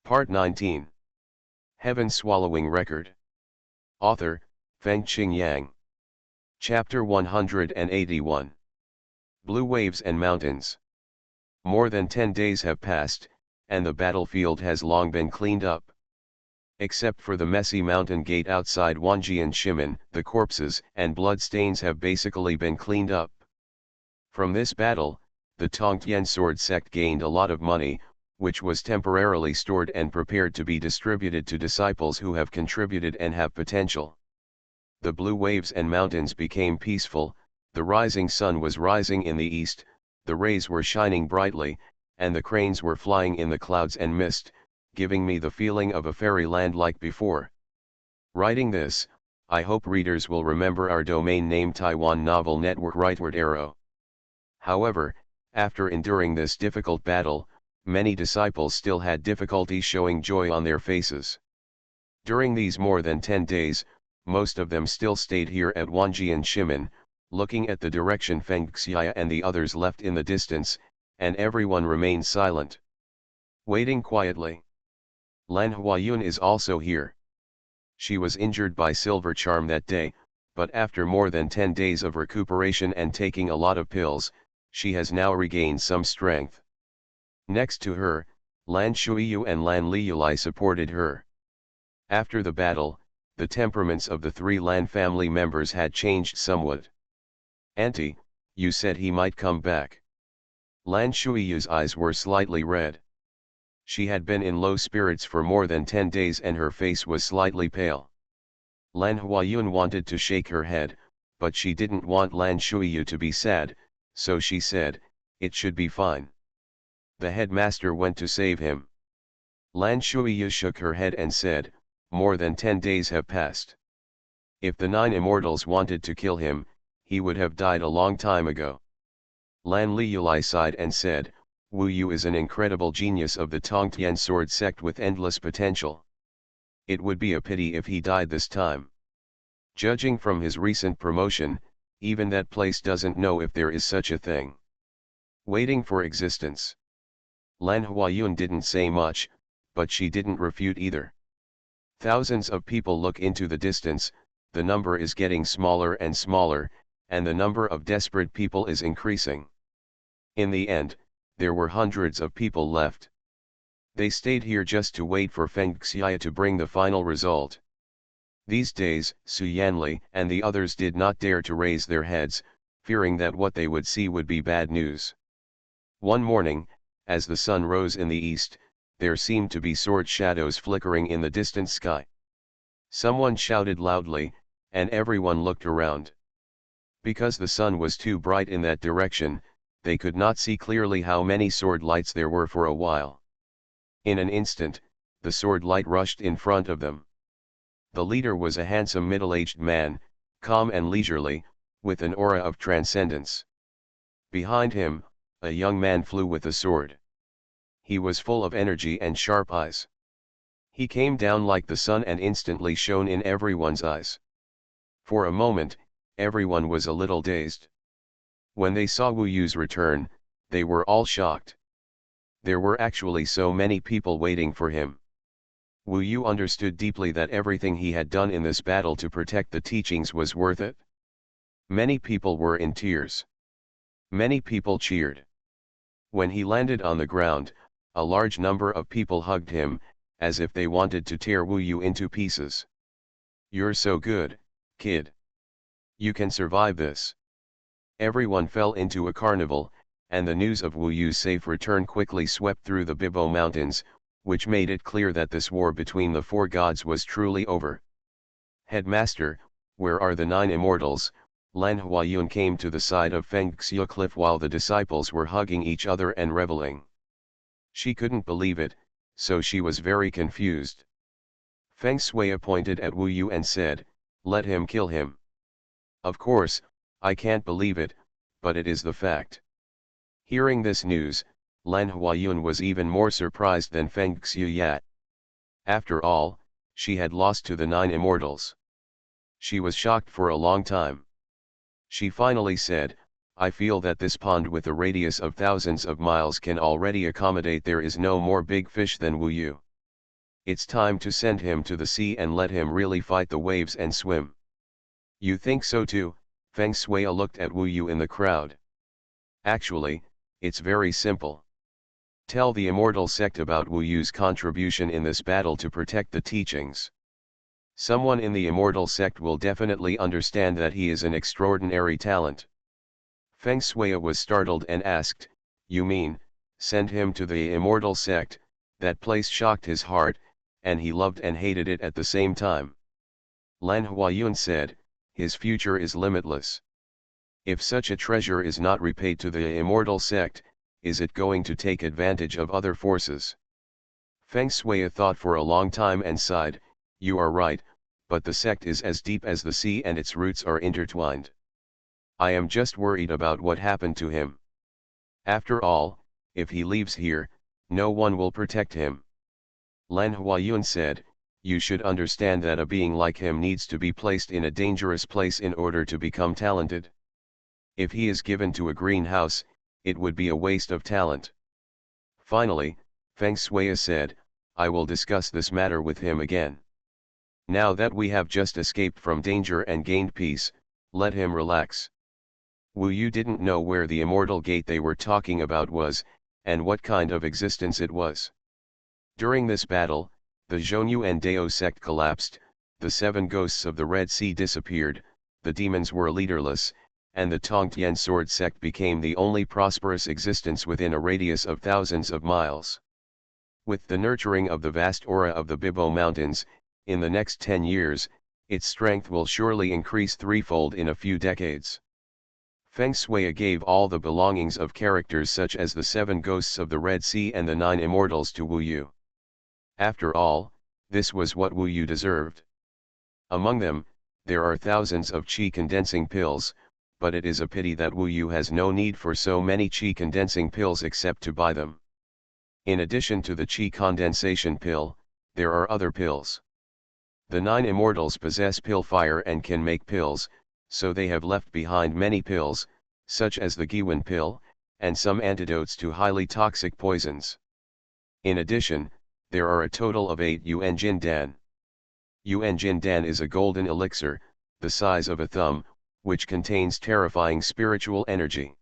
Part 19. Heaven Swallowing Record. Author, Fengqing Yang. Chapter 181. Blue Waves and Mountains. More than 10 days have passed, and the battlefield has long been cleaned up. Except for the messy mountain gate outside Wanjian Shimen, the corpses and bloodstains have basically been cleaned up. From this battle, the Tongtian sword sect gained a lot of money, which was temporarily stored and prepared to be distributed to disciples who have contributed and have potential. The blue waves and mountains became peaceful, the rising sun was rising in the east, the rays were shining brightly, and the cranes were flying in the clouds and mist, giving me the feeling of a fairyland like before. Writing this, I hope readers will remember our domain name Taiwan Novel Network Rightward Arrow. However, after enduring this difficult battle, many disciples still had difficulty showing joy on their faces. During these more than 10 days, most of them still stayed here at Wanjian Shimen, looking at the direction Feng Xiya and the others left in the distance, and everyone remained silent, waiting quietly. Lan Huayun is also here. She was injured by Silver Charm that day, but after more than 10 days of recuperation and taking a lot of pills, she has now regained some strength. Next to her, Lan Shuiyu and Lan Liulai supported her. After the battle, the temperaments of the 3 Lan family members had changed somewhat. "Auntie, you said he might come back." Lan Shuiyu's eyes were slightly red. She had been in low spirits for more than 10 days and her face was slightly pale. Lan Huayun wanted to shake her head, but she didn't want Lan Shuiyu to be sad, so she said, "It should be fine. The headmaster went to save him." Lan Shuiyu shook her head and said, "More than 10 days have passed. If the 9 immortals wanted to kill him, he would have died a long time ago." Lan Liulai sighed and said, "Wu Yu is an incredible genius of the Tongtian sword sect with endless potential. It would be a pity if he died this time. Judging from his recent promotion, even that place doesn't know if there is such a thing. Waiting for existence." Lan Huayun didn't say much, but she didn't refute either. Thousands of people look into the distance, the number is getting smaller and smaller, and the number of desperate people is increasing. In the end, there were hundreds of people left. They stayed here just to wait for Feng Xiya to bring the final result. These days, Su Yanli and the others did not dare to raise their heads, fearing that what they would see would be bad news. One morning, as the sun rose in the east, there seemed to be sword shadows flickering in the distant sky. Someone shouted loudly, and everyone looked around. Because the sun was too bright in that direction, they could not see clearly how many sword lights there were for a while. In an instant, the sword light rushed in front of them. The leader was a handsome middle-aged man, calm and leisurely, with an aura of transcendence. Behind him, a young man flew with a sword. He was full of energy and sharp eyes. He came down like the sun and instantly shone in everyone's eyes. For a moment, everyone was a little dazed. When they saw Wu Yu's return, they were all shocked. There were actually so many people waiting for him. Wu Yu understood deeply that everything he had done in this battle to protect the teachings was worth it. Many people were in tears. Many people cheered. When he landed on the ground, a large number of people hugged him, as if they wanted to tear Wu Yu into pieces. "You're so good, kid. You can survive this." Everyone fell into a carnival, and the news of Wu Yu's safe return quickly swept through the Bibo Mountains, which made it clear that this war between the 4 gods was truly over. "Headmaster, where are the 9 immortals?" Lan Huayun came to the side of Feng Xiya Cliff while the disciples were hugging each other and reveling. She couldn't believe it, so she was very confused. Feng Shui pointed at Wu Yu and said, "Let him kill him." "Of course, I can't believe it, but it is the fact." Hearing this news, Lan Huayun was even more surprised than Feng Xiya. After all, she had lost to the 9 immortals. She was shocked for a long time. She finally said, "I feel that this pond with a radius of thousands of miles can already accommodate there is no more big fish than Wu Yu. It's time to send him to the sea and let him really fight the waves and swim. You think so too? Feng Shui looked at Wu Yu in the crowd. Actually, it's very simple. Tell the Immortal sect about Wu Yu's contribution in this battle to protect the teachings. Someone in the Immortal sect will definitely understand that he is an extraordinary talent. Feng Shui was startled and asked, "You mean, send him to the Immortal sect?" That place shocked his heart, and he loved and hated it at the same time. Lan Huayun said, "His future is limitless. If such a treasure is not repaid to the Immortal sect, is it going to take advantage of other forces?" Feng Shui thought for a long time and sighed, "You are right, but the sect is as deep as the sea and its roots are intertwined. I am just worried about what happened to him. After all, if he leaves here, no one will protect him." Lan Huayun said, "You should understand that a being like him needs to be placed in a dangerous place in order to become talented. If he is given to a greenhouse, it would be a waste of talent." Finally, Feng Shui said, "I will discuss this matter with him again. Now that we have just escaped from danger and gained peace, let him relax." Wu Yu didn't know where the immortal gate they were talking about was, and what kind of existence it was. During this battle, the Zhonyu and Dao sect collapsed, the 7 ghosts of the Red Sea disappeared, the demons were leaderless, and the Tongtian sword sect became the only prosperous existence within a radius of thousands of miles. With the nurturing of the vast aura of the Bibo Mountains, in the next 10 years, its strength will surely increase threefold in a few decades. Feng Shui gave all the belongings of characters such as the 7 ghosts of the Red Sea and the 9 immortals to Wu Yu. After all, this was what Wu Yu deserved. Among them, there are thousands of qi condensing pills, but it is a pity that Wu Yu has no need for so many qi condensing pills except to buy them. In addition to the qi condensation pill, there are other pills. The 9 immortals possess pill fire and can make pills, so they have left behind many pills, such as the Giwen pill, and some antidotes to highly toxic poisons. In addition, there are a total of 8 Yuan Jin Dan. Yuan Jin Dan is a golden elixir, the size of a thumb, which contains terrifying spiritual energy.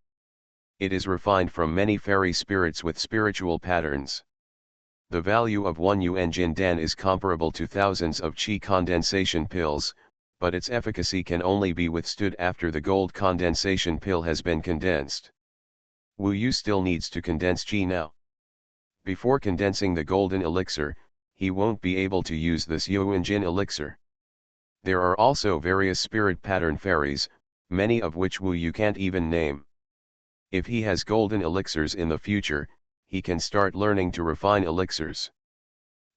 It is refined from many fairy spirits with spiritual patterns. The value of 1 Yuan Jin Dan is comparable to thousands of qi condensation pills, but its efficacy can only be withstood after the gold condensation pill has been condensed. Wu Yu still needs to condense qi now. Before condensing the golden elixir, he won't be able to use this Yuan Jin elixir. There are also various spirit pattern fairies, many of which Wu Yu can't even name. If he has golden elixirs in the future, he can start learning to refine elixirs.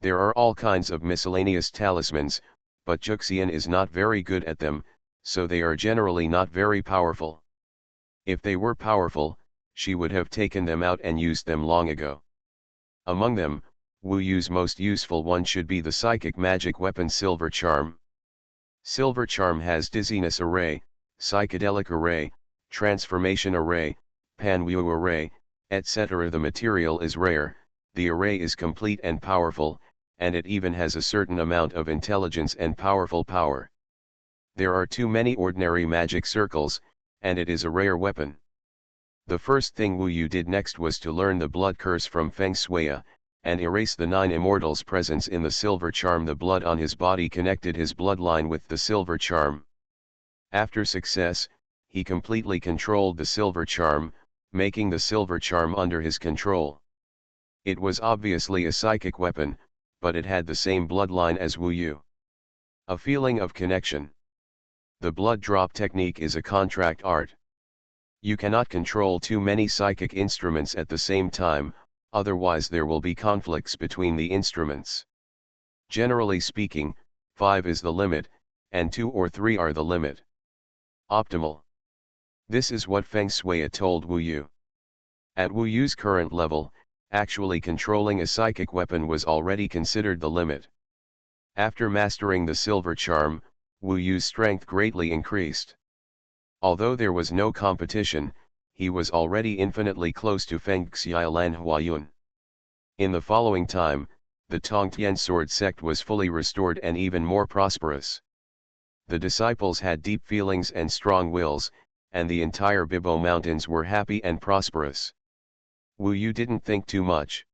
There are all kinds of miscellaneous talismans, but Juxian is not very good at them, so they are generally not very powerful. If they were powerful, she would have taken them out and used them long ago. Among them, Wu Yu's most useful one should be the psychic magic weapon Silver Charm. Silver Charm has dizziness array, psychedelic array, transformation array, Pan-Wu array, etc. The material is rare, the array is complete and powerful, and it even has a certain amount of intelligence and powerful power. There are too many ordinary magic circles, and it is a rare weapon. The first thing Wu Yu did next was to learn the blood curse from Feng Shui, and erase the 9 immortals' presence in the silver charm. The blood on his body connected his bloodline with the silver charm. After success, he completely controlled the silver charm, making the silver charm under his control. It was obviously a psychic weapon, but it had the same bloodline as Wu Yu. A feeling of connection. The blood drop technique is a contract art. You cannot control too many psychic instruments at the same time, otherwise there will be conflicts between the instruments. Generally speaking, 5 is the limit, and 2 or 3 are the limit. Optimal. This is what Feng Shui told Wu Yu. At Wu Yu's current level, actually controlling a psychic weapon was already considered the limit. After mastering the silver charm, Wu Yu's strength greatly increased. Although there was no competition, he was already infinitely close to Feng Xiaolan Huayun. In the following time, the Tongtian sword sect was fully restored and even more prosperous. The disciples had deep feelings and strong wills, and the entire Bibo Mountains were happy and prosperous. Wu Yu didn't think too much.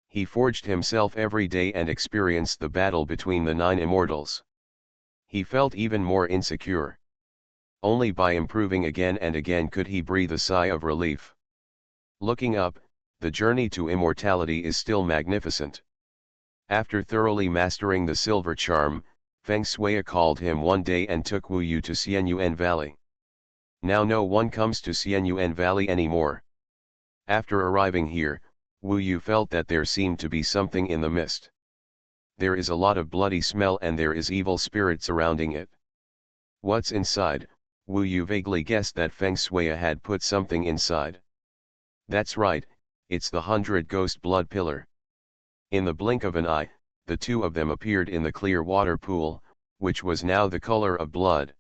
He forged himself every day and experienced the battle between the 9 immortals. He felt even more insecure. Only by improving again and again could he breathe a sigh of relief. Looking up, the journey to immortality is still magnificent. After thoroughly mastering the silver charm, Feng Shui called him one day and took Wu Yu to Xuanhuan Valley. Now no one comes to Xuanhuan Valley anymore. After arriving here, Wu Yu felt that there seemed to be something in the mist. There is a lot of bloody smell and there is evil spirit surrounding it. What's inside? Wu Yu vaguely guessed that Feng Shui had put something inside. That's right, it's the 100 ghost blood pillar. In the blink of an eye, the two of them appeared in the clear water pool, which was now the color of blood.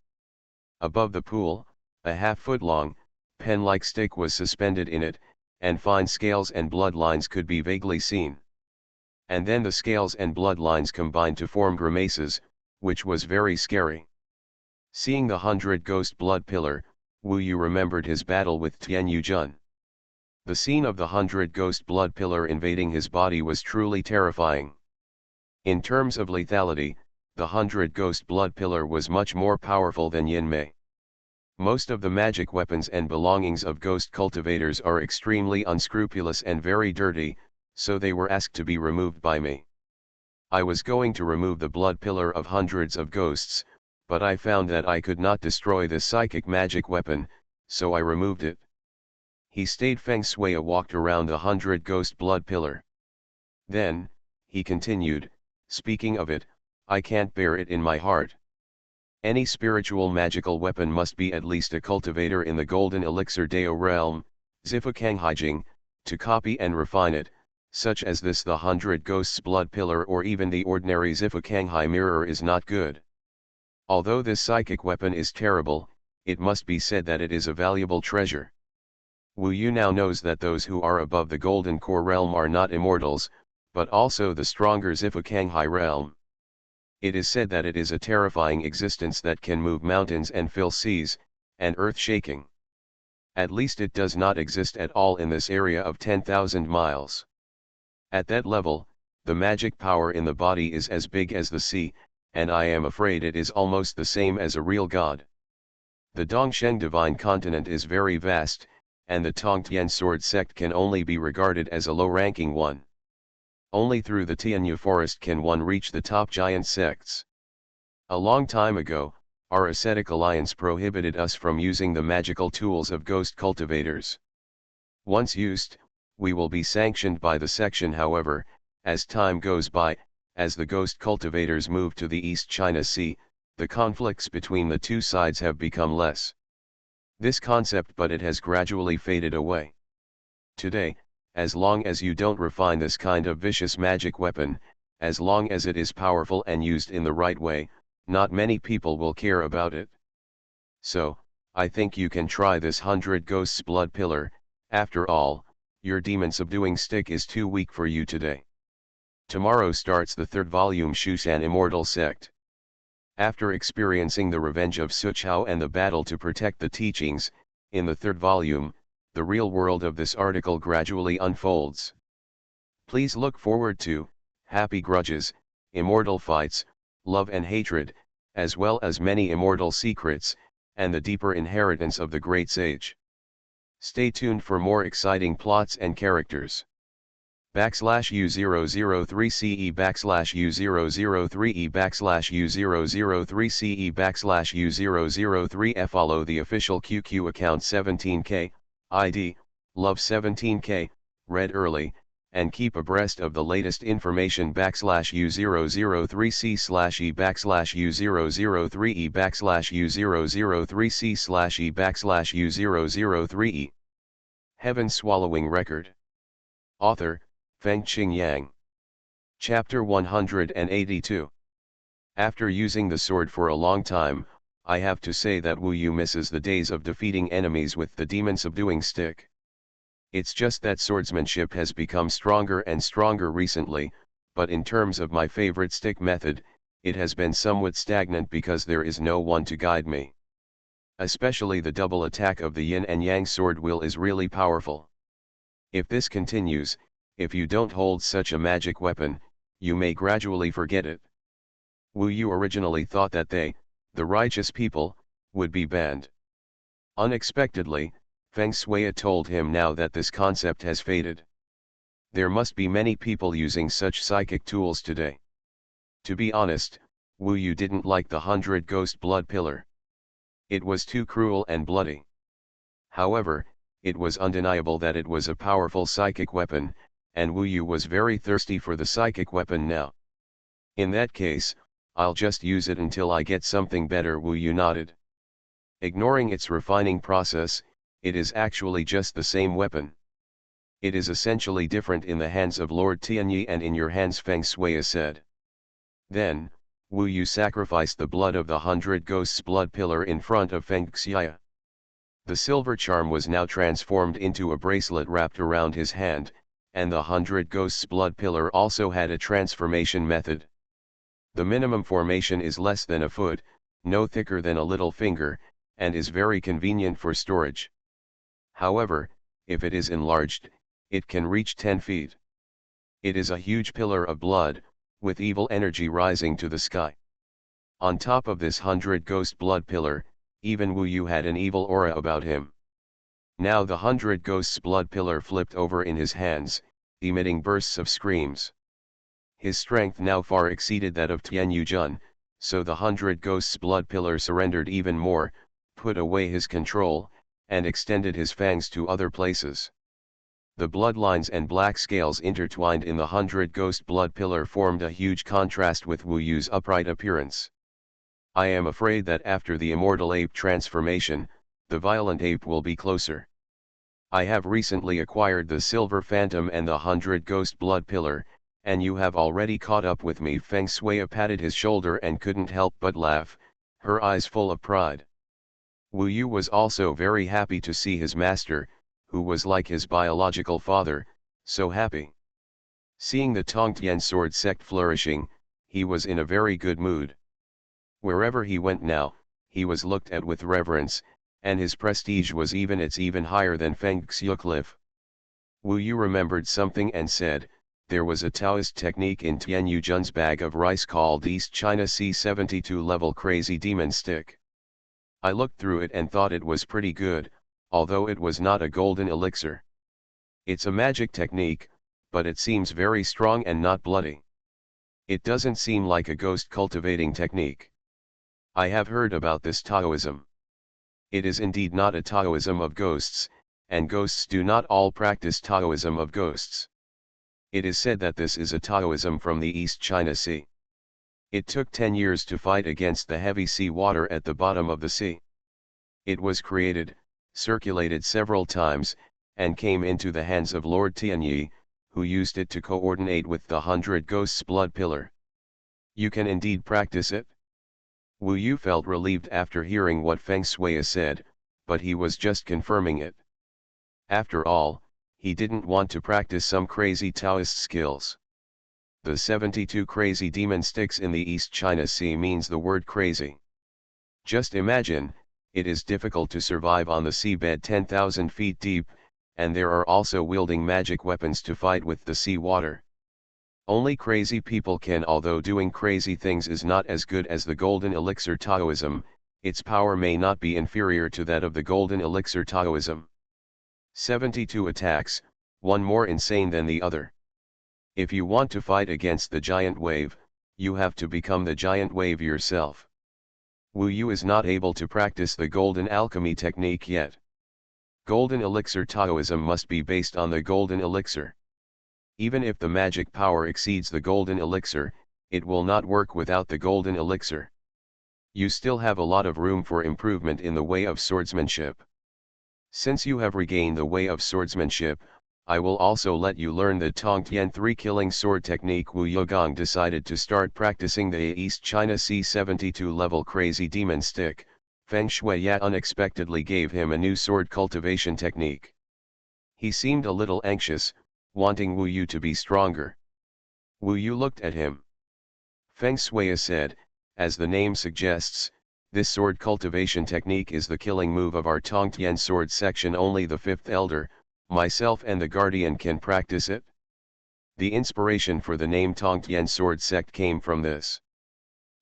Above the pool, a half-foot-long, pen-like stick was suspended in it, and fine scales and blood lines could be vaguely seen. And then the scales and blood lines combined to form grimaces, which was very scary. Seeing the 100 ghost blood pillar, Wu Yu remembered his battle with Tian Yujun. The scene of the 100 ghost blood pillar invading his body was truly terrifying. In terms of lethality, the 100 ghost blood pillar was much more powerful than Yin Mei. Most of the magic weapons and belongings of ghost cultivators are extremely unscrupulous and very dirty, so they were asked to be removed by me. I was going to remove the blood pillar of hundreds of ghosts, but I found that I could not destroy this psychic magic weapon, so I removed it. He stayed. Feng Shui walked around the 100 ghost blood pillar. Then, he continued, speaking of it, I can't bear it in my heart. Any spiritual magical weapon must be at least a cultivator in the golden elixir Dao realm, Zifukanghijing, to copy and refine it, such as this the 100 ghosts blood pillar or even the ordinary Zifukanghai mirror is not good. Although this psychic weapon is terrible, it must be said that it is a valuable treasure. Wu Yu now knows that those who are above the golden core realm are not immortals, but also the stronger Zifukanghai realm. It is said that it is a terrifying existence that can move mountains and fill seas, and earth-shaking. At least it does not exist at all in this area of 10,000 miles. At that level, the magic power in the body is as big as the sea, and I am afraid it is almost the same as a real god. The Dongsheng divine continent is very vast, and the Tongtian sword sect can only be regarded as a low-ranking one. Only through the Tianyu forest can one reach the top giant sects. A long time ago, our ascetic alliance prohibited us from using the magical tools of ghost cultivators. Once used, we will be sanctioned by the section. However, as time goes by, as the ghost cultivators move to the East China Sea, the conflicts between the two sides have become less. This concept, but it has gradually faded away. Today, as long as you don't refine this kind of vicious magic weapon, as long as it is powerful and used in the right way, not many people will care about it. So, I think you can try this 100 ghosts blood pillar. After all, your demon subduing stick is too weak for you today. Tomorrow starts the 3rd volume Shushan Immortal Sect. After experiencing the revenge of Suchao and the battle to protect the teachings, in the 3rd volume, the real world of this article gradually unfolds. Please look forward to happy grudges, immortal fights, love and hatred, as well as many immortal secrets, and the deeper inheritance of the great sage. Stay tuned for more exciting plots and characters. /U003CE /U003E /U003CE /U003F. Follow the official QQ account 17K, ID, Love 17K, read early, and keep abreast of the latest information. /U003C /E /U003E /U003C /E /U003E. Heaven Swallowing Record. Author, Fengqing Yang. Chapter 182. After using the sword for a long time, I have to say that Wu Yu misses the days of defeating enemies with the demon subduing stick. It's just that swordsmanship has become stronger and stronger recently, but in terms of my favorite stick method, it has been somewhat stagnant because there is no one to guide me. Especially the double attack of the yin and yang sword wheel is really powerful. If this continues, if you don't hold such a magic weapon, you may gradually forget it. Wu Yu originally thought that they, the righteous people, would be banned. Unexpectedly, Feng Shui told him now that this concept has faded. There must be many people using such psychic tools today. To be honest, Wu Yu didn't like the 100 Ghost Blood Pillar. It was too cruel and bloody. However, it was undeniable that it was a powerful psychic weapon, and Wu Yu was very thirsty for the psychic weapon now. In that case, I'll just use it until I get something better, Wu Yu nodded. Ignoring its refining process, it is actually just the same weapon. It is essentially different in the hands of Lord Tianyi and in your hands, Feng Shui said. Then, Wu Yu sacrificed the blood of the 100 Ghosts Blood Pillar in front of Feng Xiya. The silver charm was now transformed into a bracelet wrapped around his hand, and the 100 Ghosts Blood Pillar also had a transformation method. The minimum formation is less than a foot, no thicker than a little finger, and is very convenient for storage. However, if it is enlarged, it can reach 10 feet. It is a huge pillar of blood, with evil energy rising to the sky. On top of this 100 Ghost Blood Pillar, even Wu Yu had an evil aura about him. Now the 100 Ghosts Blood Pillar flipped over in his hands, emitting bursts of screams. His strength now far exceeded that of Tian Yujun, so the 100 Ghosts Blood Pillar surrendered even more, put away his control, and extended his fangs to other places. The bloodlines and black scales intertwined in the 100 Ghost Blood Pillar formed a huge contrast with Wu Yu's upright appearance. I am afraid that after the immortal ape transformation, the violent ape will be closer. I have recently acquired the Silver Phantom and the 100 Ghost Blood Pillar, and you have already caught up with me. Feng Shui patted his shoulder and couldn't help but laugh, her eyes full of pride. Wu Yu was also very happy to see his master, who was like his biological father, so happy. Seeing the Tongtian sword sect flourishing, he was in a very good mood. Wherever he went now, he was looked at with reverence, and his prestige was even higher than Feng Xiucliffe. Wu Yu remembered something and said, there was a Taoist technique in Tian Yujun's bag of rice called East China C72 level Crazy Demon Stick. I looked through it and thought it was pretty good, although it was not a golden elixir. It's a magic technique, but it seems very strong and not bloody. It doesn't seem like a ghost cultivating technique. I have heard about this Taoism. It is indeed not a Taoism of ghosts, and ghosts do not all practice Taoism of ghosts. It is said that this is a Taoism from the East China Sea. It took 10 years to fight against the heavy sea water at the bottom of the sea. It was created, circulated several times, and came into the hands of Lord Tianyi, who used it to coordinate with the 100 Ghosts Blood Pillar. You can indeed practice it? Wu Yu felt relieved after hearing what Feng Shui said, but he was just confirming it. After all, he didn't want to practice some crazy Taoist skills. The 72 crazy demon sticks in the East China Sea means the word crazy. Just imagine, it is difficult to survive on the seabed 10,000 feet deep, and there are also wielding magic weapons to fight with the sea water. Only crazy people can. Although doing crazy things is not as good as the Golden Elixir Taoism, its power may not be inferior to that of the Golden Elixir Taoism. 72 attacks, one more insane than the other. If you want to fight against the giant wave, you have to become the giant wave yourself. Wu Yu is not able to practice the golden alchemy technique yet. Golden elixir Taoism must be based on the golden elixir. Even if the magic power exceeds the golden elixir, it will not work without the golden elixir. You still have a lot of room for improvement in the way of swordsmanship. Since you have regained the way of swordsmanship, I will also let you learn the Tongtian 3 killing sword technique. Wu Yugong decided to start practicing the East China C72 level crazy demon stick. Feng Shui unexpectedly gave him a new sword cultivation technique. He seemed a little anxious, wanting Wu Yu to be stronger. Wu Yu looked at him. Feng Shui said, as the name suggests, this sword cultivation technique is the killing move of our Tongtian sword section. Only the fifth elder, myself and the guardian can practice it. The inspiration for the name Tongtian sword sect came from this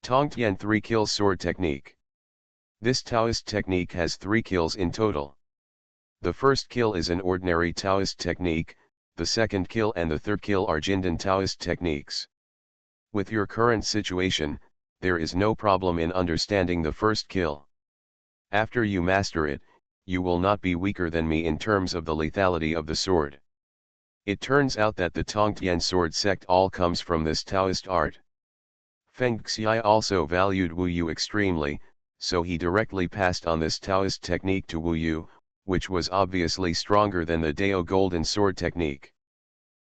Tongtian 3 kill sword technique. This Taoist technique has 3 kills in total. The first kill is an ordinary Taoist technique, the second kill and the third kill are Jindan Taoist techniques. With your current situation, there is no problem in understanding the first kill. After you master it, you will not be weaker than me in terms of the lethality of the sword. It turns out that the Tongtian sword sect all comes from this Taoist art. Feng Xiai also valued Wu Yu extremely, so he directly passed on this Taoist technique to Wu Yu, which was obviously stronger than the Dao golden sword technique.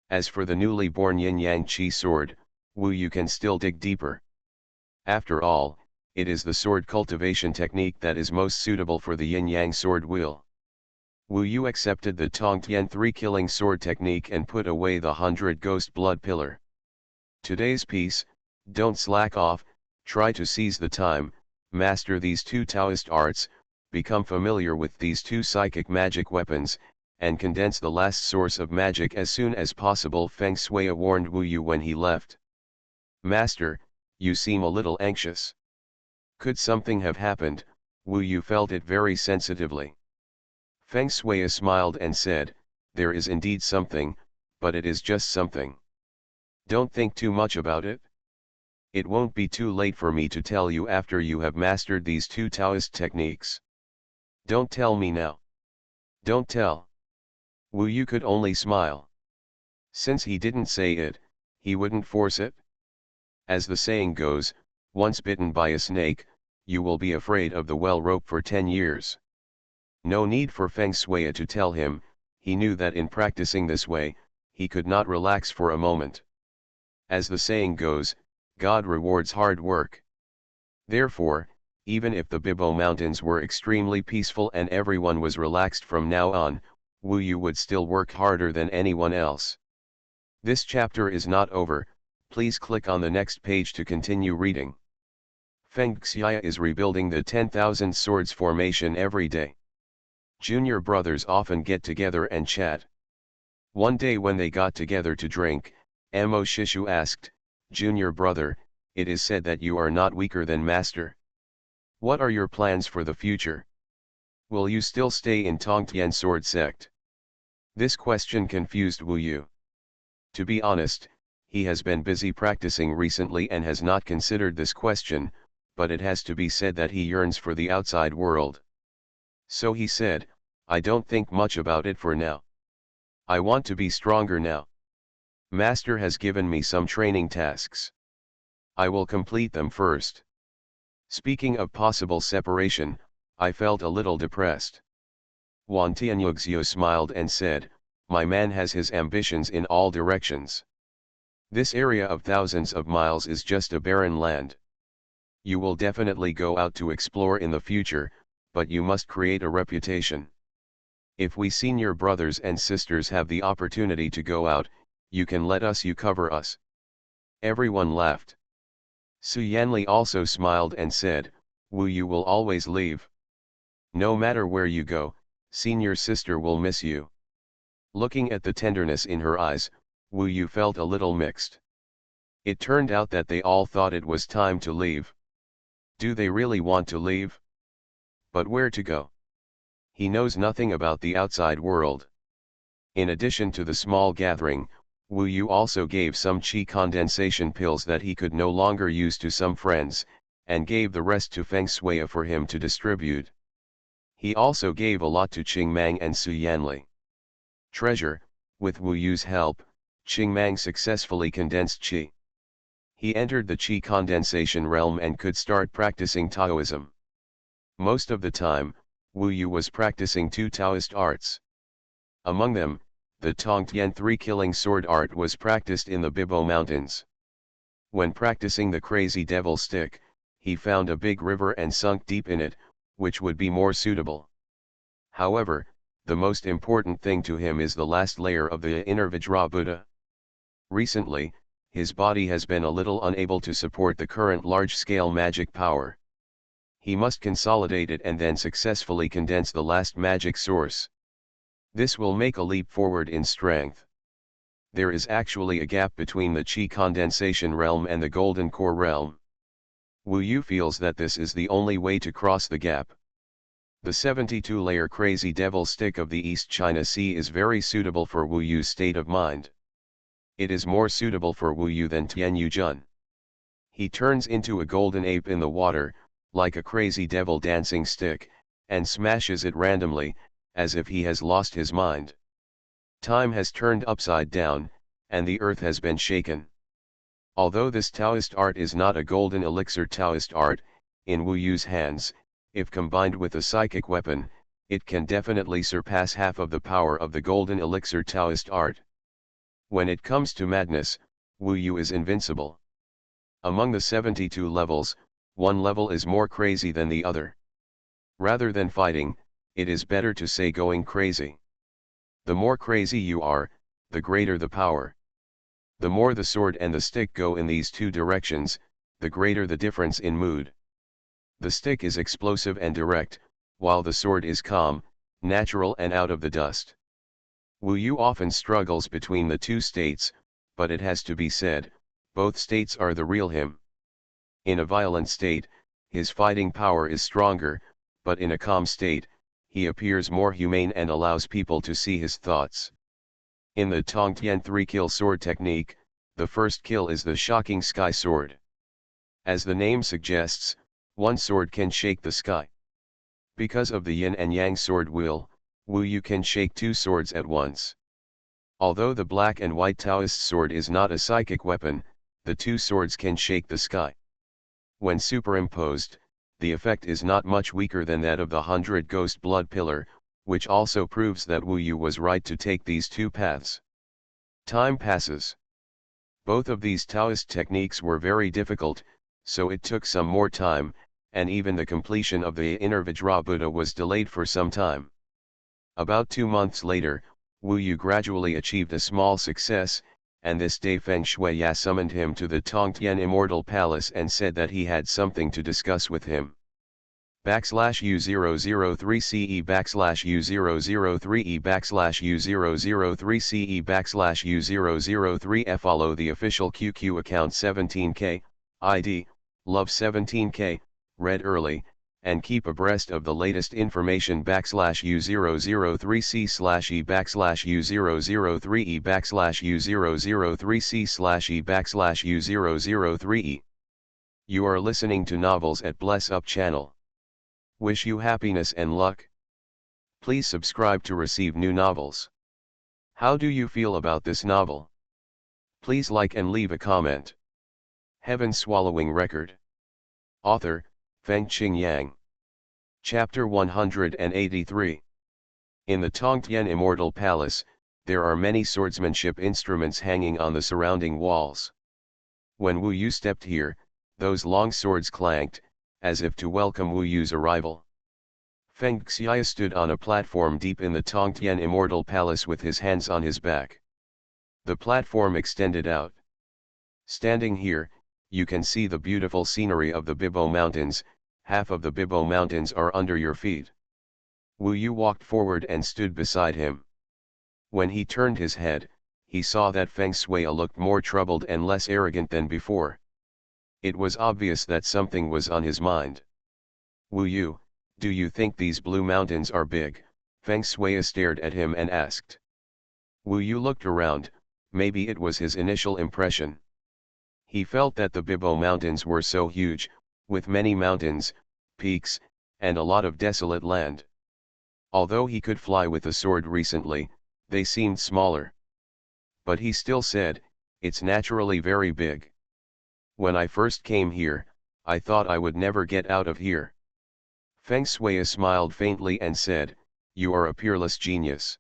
As for the newly born yin-yang qi sword, Wu Yu can still dig deeper. After all, it is the sword cultivation technique that is most suitable for the yin-yang sword will. Wu Yu accepted the Tongtian 3 killing sword technique and put away the 100 ghost blood pillar. Today's piece, don't slack off, try to seize the time, master these 2 Taoist arts, become familiar with these 2 psychic magic weapons, and condense the last source of magic as soon as possible. Feng Shui warned Wu Yu when he left. Master, you seem a little anxious. Could something have happened? Wu Yu felt it very sensitively. Feng Shui smiled and said, there is indeed something, but it is just something. Don't think too much about it. It won't be too late for me to tell you after you have mastered these 2 Taoist techniques. Don't tell me now. Don't tell. Wu Yu could only smile. Since he didn't say it, he wouldn't force it. As the saying goes, once bitten by a snake, you will be afraid of the well rope for 10 years. No need for Feng Shui to tell him, he knew that in practicing this way, he could not relax for a moment. As the saying goes, God rewards hard work. Therefore, even if the Bibo Mountains were extremely peaceful and everyone was relaxed from now on, Wu Yu would still work harder than anyone else. This chapter is not over, please click on the next page to continue reading. Feng Xiya is rebuilding the 10,000 swords formation every day. Junior brothers often get together and chat. One day when they got together to drink, Mo Shishu asked, Junior brother, it is said that you are not weaker than master. What are your plans for the future? Will you still stay in Tongtian sword sect? This question confused Wu Yu. To be honest, he has been busy practicing recently and has not considered this question, but it has to be said that he yearns for the outside world. So he said, I don't think much about it for now. I want to be stronger now. Master has given me some training tasks. I will complete them first. Speaking of possible separation, I felt a little depressed. Wan Tianyugzio smiled and said, my man has his ambitions in all directions. This area of thousands of miles is just a barren land. You will definitely go out to explore in the future, but you must create a reputation. If we senior brothers and sisters have the opportunity to go out, you can let us, you cover us. Everyone laughed. Su Yanli also smiled and said, Wu Yu will always leave. No matter where you go, senior sister will miss you. Looking at the tenderness in her eyes, Wu Yu felt a little mixed. It turned out that they all thought it was time to leave. Do they really want to leave? But where to go? He knows nothing about the outside world. In addition to the small gathering, Wu Yu also gave some qi condensation pills that he could no longer use to some friends, and gave the rest to Feng Shui for him to distribute. He also gave a lot to Qingmang and Su Yanli. Treasure, with Wu Yu's help, Qingmang successfully condensed qi. He entered the qi condensation realm and could start practicing Taoism. Most of the time, Wu Yu was practicing 2 Taoist arts. Among them, the Tongtian 3 killing sword art was practiced in the Bibo Mountains. When practicing the crazy devil stick, he found a big river and sunk deep in it, which would be more suitable. However, the most important thing to him is the last layer of the inner Vajra Buddha. Recently, his body has been a little unable to support the current large-scale magic power. He must consolidate it and then successfully condense the last magic source. This will make a leap forward in strength. There is actually a gap between the Qi condensation realm and the Golden Core realm. Wu Yu feels that this is the only way to cross the gap. The 72-layer Crazy Devil Stick of the East China Sea is very suitable for Wu Yu's state of mind. It is more suitable for Wu Yu than Tian Yu Jun. He turns into a golden ape in the water, like a crazy devil dancing stick, and smashes it randomly, as if he has lost his mind. Time has turned upside down, and the earth has been shaken. Although this Taoist art is not a golden elixir Taoist art, in Wu Yu's hands, if combined with a psychic weapon, it can definitely surpass half of the power of the golden elixir Taoist art. When it comes to madness, Wu Yu is invincible. Among the 72 levels, one level is more crazy than the other. Rather than fighting, it is better to say going crazy. The more crazy you are, the greater the power. The more the sword and the stick go in these two directions, the greater the difference in mood. The stick is explosive and direct, while the sword is calm, natural and out of the dust. Wu Yu often struggles between the two states, but it has to be said, both states are the real him. In a violent state, his fighting power is stronger, but in a calm state, he appears more humane and allows people to see his thoughts. In the Tongtian 3-kill sword technique, the first kill is the shocking sky sword. As the name suggests, one sword can shake the sky. Because of the yin and yang sword wheel, Wu Yu can shake two swords at once. Although the black and white Taoist sword is not a psychic weapon, the two swords can shake the sky. When superimposed, the effect is not much weaker than that of the 100 Ghost Blood Pillar, which also proves that Wu Yu was right to take these two paths. Time passes. Both of these Taoist techniques were very difficult, so it took some more time, and even the completion of the Inner Vajra Buddha was delayed for some time. About 2 months later, Wu Yu gradually achieved a small success, and this day Feng Shuiya summoned him to the Tongtian Immortal Palace and said that he had something to discuss with him. /U003CE /U003E /U003CE /U003F. Follow the official QQ account 17K, ID, Love 17K, read early, and keep abreast of the latest information /U003C/E /U003E /U003C/E /U003E. You are listening to Novels at Bless Up channel. Wish you happiness and luck. Please subscribe to receive new novels. How do you feel about this novel? Please like and leave a comment. Heaven Swallowing Record. Author, Fengqing Yang. Chapter 183. In the Tongtian Immortal Palace, there are many swordsmanship instruments hanging on the surrounding walls. When Wu Yu stepped here, those long swords clanked, as if to welcome Wu Yu's arrival. Feng Xiya stood on a platform deep in the Tongtian Immortal Palace with his hands on his back. The platform extended out. Standing here, you can see the beautiful scenery of the Bibo Mountains. Half of the Bibo Mountains are under your feet. Wu Yu walked forward and stood beside him. When he turned his head, he saw that Feng Shuiya looked more troubled and less arrogant than before. It was obvious that something was on his mind. Wu Yu, do you think these blue mountains are big? Feng Shuiya stared at him and asked. Wu Yu looked around, maybe it was his initial impression. He felt that the Bibo Mountains were so huge, with many mountains, peaks, and a lot of desolate land. Although he could fly with a sword recently, they seemed smaller. But he still said, it's naturally very big. When I first came here, I thought I would never get out of here. Feng Shuiya smiled faintly and said, you are a peerless genius.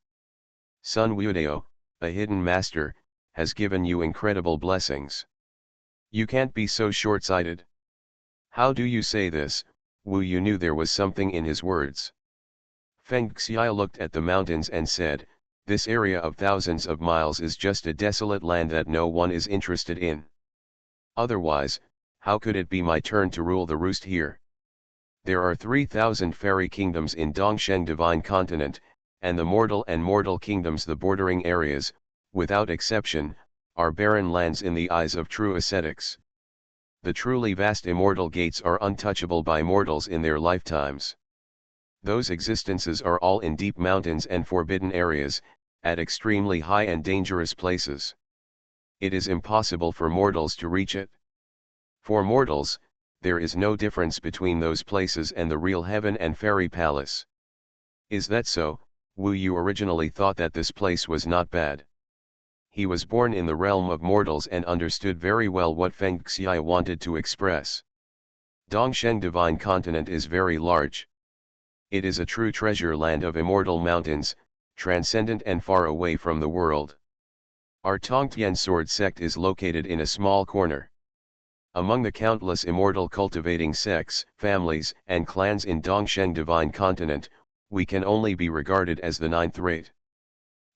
Sun Wudao, a hidden master, has given you incredible blessings. You can't be so short-sighted. How do you say this? Wu Yu knew there was something in his words. Feng Xiya looked at the mountains and said, This area of thousands of miles is just a desolate land that no one is interested in. Otherwise, how could it be my turn to rule the roost here? There are 3,000 fairy kingdoms in Dongsheng Divine Continent, and the mortal kingdoms, the bordering areas, without exception, are barren lands in the eyes of true ascetics. The truly vast immortal gates are untouchable by mortals in their lifetimes. Those existences are all in deep mountains and forbidden areas, at extremely high and dangerous places. It is impossible for mortals to reach it. For mortals, there is no difference between those places and the real heaven and fairy palace. Is that so? Wu Yu originally thought that this place was not bad. He was born in the realm of mortals and understood very well what Feng Xiai wanted to express. Dongsheng Divine Continent is very large. It is a true treasure land of immortal mountains, transcendent and far away from the world. Our Tongtian sword sect is located in a small corner. Among the countless immortal cultivating sects, families, and clans in Dongsheng Divine Continent, we can only be regarded as the ninth rate.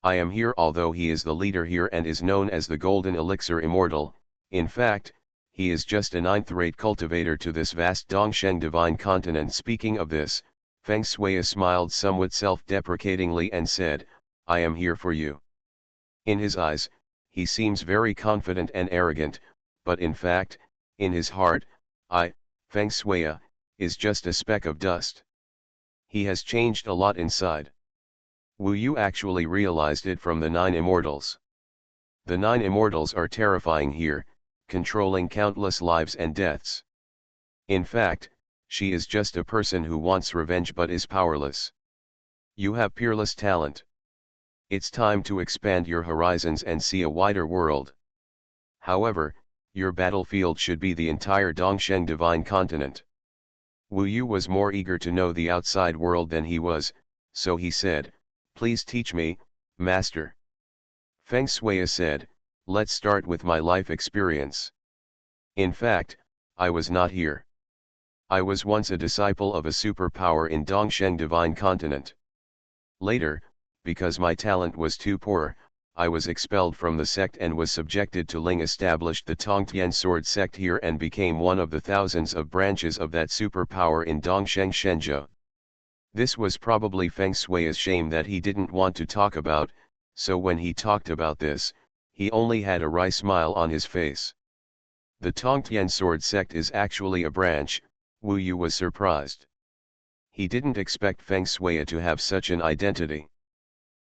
I am here although he is the leader here and is known as the Golden Elixir Immortal. In fact, he is just a ninth-rate cultivator to this vast Dongsheng Divine Continent. Speaking of this, Feng Shui smiled somewhat self-deprecatingly and said, I am here for you. In his eyes, he seems very confident and arrogant, but in fact, in his heart, Feng Shui, is just a speck of dust. He has changed a lot inside. Wu Yu actually realized it from the 9 Immortals. The 9 Immortals are terrifying here, controlling countless lives and deaths. In fact, she is just a person who wants revenge but is powerless. You have peerless talent. It's time to expand your horizons and see a wider world. However, your battlefield should be the entire Dongsheng Divine Continent. Wu Yu was more eager to know the outside world than he was, so he said, Please teach me, Master. Feng Shui said, Let's start with my life experience. In fact, I was not here. I was once a disciple of a superpower in Dongsheng Divine Continent. Later, because my talent was too poor, I was expelled from the sect and was subjected to Ling established the Tongtian sword sect here and became one of the thousands of branches of that superpower in Dongsheng Shenzhou. This was probably Feng Shui's shame that he didn't want to talk about, so when he talked about this, he only had a wry smile on his face. The Tongtian sword sect is actually a branch. Wu Yu was surprised. He didn't expect Feng Shui to have such an identity.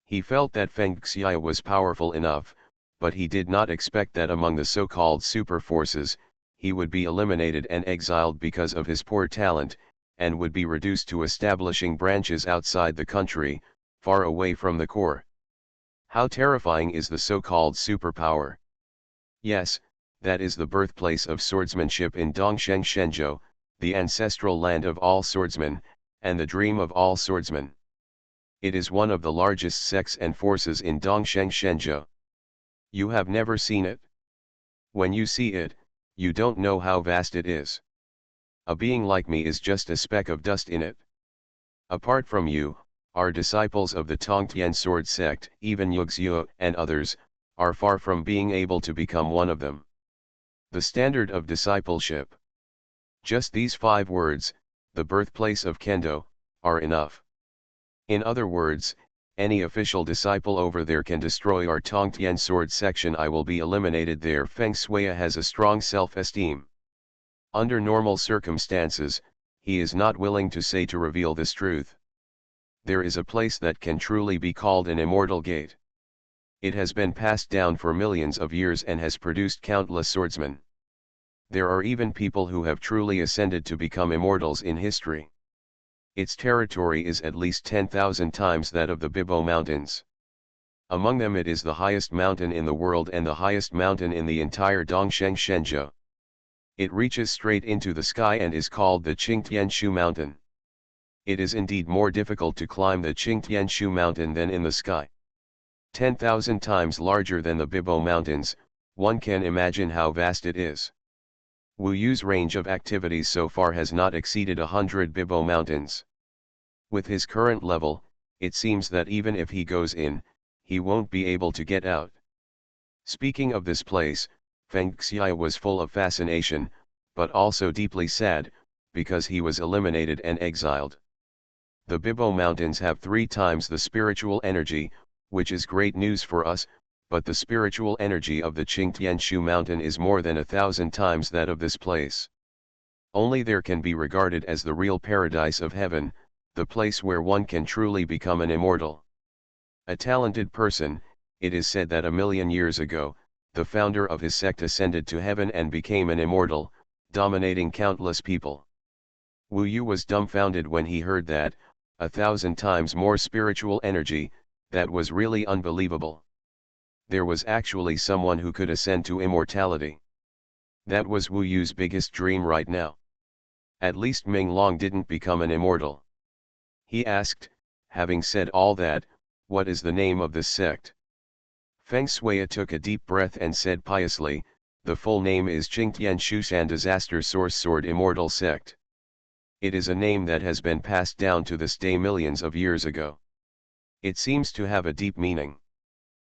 He felt that Feng Xiai was powerful enough, but he did not expect that among the so-called super forces, he would be eliminated and exiled because of his poor talent, and would be reduced to establishing branches outside the country, far away from the core. How terrifying is the so-called superpower? Yes, that is the birthplace of swordsmanship in Dongsheng Shenzhou, the ancestral land of all swordsmen, and the dream of all swordsmen. It is one of the largest sects and forces in Dongsheng Shenzhou. You have never seen it? When you see it, you don't know how vast it is. A being like me is just a speck of dust in it. Apart from you, our disciples of the Tongtian sword sect, even Yuxiu and others, are far from being able to become one of them. The standard of discipleship. Just these 5 words, the birthplace of Kendo, are enough. In other words, any official disciple over there can destroy our Tongtian sword section. I will be eliminated there. Feng Shui has a strong self-esteem. Under normal circumstances, he is not willing to reveal this truth. There is a place that can truly be called an immortal gate. It has been passed down for millions of years and has produced countless swordsmen. There are even people who have truly ascended to become immortals in history. Its territory is at least 10,000 times that of the Bibo Mountains. Among them it is the highest mountain in the world and the highest mountain in the entire Dongsheng Shenzhou. It reaches straight into the sky and is called the Qingtianshu Mountain. It is indeed more difficult to climb the Qingtianshu Mountain than in the sky. 10,000 times larger than the Bibo Mountains, one can imagine how vast it is. Wu Yu's range of activities so far has not exceeded 100 Bibo Mountains. With his current level, it seems that even if he goes in, he won't be able to get out. Speaking of this place, Feng Xiai was full of fascination, but also deeply sad, because he was eliminated and exiled. The Bibo Mountains have 3 times the spiritual energy, which is great news for us, but the spiritual energy of the Qingtianshu mountain is more than 1,000 times that of this place. Only there can be regarded as the real paradise of heaven, the place where one can truly become an immortal. A talented person, it is said that 1,000,000 years ago, the founder of his sect ascended to heaven and became an immortal, dominating countless people. Wu Yu was dumbfounded when he heard that, 1,000 times more spiritual energy, that was really unbelievable. There was actually someone who could ascend to immortality. That was Wu Yu's biggest dream right now. At least Ming Long didn't become an immortal. He asked, having said all that, what is the name of this sect? Feng Shui took a deep breath and said piously, the full name is Qingtian Shushan Disaster Source Sword Immortal Sect. It is a name that has been passed down to this day millions of years ago. It seems to have a deep meaning.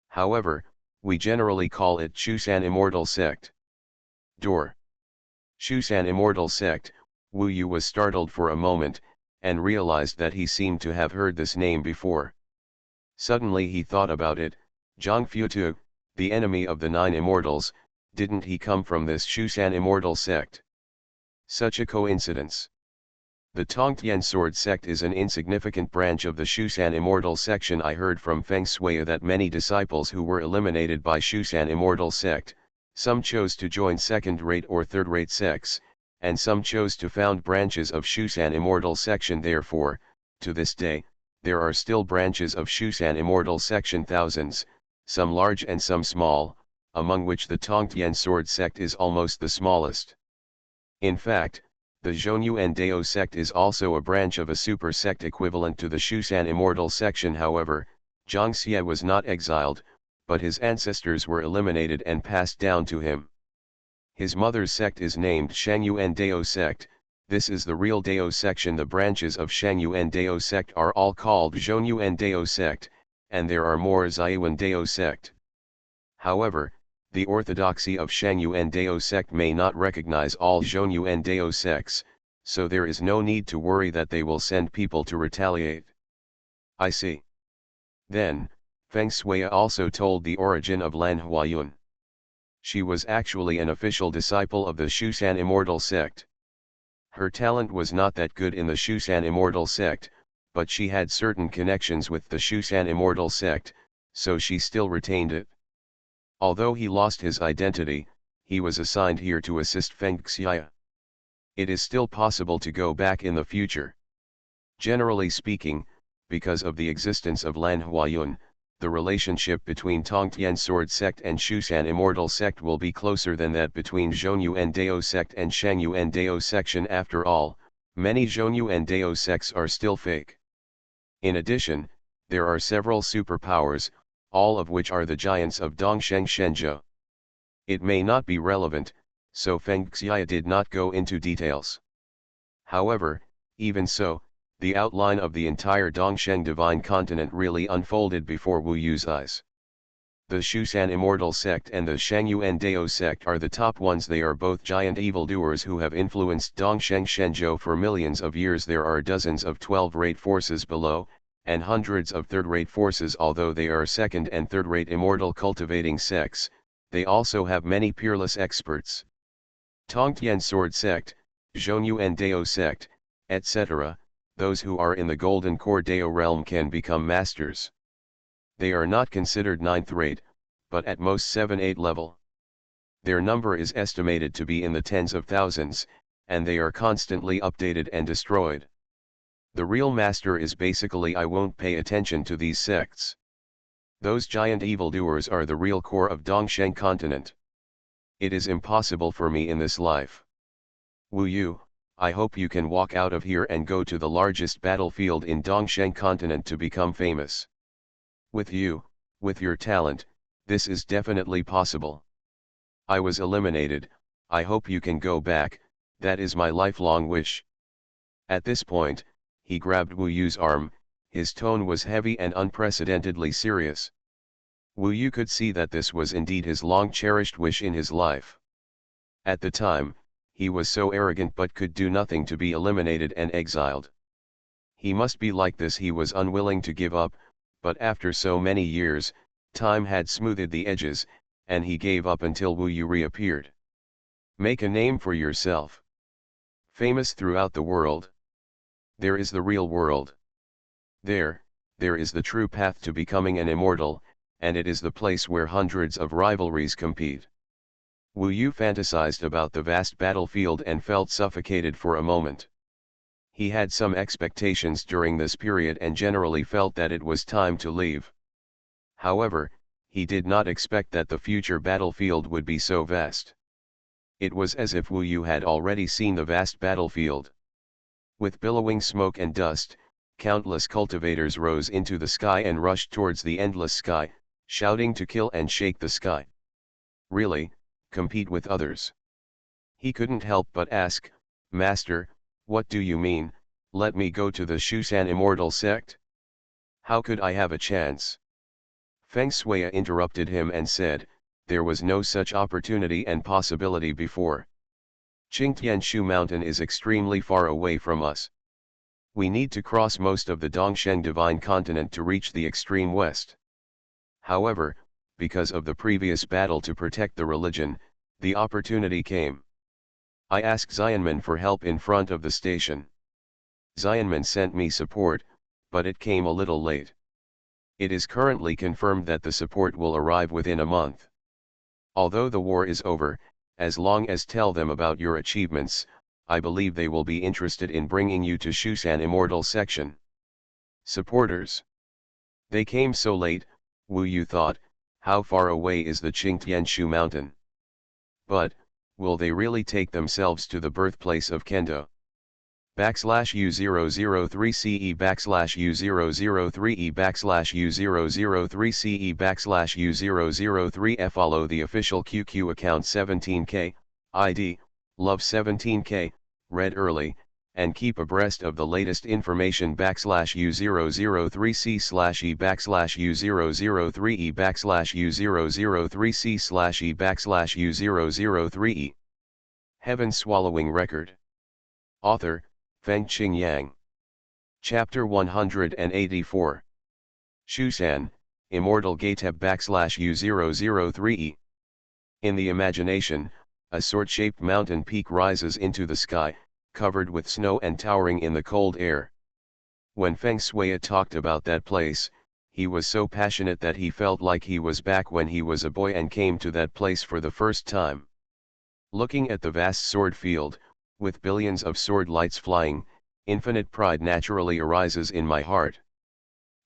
However, we generally call it Shushan Immortal Sect. Door. Shushan Immortal Sect. Wu Yu was startled for a moment, and realized that he seemed to have heard this name before. Suddenly he thought about it, Zhang Futu, the enemy of the 9 immortals, didn't he come from this Shushan Immortal Sect? Such a coincidence. The Tongtian Sword Sect is an insignificant branch of the Shushan Immortal section. I heard from Feng Shui that many disciples who were eliminated by Shushan Immortal Sect, some chose to join second-rate or third-rate sects, and some chose to found branches of Shushan Immortal section. Therefore, to this day, there are still branches of Shushan Immortal section thousands, some large and some small, among which the Tongtian Sword Sect is almost the smallest. In fact, the Xuanhuan Dao sect is also a branch of a super sect equivalent to the Shushan Immortal section. However, Zhang Xie was not exiled, but his ancestors were eliminated and passed down to him. His mother's sect is named Shangyuan Dao sect. This is the real Dao section. The branches of Shangyuan Dao sect are all called Xuanhuan Dao sect, and there are more Ziyuan Dao sect. However, the orthodoxy of Shangyuan Dao sect may not recognize all Xuanhuan Dao sects, so there is no need to worry that they will send people to retaliate. I see. Then, Feng Shui also told the origin of Lan Huayun. She was actually an official disciple of the Shushan Immortal sect. Her talent was not that good in the Shushan Immortal sect, but she had certain connections with the Shushan Immortal sect, so she still retained it. Although he lost his identity, he was assigned here to assist Feng Xiya. It is still possible to go back in the future. Generally speaking, because of the existence of Lan Huayun, the relationship between Tongtian Sword Sect and Shushan Immortal Sect will be closer than that between Xuanhuan Dao Sect and Shangyuan Dao section. After all, many Xuanhuan Dao sects are still fake. In addition, there are several superpowers, all of which are the giants of Dongsheng Shenzhou. It may not be relevant, so Feng Xiya did not go into details. However, even so, the outline of the entire Dongsheng divine continent really unfolded before Wu Yu's eyes. The Shushan Immortal Sect and the Shangyuan Dao Sect are the top ones. They are both giant evildoers who have influenced Dongsheng Shenzhou for millions of years. There are dozens of 12-rate forces below, and hundreds of third-rate forces. Although they are second and third-rate immortal cultivating sects, they also have many peerless experts. Tongtian Sword Sect, Xuanhuan Dao Sect, etc., those who are in the Golden Core Dao realm can become masters. They are not considered 9th rate, but at most 7-8 level. Their number is estimated to be in the tens of thousands, and they are constantly updated and destroyed. The real master is basically I won't pay attention to these sects. Those giant evildoers are the real core of Dongsheng continent. It is impossible for me in this life. Wu Yu, I hope you can walk out of here and go to the largest battlefield in Dongsheng continent to become famous. With you, with your talent, this is definitely possible. I was eliminated, I hope you can go back, that is my lifelong wish. At this point, he grabbed Wu Yu's arm, his tone was heavy and unprecedentedly serious. Wu Yu could see that this was indeed his long-cherished wish in his life. At the time, he was so arrogant but could do nothing to be eliminated and exiled. He must be like this. He was unwilling to give up, but after so many years, time had smoothed the edges, and he gave up until Wu Yu reappeared. Make a name for yourself. Famous throughout the world. There is the real world. There is the true path to becoming an immortal, and it is the place where hundreds of rivalries compete. Wu Yu fantasized about the vast battlefield and felt suffocated for a moment. He had some expectations during this period and generally felt that it was time to leave. However, he did not expect that the future battlefield would be so vast. It was as if Wu Yu had already seen the vast battlefield. With billowing smoke and dust, countless cultivators rose into the sky and rushed towards the endless sky, shouting to kill and shake the sky. Really, compete with others? He couldn't help but ask, Master, what do you mean, let me go to the Xuanhuan immortal sect? How could I have a chance? Feng Shui interrupted him and said, there was no such opportunity and possibility before. Qingtianshu mountain is extremely far away from us. We need to cross most of the Dongsheng divine continent to reach the extreme west. However, because of the previous battle to protect the religion, the opportunity came. I asked Xuanhuan for help in front of the station. Xuanhuan sent me support, but it came a little late. It is currently confirmed that the support will arrive within a month. Although the war is over, as long as tell them about your achievements, I believe they will be interested in bringing you to Xuanhuan Immortal section. Supporters. They came so late, Wu Yu thought, how far away is the Qingtianshu mountain? But, will they really take themselves to the birthplace of Kendo? /U003CE /U003E /U003CE /U003F. Follow the official QQ account 17K, ID, Love 17K, read early, and keep abreast of the latest information /U003C/E /U003E /U003C/E /U003E. Heaven Swallowing Record. Author, Fengqing Yang. Chapter 184. Xuanhuan, Immortal Gateb /U003E. In the imagination, a sword-shaped mountain peak rises into the sky, covered with snow and towering in the cold air. When Feng Shui talked about that place, he was so passionate that he felt like he was back when he was a boy and came to that place for the first time. Looking at the vast sword field, with billions of sword lights flying, infinite pride naturally arises in my heart.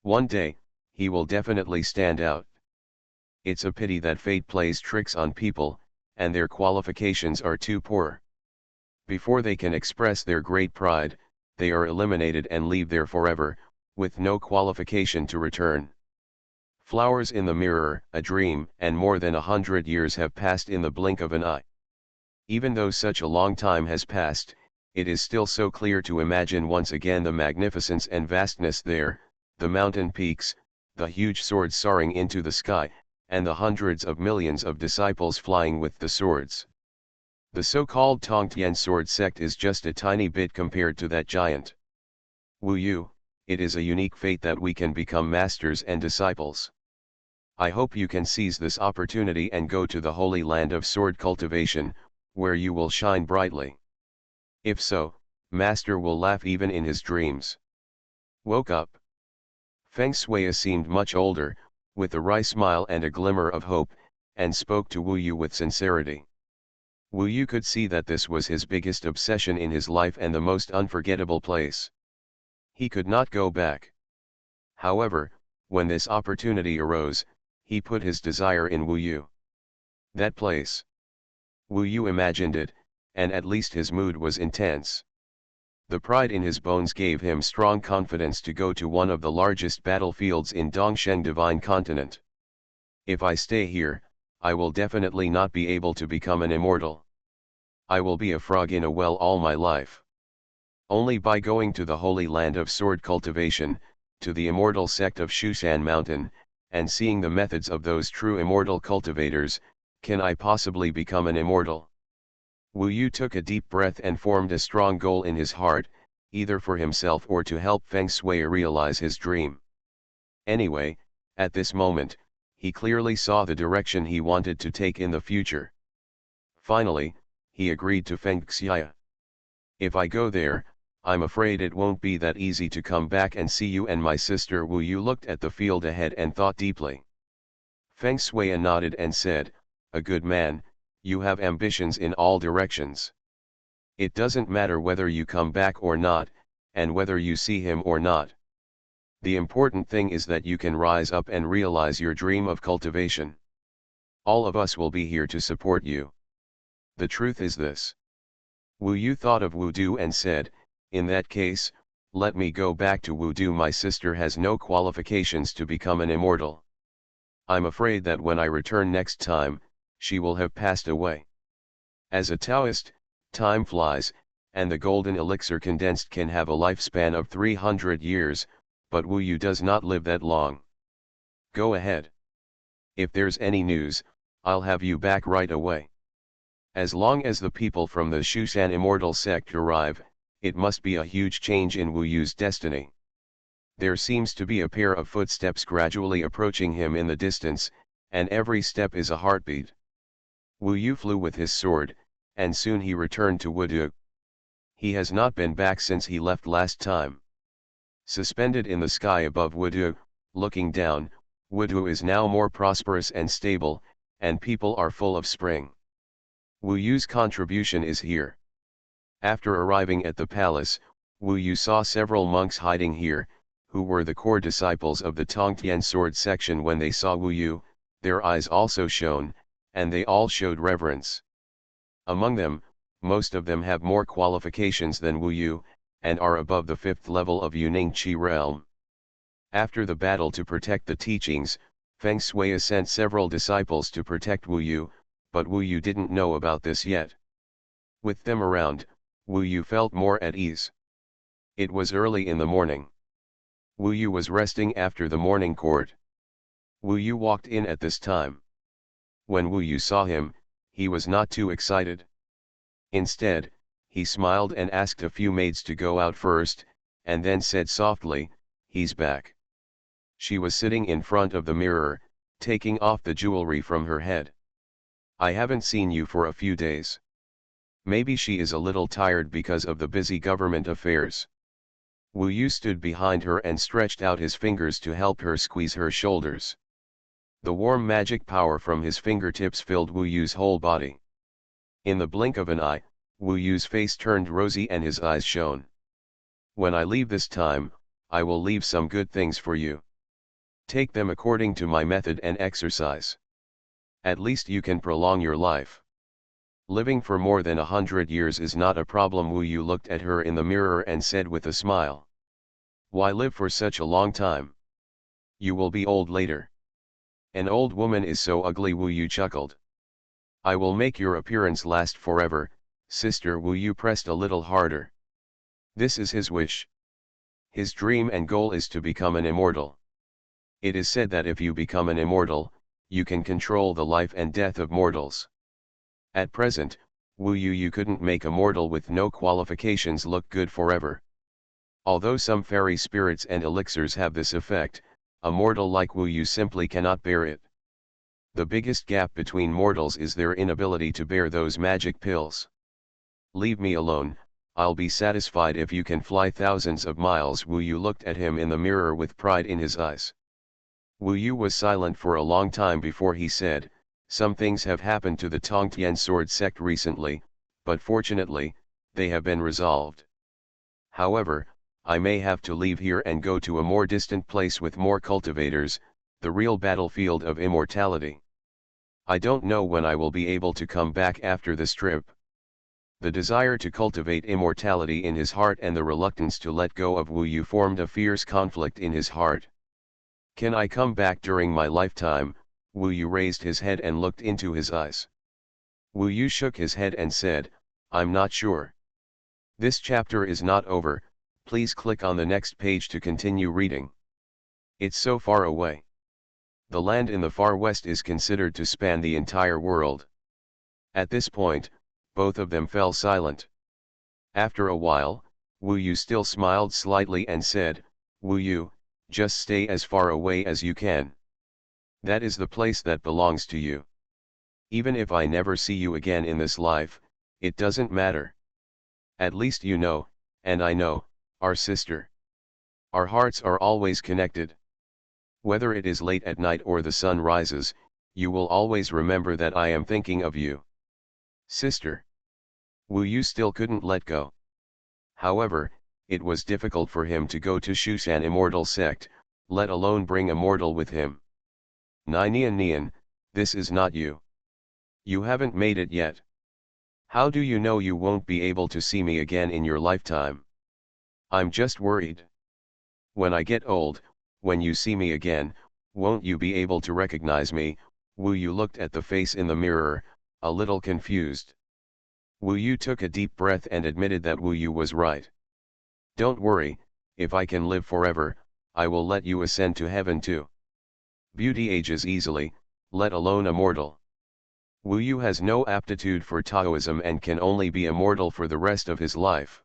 One day, he will definitely stand out. It's a pity that fate plays tricks on people, and their qualifications are too poor. Before they can express their great pride, they are eliminated and leave there forever, with no qualification to return. Flowers in the mirror, a dream, and more than 100 years have passed in the blink of an eye. Even though such a long time has passed, it is still so clear to imagine once again the magnificence and vastness there, the mountain peaks, the huge swords soaring into the sky, and the hundreds of millions of disciples flying with the swords. The so-called Tongtian sword sect is just a tiny bit compared to that giant. Wu Yu, it is a unique fate that we can become masters and disciples. I hope you can seize this opportunity and go to the holy land of sword cultivation, where you will shine brightly. If so, Master will laugh even in his dreams. Woke up. Feng Shui seemed much older, with a wry smile and a glimmer of hope, and spoke to Wu Yu with sincerity. Wu Yu could see that this was his biggest obsession in his life and the most unforgettable place. He could not go back. However, when this opportunity arose, he put his desire in Wu Yu. That place. Wu Yu imagined it, and at least his mood was intense. The pride in his bones gave him strong confidence to go to one of the largest battlefields in Dongsheng Divine Continent. If I stay here, I will definitely not be able to become an immortal. I will be a frog in a well all my life. Only by going to the holy land of sword cultivation, to the immortal sect of Xuanhuan Mountain, and seeing the methods of those true immortal cultivators, can I possibly become an immortal? Wu Yu took a deep breath and formed a strong goal in his heart, either for himself or to help Feng Shui realize his dream. Anyway, at this moment, he clearly saw the direction he wanted to take in the future. Finally, he agreed to Feng Shui. If I go there, I'm afraid it won't be that easy to come back and see you and my sister. Wu Yu looked at the field ahead and thought deeply. Feng Shui nodded and said, "A good man, you have ambitions in all directions. It doesn't matter whether you come back or not, and whether you see him or not. The important thing is that you can rise up and realize your dream of cultivation. All of us will be here to support you. The truth is this." Wu Yu thought of Wu Du and said, "In that case, let me go back to Wu Du. My sister has no qualifications to become an immortal. I'm afraid that when I return next time, she will have passed away. As a Taoist, time flies, and the golden elixir condensed can have a lifespan of 300 years, but Wu Yu does not live that long. Go ahead. If there's any news, I'll have you back right away. As long as the people from the Shushan immortal sect arrive, it must be a huge change in Wu Yu's destiny." There seems to be a pair of footsteps gradually approaching him in the distance, and every step is a heartbeat. Wu Yu flew with his sword, and soon he returned to Wu Du. He has not been back since he left last time. Suspended in the sky above Wu Du, looking down, Wu Du is now more prosperous and stable, and people are full of spring. Wu Yu's contribution is here. After arriving at the palace, Wu Yu saw several monks hiding here, who were the core disciples of the Tongtian sword section. When they saw Wu Yu, their eyes also shone, and they all showed reverence. Among them, most of them have more qualifications than Wu Yu, and are above the 5th level of Yuning Qi realm. After the battle to protect the teachings, Feng Shui sent several disciples to protect Wu Yu, but Wu Yu didn't know about this yet. With them around, Wu Yu felt more at ease. It was early in the morning. Wu Yu was resting after the morning court. Wu Yu walked in at this time. When Wu Yu saw him, he was not too excited. Instead, he smiled and asked a few maids to go out first, and then said softly, "He's back." She was sitting in front of the mirror, taking off the jewelry from her head. "I haven't seen you for a few days." Maybe she is a little tired because of the busy government affairs. Wu Yu stood behind her and stretched out his fingers to help her squeeze her shoulders. The warm magic power from his fingertips filled Wu Yu's whole body. In the blink of an eye, Wu Yu's face turned rosy and his eyes shone. "When I leave this time, I will leave some good things for you. Take them according to my method and exercise. At least you can prolong your life. Living for more than 100 years is not a problem." Wu Yu looked at her in the mirror and said with a smile, "Why live for such a long time? You will be old later." "An old woman is so ugly." Wu Yu chuckled. "I will make your appearance last forever, sister." Wu Yu pressed a little harder. This is his wish. His dream and goal is to become an immortal. It is said that if you become an immortal, you can control the life and death of mortals. At present, Wu Yu couldn't make a mortal with no qualifications look good forever. Although some fairy spirits and elixirs have this effect, a mortal like Wu Yu simply cannot bear it. The biggest gap between mortals is their inability to bear those magic pills. "Leave me alone, I'll be satisfied if you can fly thousands of miles." Wu Yu looked at him in the mirror with pride in his eyes. Wu Yu was silent for a long time before he said, "Some things have happened to the Tongtian sword sect recently, but fortunately, they have been resolved. However, I may have to leave here and go to a more distant place with more cultivators, the real battlefield of immortality. I don't know when I will be able to come back after this trip." The desire to cultivate immortality in his heart and the reluctance to let go of Wu Yu formed a fierce conflict in his heart. "Can I come back during my lifetime?" Wu Yu raised his head and looked into his eyes. Wu Yu shook his head and said, "I'm not sure. This chapter is not over, please click on the next page to continue reading. It's so far away." The land in the far west is considered to span the entire world. At this point, both of them fell silent. After a while, Wu Yu still smiled slightly and said, "Wu Yu, just stay as far away as you can. That is the place that belongs to you. Even if I never see you again in this life, it doesn't matter. At least you know, and I know, our sister. Our hearts are always connected. Whether it is late at night or the sun rises, you will always remember that I am thinking of you. Sister." Wu Yu still couldn't let go. However, it was difficult for him to go to Xuanhuan Immortal sect, let alone bring a mortal with him. "Nian Nian, this is not you. You haven't made it yet. How do you know you won't be able to see me again in your lifetime? I'm just worried. When I get old, when you see me again, won't you be able to recognize me?" Wu Yu looked at the face in the mirror, a little confused. Wu Yu took a deep breath and admitted that Wu Yu was right. "Don't worry, if I can live forever, I will let you ascend to heaven too. Beauty ages easily, let alone a mortal. Wu Yu has no aptitude for Taoism and can only be immortal for the rest of his life.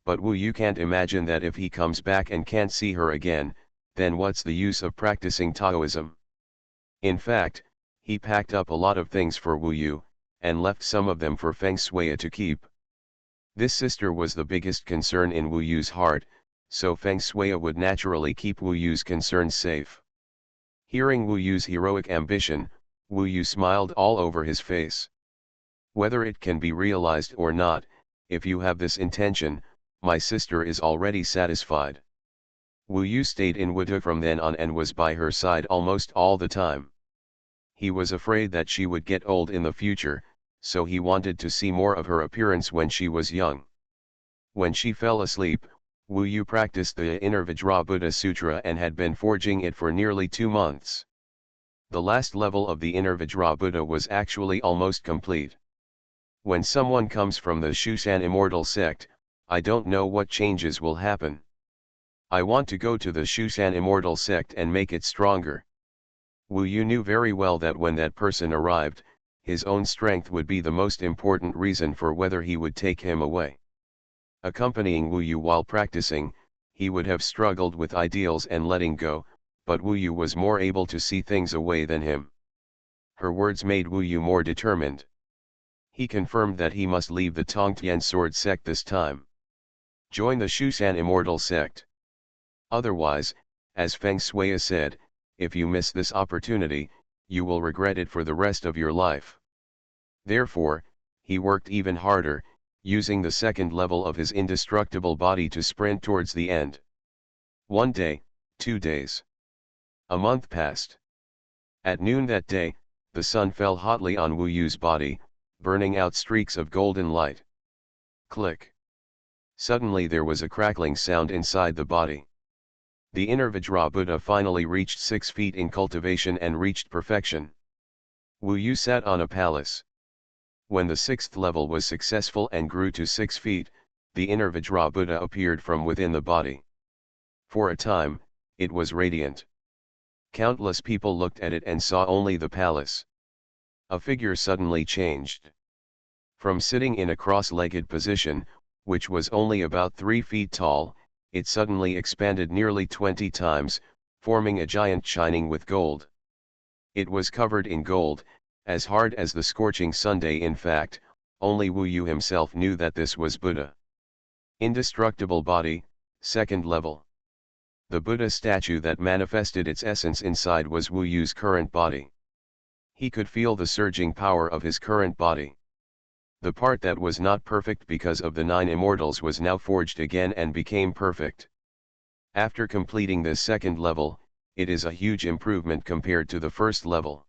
But Wu Yu can't imagine that if he comes back and can't see her again, then what's the use of practicing Taoism? In fact, he packed up a lot of things for Wu Yu, and left some of them for Feng Shui to keep. This sister was the biggest concern in Wu Yu's heart, so Feng Shui would naturally keep Wu Yu's concerns safe. Hearing Wu Yu's heroic ambition, Wu Yu smiled all over his face. "Whether it can be realized or not, if you have this intention, my sister is already satisfied." Wu Yu stayed in Wudu from then on and was by her side almost all the time. He was afraid that she would get old in the future, so he wanted to see more of her appearance when she was young. When she fell asleep, Wu Yu practiced the Inner Vajra Buddha Sutra and had been forging it for nearly 2 months. The last level of the Inner Vajra Buddha was actually almost complete. When someone comes from the Xuanhuan Immortal sect, I don't know what changes will happen. I want to go to the Xuanhuan Immortal sect and make it stronger. Wu Yu knew very well that when that person arrived, his own strength would be the most important reason for whether he would take him away. Accompanying Wu Yu while practicing, he would have struggled with ideals and letting go, but Wu Yu was more able to see things away than him. Her words made Wu Yu more determined. He confirmed that he must leave the Tongtian Sword sect this time. Join the Xuanhuan Immortal sect. Otherwise, as Feng Shui said, if you miss this opportunity, you will regret it for the rest of your life. Therefore, he worked even harder, using the second level of his indestructible body to sprint towards the end. 1 day, 2 days. A month passed. At noon that day, the sun fell hotly on Wu Yu's body, burning out streaks of golden light. Click. Suddenly there was a crackling sound inside the body. The inner Vajra Buddha finally reached 6 feet in cultivation and reached perfection. Wu Yu sat on a palace. When the 6th level was successful and grew to 6 feet, the inner Vajra Buddha appeared from within the body. For a time, it was radiant. Countless people looked at it and saw only the palace. A figure suddenly changed. From sitting in a cross-legged position, which was only about 3 feet tall, it suddenly expanded nearly 20 times, forming a giant shining with gold. It was covered in gold, as hard as the scorching Sunday. In fact, only Wu Yu himself knew that this was Buddha. Indestructible body, 2nd level. The Buddha statue that manifested its essence inside was Wu Yu's current body. He could feel the surging power of his current body. The part that was not perfect because of the 9 immortals was now forged again and became perfect. After completing this 2nd level, it is a huge improvement compared to the 1st level.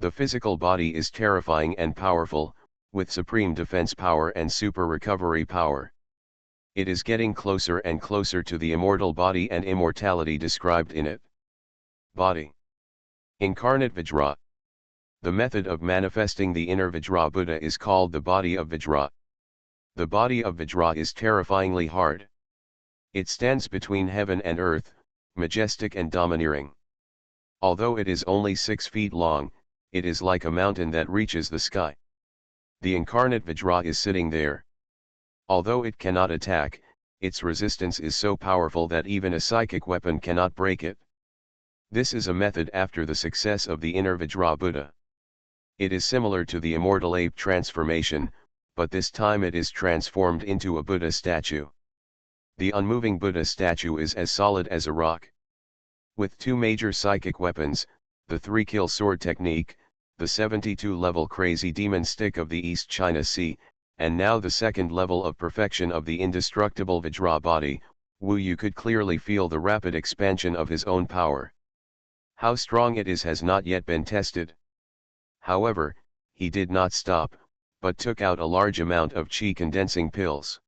The physical body is terrifying and powerful, with supreme defense power and super recovery power. It is getting closer and closer to the immortal body and immortality described in it. Body. Incarnate Vajra. The method of manifesting the inner Vajra Buddha is called the body of Vajra. The body of Vajra is terrifyingly hard. It stands between heaven and earth, majestic and domineering. Although it is only 6 feet long, it is like a mountain that reaches the sky. The incarnate Vajra is sitting there. Although it cannot attack, its resistance is so powerful that even a psychic weapon cannot break it. This is a method after the success of the inner Vajra Buddha. It is similar to the immortal ape transformation, but this time it is transformed into a Buddha statue. The unmoving Buddha statue is as solid as a rock. With 2 major psychic weapons, the 3-kill sword technique, the 72-level crazy demon stick of the East China Sea, and now the 2nd level of perfection of the indestructible Vajra body, Wu Yu could clearly feel the rapid expansion of his own power. How strong it is has not yet been tested. However, he did not stop, but took out a large amount of qi condensing pills.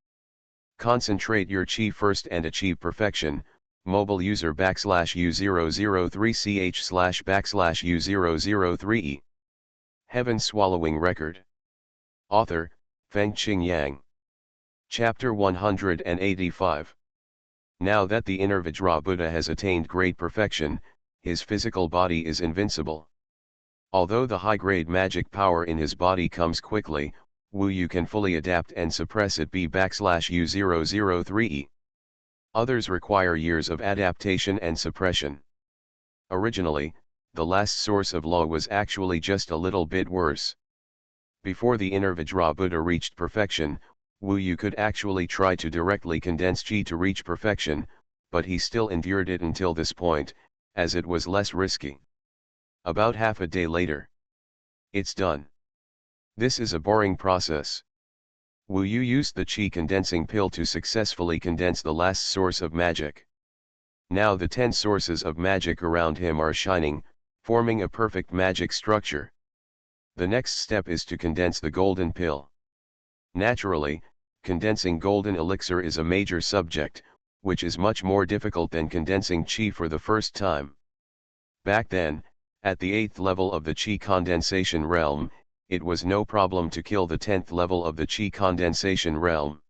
Concentrate your qi first and achieve perfection. Mobile user /u003ch/u003e. Heaven Swallowing Record. Author, Fengqing Yang. Chapter 185. Now that the inner Vajra Buddha has attained great perfection, his physical body is invincible. Although the high-grade magic power in his body comes quickly, Wu Yu can fully adapt and suppress it /u003e. Others require years of adaptation and suppression. Originally, the last source of law was actually just a little bit worse. Before the inner Vajra Buddha reached perfection, Wu Yu could actually try to directly condense qi to reach perfection, but he still endured it until this point, as it was less risky. About half a day later. It's done. This is a boring process. Wu Yu used the qi condensing pill to successfully condense the last source of magic. Now the 10 sources of magic around him are shining, forming a perfect magic structure. The next step is to condense the golden pill. Naturally, condensing golden elixir is a major subject, which is much more difficult than condensing qi for the first time. Back then, at the 8th level of the qi condensation realm, it was no problem to kill the 10th level of the qi condensation realm.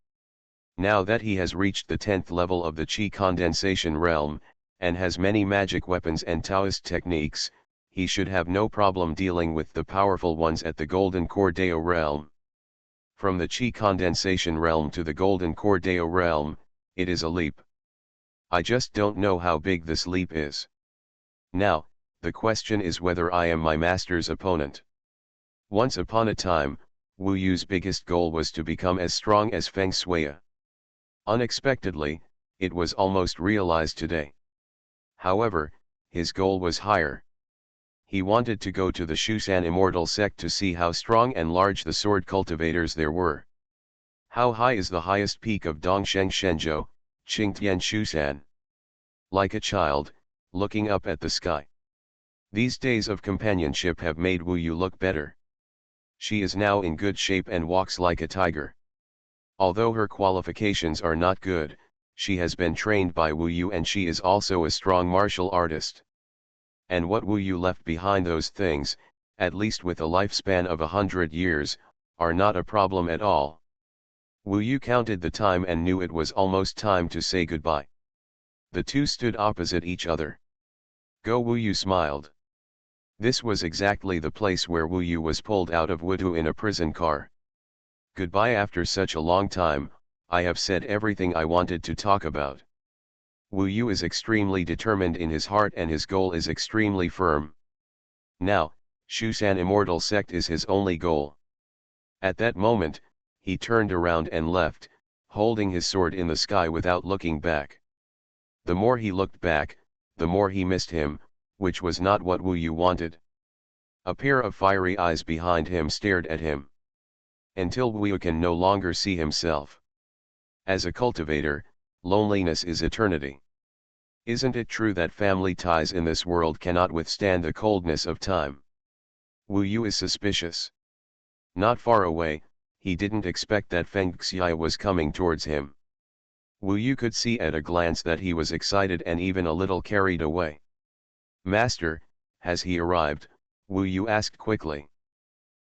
Now that he has reached the 10th level of the qi condensation realm, and has many magic weapons and Taoist techniques, he should have no problem dealing with the powerful ones at the Golden Cordeo realm. From the qi condensation realm to the Golden Cordeo realm, it is a leap. I just don't know how big this leap is. Now, the question is whether I am my master's opponent. Once upon a time, Wu Yu's biggest goal was to become as strong as Feng Shui. Unexpectedly, it was almost realized today. However, his goal was higher. He wanted to go to the Xuanhuan Immortal sect to see how strong and large the sword cultivators there were. How high is the highest peak of Dongsheng Shenzhou, Qingtian Xuanhuan? Like a child, looking up at the sky. These days of companionship have made Wu Yu look better. She is now in good shape and walks like a tiger. Although her qualifications are not good, she has been trained by Wu Yu and she is also a strong martial artist. And what Wu Yu left behind, those things, at least with a lifespan of 100 years, are not a problem at all. Wu Yu counted the time and knew it was almost time to say goodbye. The two stood opposite each other. Go, Wu Yu smiled. This was exactly the place where Wu Yu was pulled out of Wudu in a prison car. Goodbye. After such a long time, I have said everything I wanted to talk about. Wu Yu is extremely determined in his heart and his goal is extremely firm. Now, Xuanhuan Immortal sect is his only goal. At that moment, he turned around and left, holding his sword in the sky without looking back. The more he looked back, the more he missed him, which was not what Wu Yu wanted. A pair of fiery eyes behind him stared at him. Until Wu Yu can no longer see himself. As a cultivator, loneliness is eternity. Isn't it true that family ties in this world cannot withstand the coldness of time? Wu Yu is suspicious. Not far away, he didn't expect that Feng Xiai was coming towards him. Wu Yu could see at a glance that he was excited and even a little carried away. Master, has he arrived? Wu Yu asked quickly.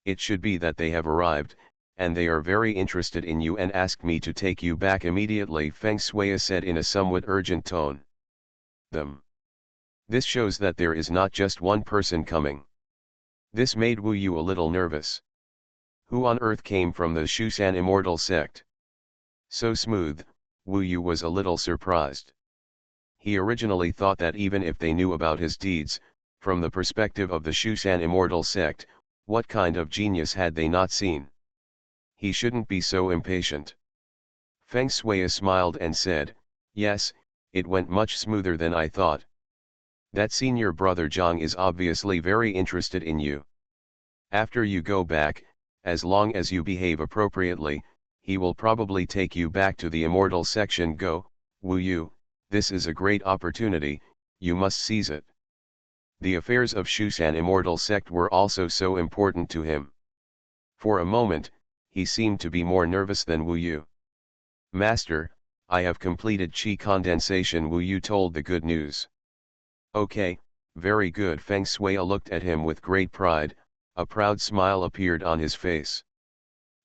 It should be that they have arrived, and they are very interested in you and asked me to take you back immediately, Feng Shui said in a somewhat urgent tone. Them. This shows that there is not just one person coming. This made Wu Yu a little nervous. Who on earth came from the Xuanhuan Immortal sect? So smooth, Wu Yu was a little surprised. He originally thought that even if they knew about his deeds, from the perspective of the Xuanhuan Immortal sect, what kind of genius had they not seen? He shouldn't be so impatient. Feng Shui smiled and said, "Yes, it went much smoother than I thought. That senior brother Zhang is obviously very interested in you. After you go back, as long as you behave appropriately, he will probably take you back to the Immortal section. Go, Wu Yu, this is a great opportunity, you must seize it." The affairs of Xuanhuan Immortal sect were also so important to him. For a moment, he seemed to be more nervous than Wu Yu. "Master, I have completed qi condensation," Wu Yu told the good news. "Okay, very good." Feng Shui looked at him with great pride, a proud smile appeared on his face.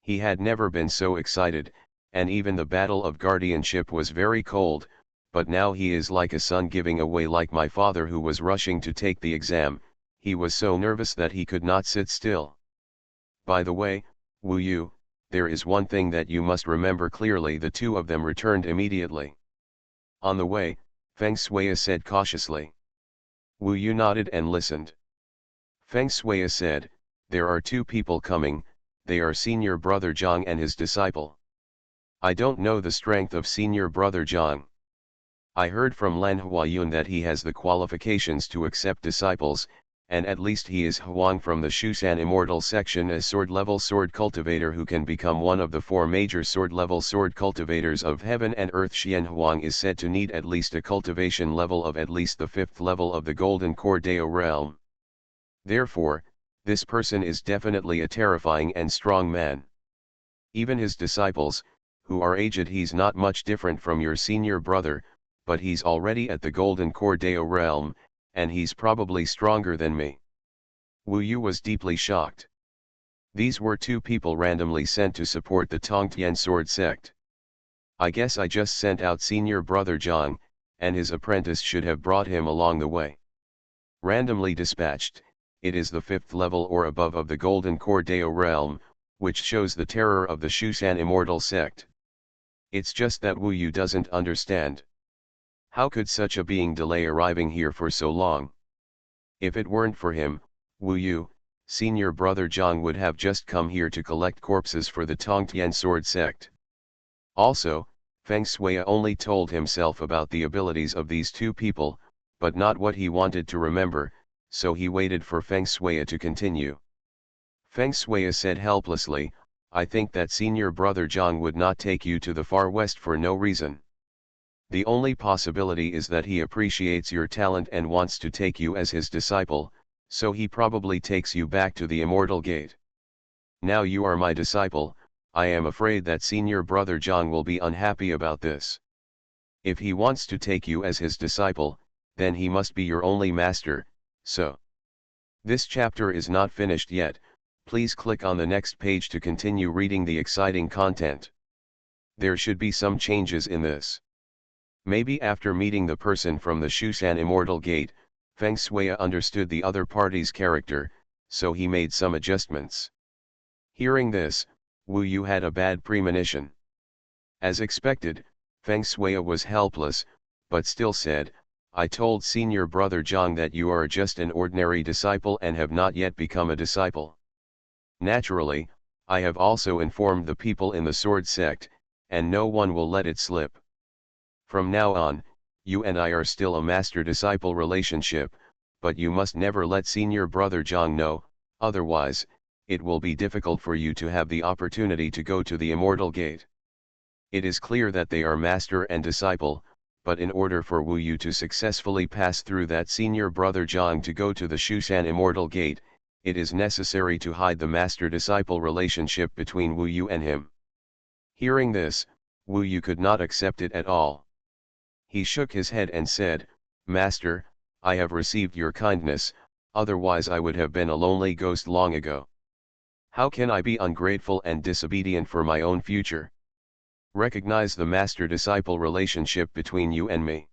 He had never been so excited, and even the battle of guardianship was very cold, but now he is like a son giving away, like my father who was rushing to take the exam. He was so nervous that he could not sit still. "By the way, Wu Yu, there is one thing that you must remember clearly." The two of them returned immediately. "On the way," Feng Shui said cautiously. Wu Yu nodded and listened. Feng Shui said, "There are two people coming, they are senior brother Zhang and his disciple. I don't know the strength of senior brother Zhang. I heard from Lan Huayun that he has the qualifications to accept disciples, and at least he is Huang from the Xuanhuan Immortal section, a sword-level sword cultivator who can become one of the four major sword-level sword cultivators of heaven and earth. Xuanhuan is said to need at least a cultivation level of at least the 5th level of the Golden Core Dao realm. Therefore, this person is definitely a terrifying and strong man. Even his disciples, who are aged, he's not much different from your senior brother, but he's already at the Golden Core Dao realm, and he's probably stronger than me." Wu Yu was deeply shocked. These were two people randomly sent to support the Tongtian sword sect. "I guess I just sent out senior brother Zhang, and his apprentice should have brought him along the way. Randomly dispatched, it is the 5th level or above of the Golden Core Dao realm, which shows the terror of the Xuanhuan Immortal sect. It's just that Wu Yu doesn't understand. How could such a being delay arriving here for so long? If it weren't for him, Wu Yu, senior brother Zhang would have just come here to collect corpses for the Tongtian sword sect." Also, Feng Shui only told himself about the abilities of these two people, but not what he wanted to remember, so he waited for Feng Shui to continue. Feng Shui said helplessly, "I think that senior brother Zhang would not take you to the far west for no reason. The only possibility is that he appreciates your talent and wants to take you as his disciple, so he probably takes you back to the Immortal Gate. Now you are my disciple, I am afraid that senior brother Zhang will be unhappy about this. If he wants to take you as his disciple, then he must be your only master, so." This chapter is not finished yet, please click on the next page to continue reading the exciting content. There should be some changes in this. Maybe after meeting the person from the Xuanhuan Immortal Gate, Feng Shui understood the other party's character, so he made some adjustments. Hearing this, Wu Yu had a bad premonition. As expected, Feng Shui was helpless, but still said, "I told senior brother Zhang that you are just an ordinary disciple and have not yet become a disciple. Naturally, I have also informed the people in the sword sect, and no one will let it slip. From now on, you and I are still a master-disciple relationship, but you must never let senior brother Zhang know, otherwise, it will be difficult for you to have the opportunity to go to the Immortal Gate. It is clear that they are master and disciple, but in order for Wu Yu to successfully pass through that senior brother Zhang to go to the Xuanhuan Immortal Gate, it is necessary to hide the master-disciple relationship between Wu Yu and him." Hearing this, Wu Yu could not accept it at all. He shook his head and said, "Master, I have received your kindness, otherwise I would have been a lonely ghost long ago. How can I be ungrateful and disobedient for my own future? Recognize the master-disciple relationship between you and me.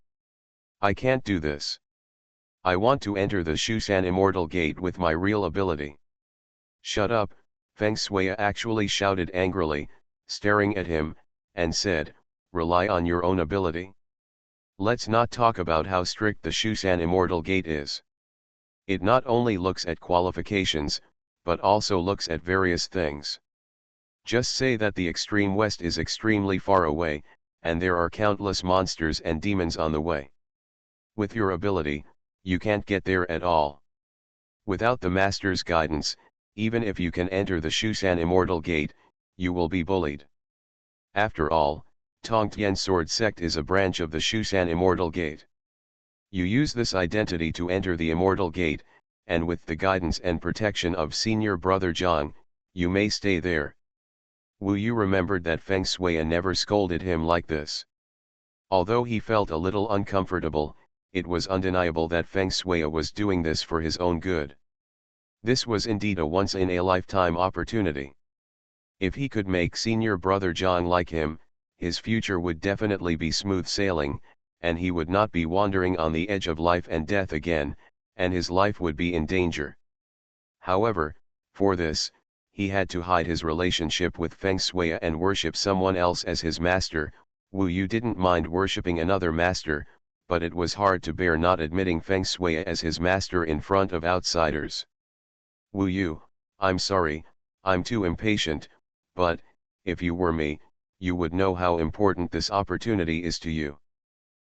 I can't do this." I want to enter the Xuanhuan Immortal Gate with my real ability. Shut up, Feng Shui actually shouted angrily, staring at him, and said, rely on your own ability. Let's not talk about how strict the Xuanhuan Immortal Gate is. It not only looks at qualifications, but also looks at various things. Just say that the extreme west is extremely far away, and there are countless monsters and demons on the way. With your ability, you can't get there at all. Without the master's guidance, even if you can enter the Xuanhuan Immortal Gate, you will be bullied. After all, Tongtian Sword Sect is a branch of the Xuanhuan Immortal Gate. You use this identity to enter the Immortal Gate, and with the guidance and protection of Senior Brother Zhang, you may stay there. Wu Yu remembered that Feng Shui never scolded him like this. Although he felt a little uncomfortable, it was undeniable that Feng Shui was doing this for his own good. This was indeed a once-in-a-lifetime opportunity. If he could make Senior Brother Zhang like him, his future would definitely be smooth sailing, and he would not be wandering on the edge of life and death again, and his life would be in danger. However, for this, he had to hide his relationship with Feng Shui and worship someone else as his master. Wu Yu didn't mind worshipping another master, but it was hard to bear not admitting Feng Shui as his master in front of outsiders. Wu Yu, I'm sorry, I'm too impatient, but, if you were me, you would know how important this opportunity is to you.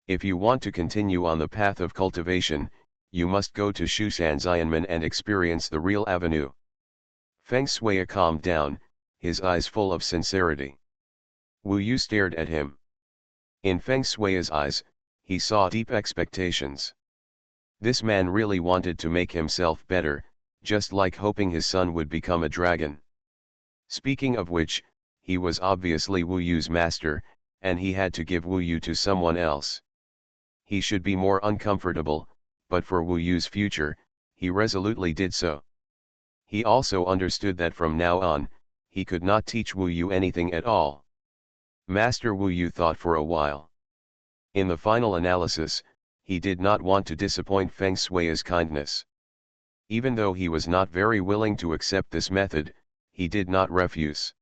If you want to continue on the path of cultivation, you must go to Xuanhuan Xianmen and experience the real avenue. Feng Shui calmed down, his eyes full of sincerity. Wu Yu stared at him. In Feng Shui's eyes, he saw deep expectations. This man really wanted to make himself better, just like hoping his son would become a dragon. Speaking of which, he was obviously Wu Yu's master, and he had to give Wu Yu to someone else. He should be more uncomfortable, but for Wu Yu's future, he resolutely did so. He also understood that from now on, he could not teach Wu Yu anything at all. Master Wu Yu thought for a while. In the final analysis, he did not want to disappoint Feng Shui's kindness. Even though he was not very willing to accept this method, he did not refuse.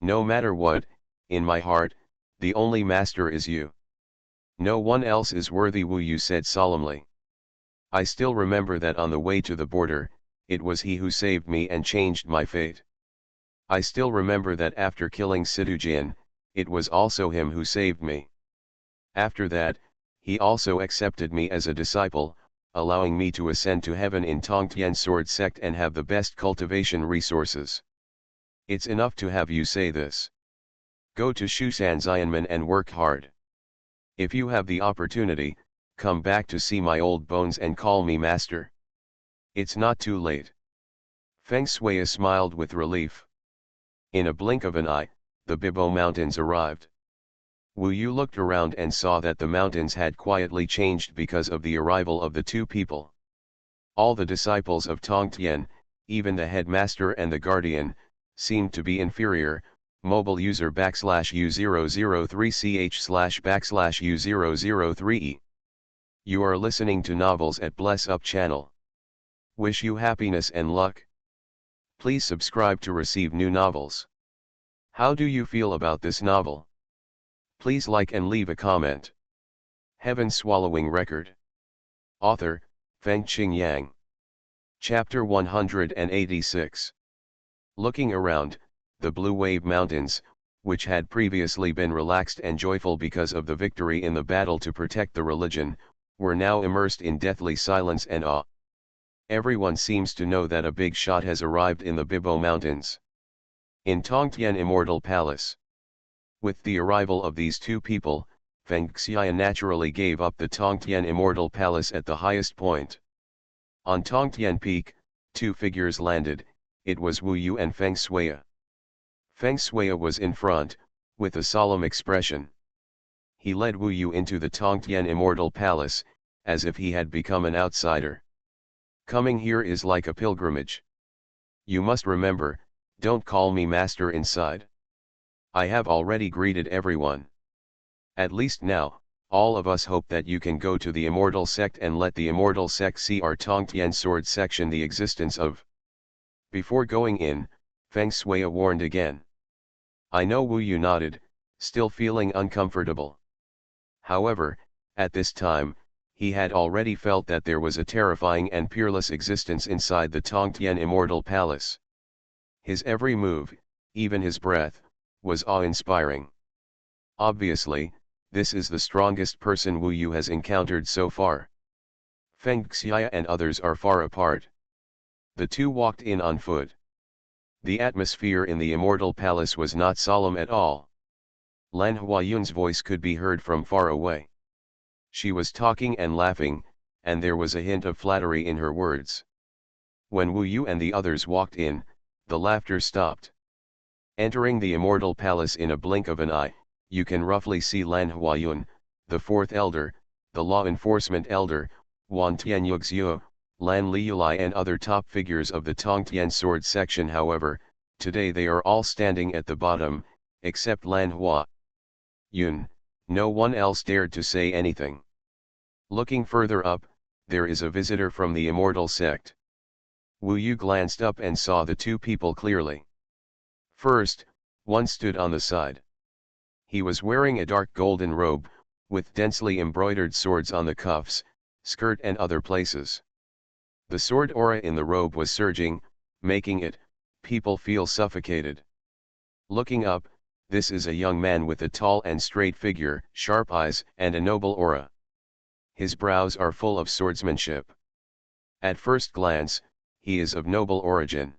No matter what, in my heart, the only master is you. No one else is worthy, Wu Yu said solemnly. I still remember that on the way to the border, it was he who saved me and changed my fate. I still remember that after killing Situjian, it was also him who saved me. After that, he also accepted me as a disciple, allowing me to ascend to heaven in Tongtian Sword Sect and have the best cultivation resources. It's enough to have you say this. Go to Xuanhuan Xianmen and work hard. If you have the opportunity, come back to see my old bones and call me master. It's not too late. Feng Shui smiled with relief. In a blink of an eye, the Bibo Mountains arrived. Wu Yu looked around and saw that the mountains had quietly changed because of the arrival of the two people. All the disciples of Tongtian, even the headmaster and the guardian, seemed to be inferior. Mobile user /u003ch//u003e. You are listening to novels at Bless Up channel. Wish you happiness and luck. Please subscribe to receive new novels. How do you feel about this novel? Please like and leave a comment. Heaven Swallowing Record. Author, Fengqing Yang. Chapter 186. Looking around, the Blue Wave Mountains, which had previously been relaxed and joyful because of the victory in the battle to protect the religion, were now immersed in deathly silence and awe. Everyone seems to know that a big shot has arrived in the Bibo Mountains. In Tongtian Immortal Palace. With the arrival of these two people, Feng Xian naturally gave up the Tongtian Immortal Palace at the highest point. On Tongtian Peak, two figures landed. It was Wu Yu and Feng Shui. Feng Shui was in front, with a solemn expression. He led Wu Yu into the Tongtian Immortal Palace, as if he had become an outsider. Coming here is like a pilgrimage. You must remember, don't call me master inside. I have already greeted everyone. At least now, All of us hope that you can go to the Immortal sect and let the Immortal sect see our Tongtian sword section the existence of. Before going in, Feng Shui warned again. I know Wu Yu nodded, still feeling uncomfortable. However, at this time, he had already felt that there was a terrifying and peerless existence inside the Tongtian Immortal Palace. His every move, even his breath, was awe-inspiring. Obviously, this is the strongest person Wu Yu has encountered so far. Feng Xiya and others are far apart. The two walked in on foot. The atmosphere in the Immortal Palace was not solemn at all. Lan Huayun's voice could be heard from far away. She was talking and laughing, and there was a hint of flattery in her words. When Wu Yu and the others walked in, the laughter stopped. Entering the Immortal Palace in a blink of an eye, you can roughly see Lan Huayun, the fourth elder, the law enforcement elder, Wan Tianyuxiu, Lan Liulai and other top figures of the Tongtian sword section. However, today they are all standing at the bottom, except Lan Huayun. No one else dared to say anything. Looking further up, there is a visitor from the Immortal sect. Wu Yu glanced up and saw the two people clearly. First, one stood on the side. He was wearing a dark golden robe, with densely embroidered swords on the cuffs, skirt and other places. The sword aura in the robe was surging, making people feel suffocated. Looking up, this is a young man with a tall and straight figure, sharp eyes and a noble aura. His brows are full of swordsmanship. At first glance, he is of noble origin.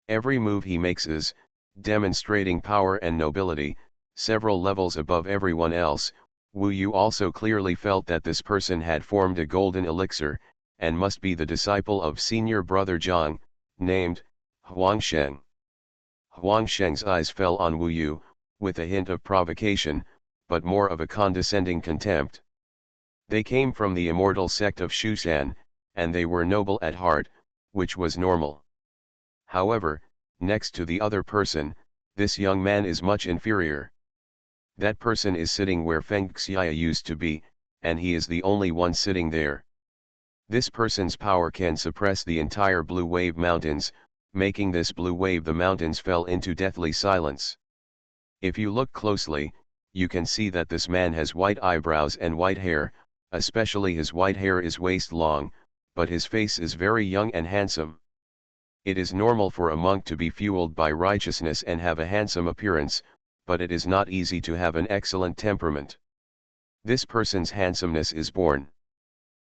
Every move he makes is demonstrating power and nobility, several levels above everyone else. Wu Yu also clearly felt that this person had formed a golden elixir, and must be the disciple of senior brother Zhang, named Huangsheng. Huangsheng's eyes fell on Wu Yu, with a hint of provocation, but more of a condescending contempt. They came from the Immortal sect of Shushan, and they were noble at heart, which was normal. However, next to the other person, this young man is much inferior. That person is sitting where Feng Xiya used to be, and he is the only one sitting there. This person's power can suppress the entire Blue Wave Mountains, making this blue wave the mountains fell into deathly silence. If you look closely, you can see that this man has white eyebrows and white hair, especially his white hair is waist long, but his face is very young and handsome. It is normal for a monk to be fueled by righteousness and have a handsome appearance, but it is not easy to have an excellent temperament. This person's handsomeness is born.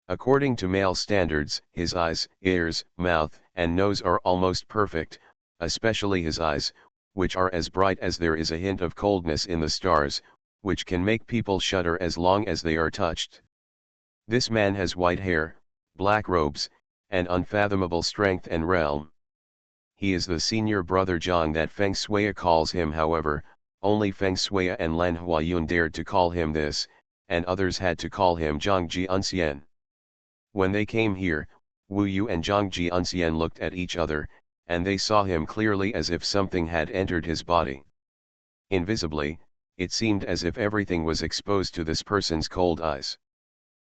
According to male standards, his eyes, ears, mouth, and nose are almost perfect, especially his eyes, which are as bright as there is a hint of coldness in the stars, which can make people shudder as long as they are touched. This man has white hair, black robes, and unfathomable strength and realm. He is the senior brother Zhang that Feng Shui calls him. However, only Feng Shui and Lan Huayun dared to call him this, and others had to call him Zhang Jianxian. When they came here, Wu Yu and Zhang Jianxian looked at each other, and they saw him clearly as if something had entered his body. Invisibly, it seemed as if everything was exposed to this person's cold eyes.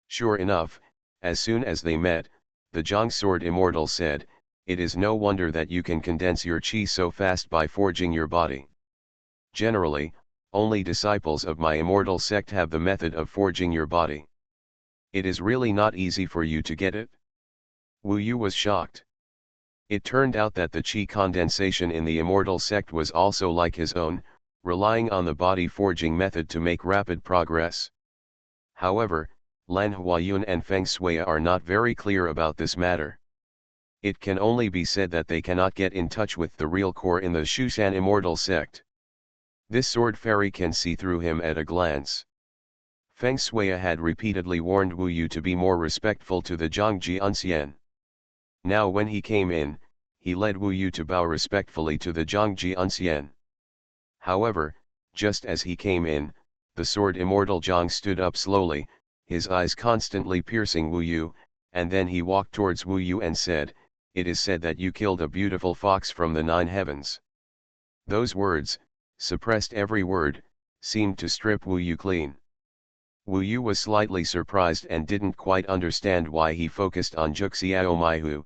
Sure enough, as soon as they met, the Zhang Sword Immortal said, "It is no wonder that you can condense your qi so fast by forging your body. Generally, only disciples of my Immortal sect have the method of forging your body. It is really not easy for you to get it." Wu Yu was shocked. It turned out that the qi condensation in the Immortal sect was also like his own, relying on the body forging method to make rapid progress. However, Lan Huayun and Feng Shui are not very clear about this matter. It can only be said that they cannot get in touch with the real core in the Shushan Immortal sect. This sword fairy can see through him at a glance. Feng Shui had repeatedly warned Wu Yu to be more respectful to the Zhang Jianxian. Now when he came in, he led Wu Yu to bow respectfully to the Zhang Jianxian. However, just as he came in, the sword immortal Zhang stood up slowly, his eyes constantly piercing Wu Yu, and then he walked towards Wu Yu and said, "It is said that you killed a beautiful fox from the 9 heavens." Those words, suppressed every word, seemed to strip Wu Yu clean. Wu Yu was slightly surprised and didn't quite understand why he focused on Juxiaomaihu.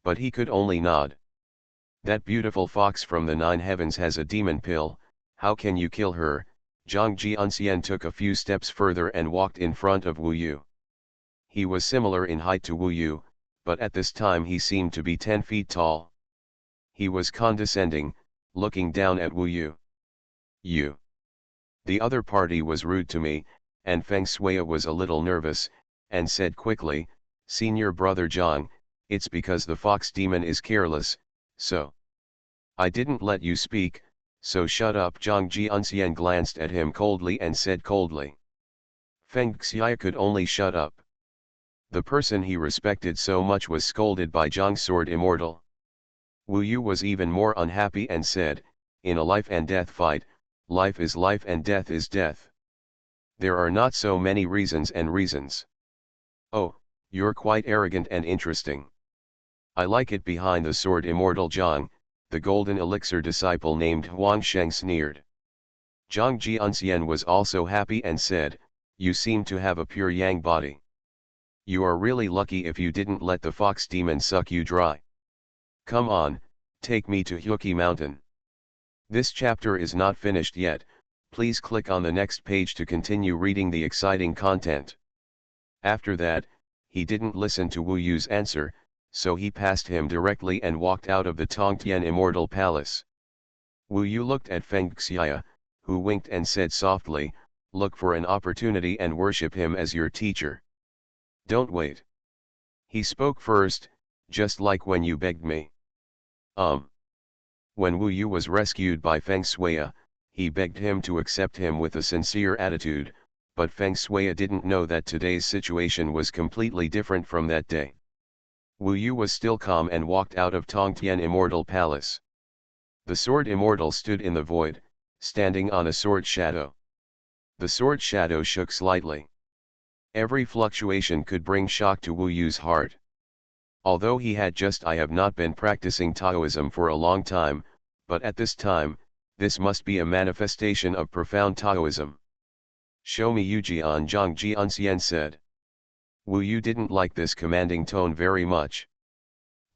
But he could only nod. That beautiful fox from the nine heavens has a demon pill, how can you kill her? Zhang Jianxian took a few steps further and walked in front of Wu Yu. He was similar in height to Wu Yu, but at this time he seemed to be 10 feet tall. He was condescending, looking down at Wu Yu. You. The other party was rude to me, and Feng Shui was a little nervous, and said quickly, Senior Brother Zhang, it's because the fox demon is careless, so. I didn't let you speak, so shut up. Zhang Jianxian glanced at him coldly and said coldly. Feng Xia could only shut up. The person he respected so much was scolded by Zhang's sword immortal. Wu Yu was even more unhappy and said, in a life and death fight, life is life and death is death. There are not so many reasons and reasons. Oh, you're quite arrogant and interesting. I like it. Behind the sword immortal Zhang, the golden elixir disciple named Huang Sheng sneered. Zhang Jianxian was also happy and said, you seem to have a pure yang body. You are really lucky if you didn't let the fox demon suck you dry. Come on, take me to Huqi Mountain. This chapter is not finished yet, please click on the next page to continue reading the exciting content. After that, he didn't listen to Wu Yu's answer, so he passed him directly and walked out of the Tongtian Immortal Palace. Wu Yu looked at Feng Xia, who winked and said softly, look for an opportunity and worship him as your teacher. Don't wait. He spoke first, just like when you begged me. When Wu Yu was rescued by Feng Shui, he begged him to accept him with a sincere attitude, but Feng Shui didn't know that today's situation was completely different from that day. Wu Yu was still calm and walked out of Tongtian Immortal Palace. The sword immortal stood in the void, standing on a sword shadow. The sword shadow shook slightly. Every fluctuation could bring shock to Wu Yu's heart. Although he had I have not been practicing Taoism for a long time, but at this time, this must be a manifestation of profound Taoism. Show me Yujian, Zhang Jianxian said. Wu Yu didn't like this commanding tone very much.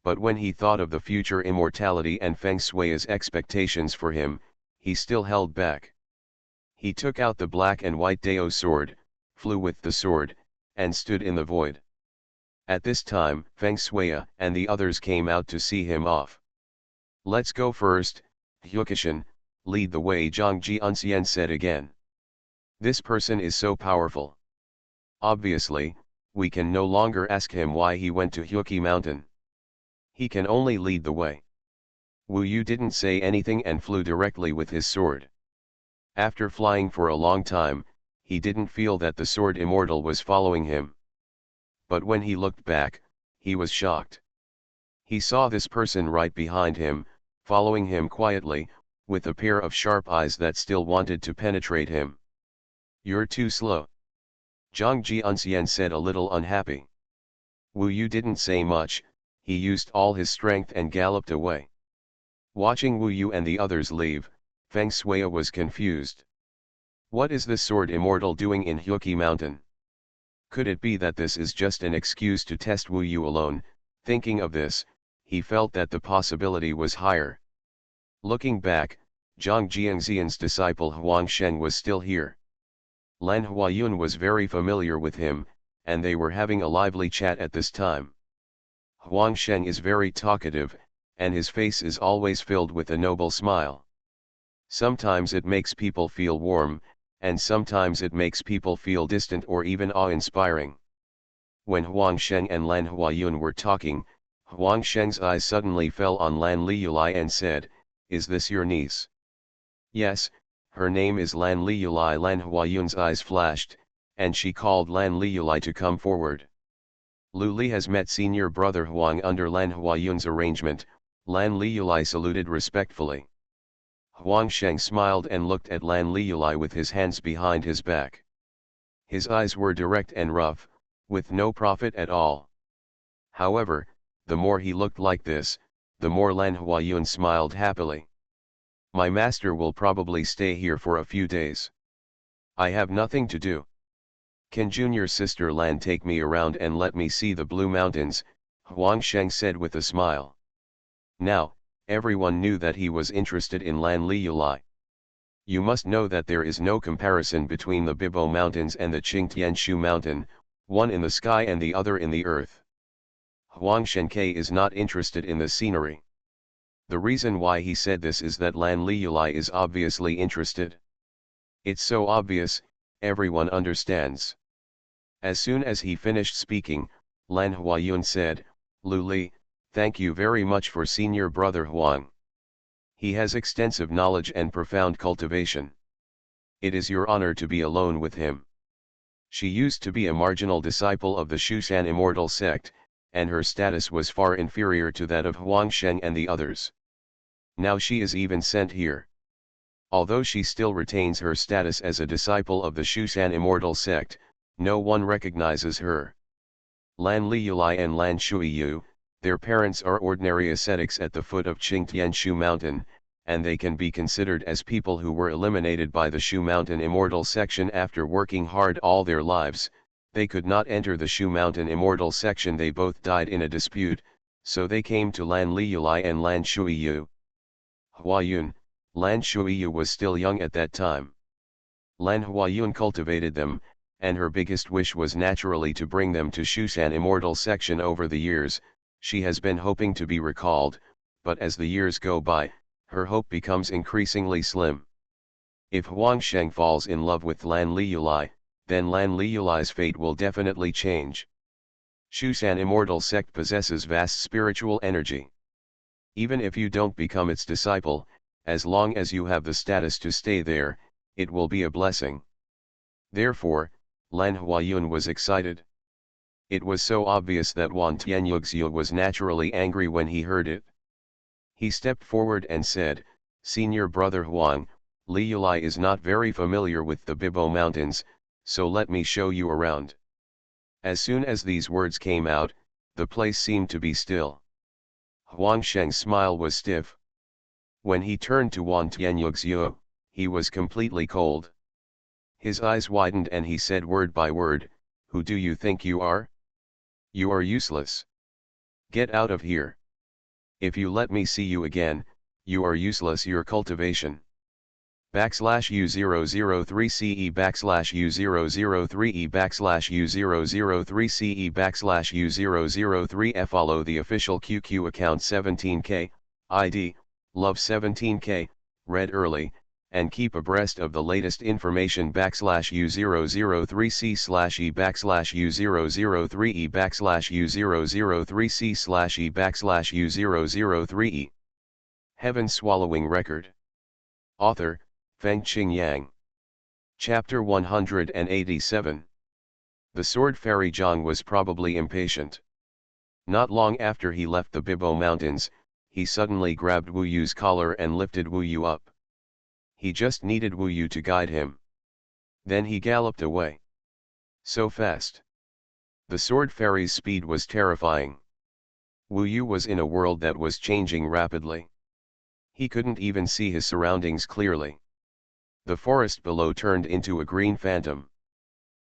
But when he thought of the future immortality and Feng Shui's expectations for him, he still held back. He took out the black and white Dao sword, flew with the sword, and stood in the void. At this time, Feng Shui and the others came out to see him off. Let's go first, Huqishan, lead the way, Zhang Jianxian said again. This person is so powerful. Obviously, we can no longer ask him why he went to Huqi Mountain. He can only lead the way. Wu Yu didn't say anything and flew directly with his sword. After flying for a long time, he didn't feel that the sword immortal was following him. But when he looked back, he was shocked. He saw this person right behind him, following him quietly, with a pair of sharp eyes that still wanted to penetrate him. You're too slow. Zhang Jianxian said, a little unhappy. Wu Yu didn't say much, he used all his strength and galloped away. Watching Wu Yu and the others leave, Feng Shui was confused. What is this sword immortal doing in Huqi Mountain? Could it be that this is just an excuse to test Wu Yu alone? Thinking of this, he felt that the possibility was higher. Looking back, Zhang Jianxian's disciple Huang Sheng was still here. Lan Huayun was very familiar with him, and they were having a lively chat at this time. Huang Sheng is very talkative, and his face is always filled with a noble smile. Sometimes it makes people feel warm, and sometimes it makes people feel distant or even awe-inspiring. When Huang Sheng and Lan Huayun were talking, Huang Sheng's eyes suddenly fell on Lan Liulai and said, "Is this your niece?" "Yes, her name is Lan Liulai." Lan Huayun's eyes flashed, and she called Lan Liulai to come forward. Lu Li has met senior brother Huang under Lan Huayun's arrangement. Lan Liulai saluted respectfully. Huang Sheng smiled and looked at Lan Liulai with his hands behind his back. His eyes were direct and rough, with no profit at all. However, the more he looked like this, the more Lan Huayun smiled happily. "My master will probably stay here for a few days. I have nothing to do. Can junior sister Lan take me around and let me see the Blue Mountains? Huang Sheng said with a smile. Now, everyone knew that he was interested in Lan Liyulai. You must know that there is no comparison between the Bibo Mountains and the Qingtianshu Mountain, one in the sky and the other in the earth. Huang Shenke is not interested in the scenery. The reason why he said this is that Lan Liyulai is obviously interested. It's so obvious, everyone understands. As soon as he finished speaking, Lan Huayun said, Lu Li, thank you very much for senior brother Huang. He has extensive knowledge and profound cultivation. It is your honor to be alone with him. She used to be a marginal disciple of the Shushan Immortal sect, and her status was far inferior to that of Huang Sheng and the others. Now she is even sent here. Although she still retains her status as a disciple of the Shushan Immortal sect, no one recognizes her. Lan Liyulai and Lan Shuiyu, their parents are ordinary ascetics at the foot of Qingtianshu Mountain, and they can be considered as people who were eliminated by the Shu Mountain Immortal section after working hard all their lives. They could not enter the Shu Mountain Immortal section. They both died in a dispute, so they came to Lan Liyulai and Lan Shuiyu. Huayun, Lan Shuiyu was still young at that time. Lan Huayun cultivated them, and her biggest wish was naturally to bring them to Shushan Immortal section. Over the years, she has been hoping to be recalled, but as the years go by, her hope becomes increasingly slim. If Huang Sheng falls in love with Lan Liyulai, then Lan Liyulai's fate will definitely change. Shushan Immortal sect possesses vast spiritual energy. Even if you don't become its disciple, as long as you have the status to stay there, it will be a blessing. Therefore, Lan Huayun was excited. It was so obvious that Wan Tianyugzhu was naturally angry when he heard it. He stepped forward and said, Senior brother Huang, Liyulai is not very familiar with the Bibo Mountains, so let me show you around. As soon as these words came out, the place seemed to be still. Huang Sheng's smile was stiff. When he turned to Wan Tianyugzhu, he was completely cold. His eyes widened and he said word by word, Who do you think you are? You are useless. Get out of here. If you let me see you again, you are useless. Your cultivation. /U003CE /U003E /U003CE /U003F. Follow the official QQ account 17K, ID, Love 17K, read early, and keep abreast of the latest information. /U003C /E /U003E /U003C /E /U003E. Heaven Swallowing Record. Author, Fengqing Yang. Chapter 187. The sword fairy Zhang was probably impatient. Not long after he left the Bibo Mountains, he suddenly grabbed Wu Yu's collar and lifted Wu Yu up. He just needed Wu Yu to guide him. Then he galloped away. So fast. The sword fairy's speed was terrifying. Wu Yu was in a world that was changing rapidly. He couldn't even see his surroundings clearly. The forest below turned into a green phantom.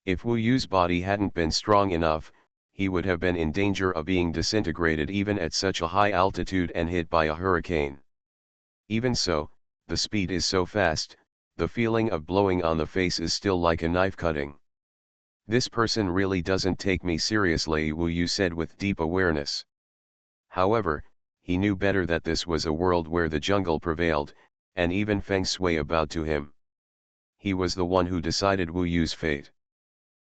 If Wu Yu's body hadn't been strong enough, he would have been in danger of being disintegrated even at such a high altitude and hit by a hurricane. Even so, the speed is so fast, the feeling of blowing on the face is still like a knife cutting. This person really doesn't take me seriously, Wu Yu said with deep awareness. However, he knew better that this was a world where the jungle prevailed, and even feng shui bowed to him. He was the one who decided Wu Yu's fate.